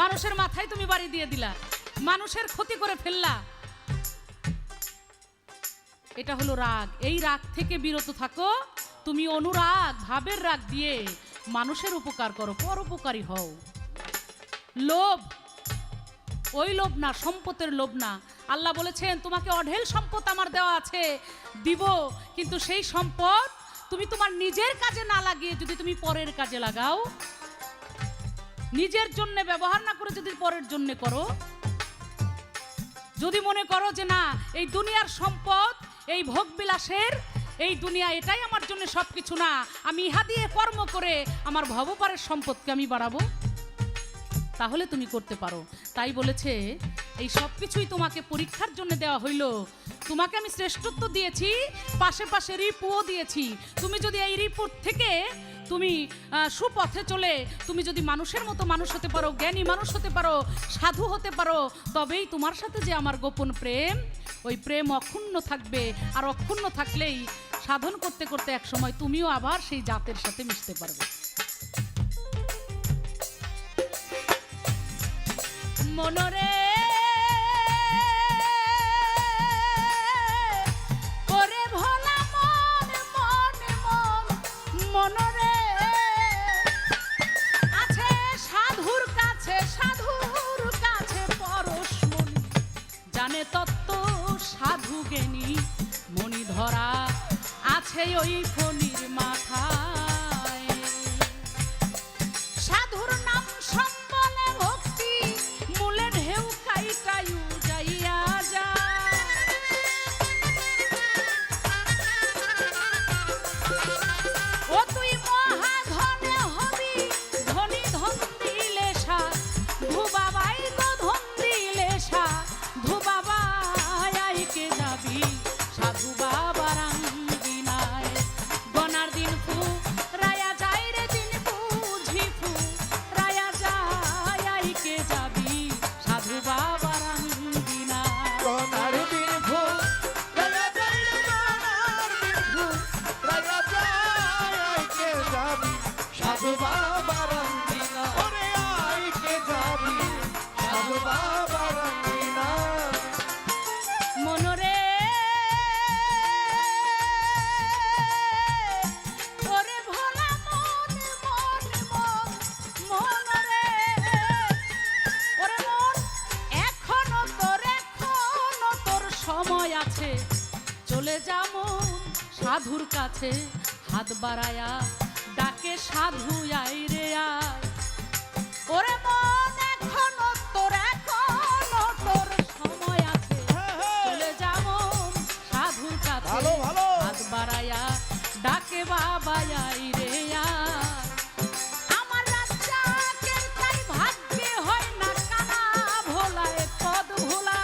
মানুষের মাথায় তুমি বাড়ি দিয়ে দিলা, মানুষের ক্ষতি করে ফেললা, এটা হলো রাগ। এই রাগ থেকে বিরত থাকো। তুমি অনুরাগ, ভাবের রাগ দিয়ে মানুষের উপকার করো, পরোপকারী হও। লোভ, ওই লোভ না, সম্পদের লোভ না, আল্লাহ বলেছেন তোমাকে অঢেল সম্পদ আমার দেওয়া আছে, দিব, কিন্তু সেই সম্পদ তুমি তোমার নিজের কাজে না লাগিয়ে যদি তুমি পরের কাজে লাগাও, নিজের জন্য ব্যবহার না করে যদি পরের জন্য করো, যদি মনে করো যে না এই দুনিয়ার সম্পদ, এই ভোগবিলাসের এই দুনিয়া এটাই আমার জন্য সবকিছু না, আমি ইহা দিয়ে কর্ম করে আমার ভবপারের সম্পদকে আমি বাড়াবো, তাহলে তুমি করতে পারো। তাই বলেছে এই সব কিছুই তোমাকে পরীক্ষার জন্য দেওয়া হইল, তোমাকে আমি শ্রেষ্ঠত্ব দিয়েছি, পাশে পাশে রিপুও দিয়েছি। তুমি যদি এই রিপুর থেকে তুমি সুপথে চলে তুমি যদি মানুষের মতো মানুষ হতে পারো, জ্ঞানী মানুষ হতে পারো, সাধু হতে পারো, তবেই তোমার সাথে যে আমার গোপন প্রেম, ওই প্রেম অক্ষুণ্ণ থাকবে। আর অক্ষুণ্ণ থাকলেই সাধন করতে করতে এক সময় তুমিও আবার সেই জাতের সাথে মিশতে পারবে। মনরে করে ভোলা মন মন মন মনরে আছে সাধুর কাছে, সাধুর কাছে পরশমণি জানে তত্ত্ব সাধু জ্ঞানী মণি ধরা আছে ওই ফণির মাথায়। সাধুর নাম সম্বলে ভক্তি মূলে ঢেউ কাইটায়ু যাইয়া যায়। ও তুই মহাধনে হবি ধনী ধন দিলে সা ধুবাবাই গো ধন দিলে সা ধুবাবাই আইকে যাবি সাধু বাবার আঙ্গিনায়। গনার দিন ফু রায়া যায় রে দিন বুঝি ফু রায়া যায় আইকে যাবি সাধু বাবার আঙ্গিনায়। গনার দিন ভো রাজা যায় রে, গনার দিন ভো রাজা যায় আইকে যাবি সাধু বাবার আঙ্গিনা। ওরে আইকে যাবি সাধু বাবার আঙ্গিনা। মনরে ওরে ভোলা মন মন মন মনরে ওরে মন এখনো তোর সময় আছে, চলে যা মন সাধুর কাছে হাত বাড়ায়া ডাকে সাধু আই রে আয়। ওরে মন এখনো তোর সময় আছে, চলে যাব সাধুর কাছে ভালো, ভালো। হাত বাড়ায়া ডাকে বাবা আই রে আয়। আমার রাজ্জাকের তাই ভাগ্যে হয় না কানা ভোলায় পদ ভোলা।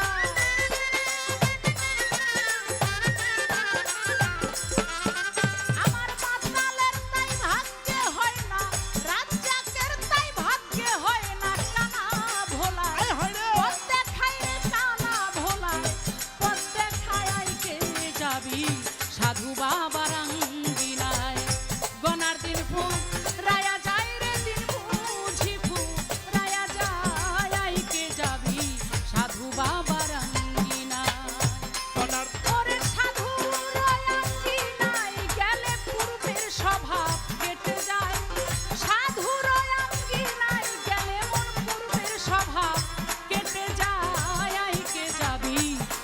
আমার মাতালের তাই ভাগ্যে হয় না, রাজ্জাকের তাই ভাগ্যে হয় না কানা ভোলা। এই হয় রে। পদ দেখাই রে কানা ভোলা, পদ দেখাই আইকে যাবি সাধু বাবার আঙ্গিনায়। গনার দিন ফু রায়া যায় রে দিন বুঝি ফু রায়া যায় আইকে যাবি সাধু বাবার আঙ্গিনায়। গনার ওরে সাধু আঙ্গিনায় গেলে পূর্বের স্বভাব কেটে যায়। সাধু আঙ্গিনায় গেলে মন পূর্বের স্বভাব কেটে যায় আইকে যাবি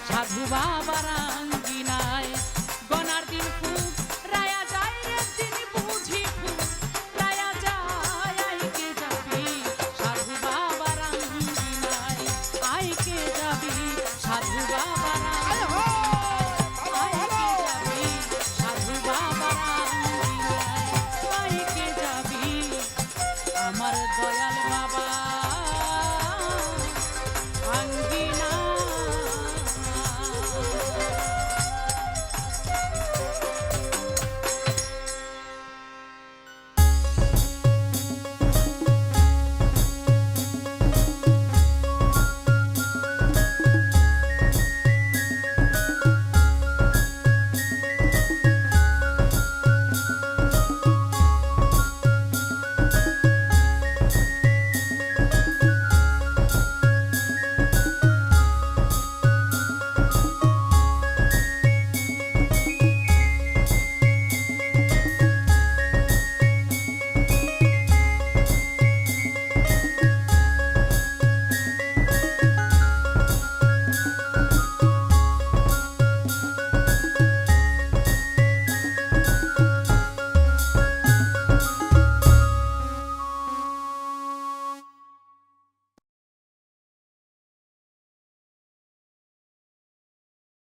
সাধু বাবার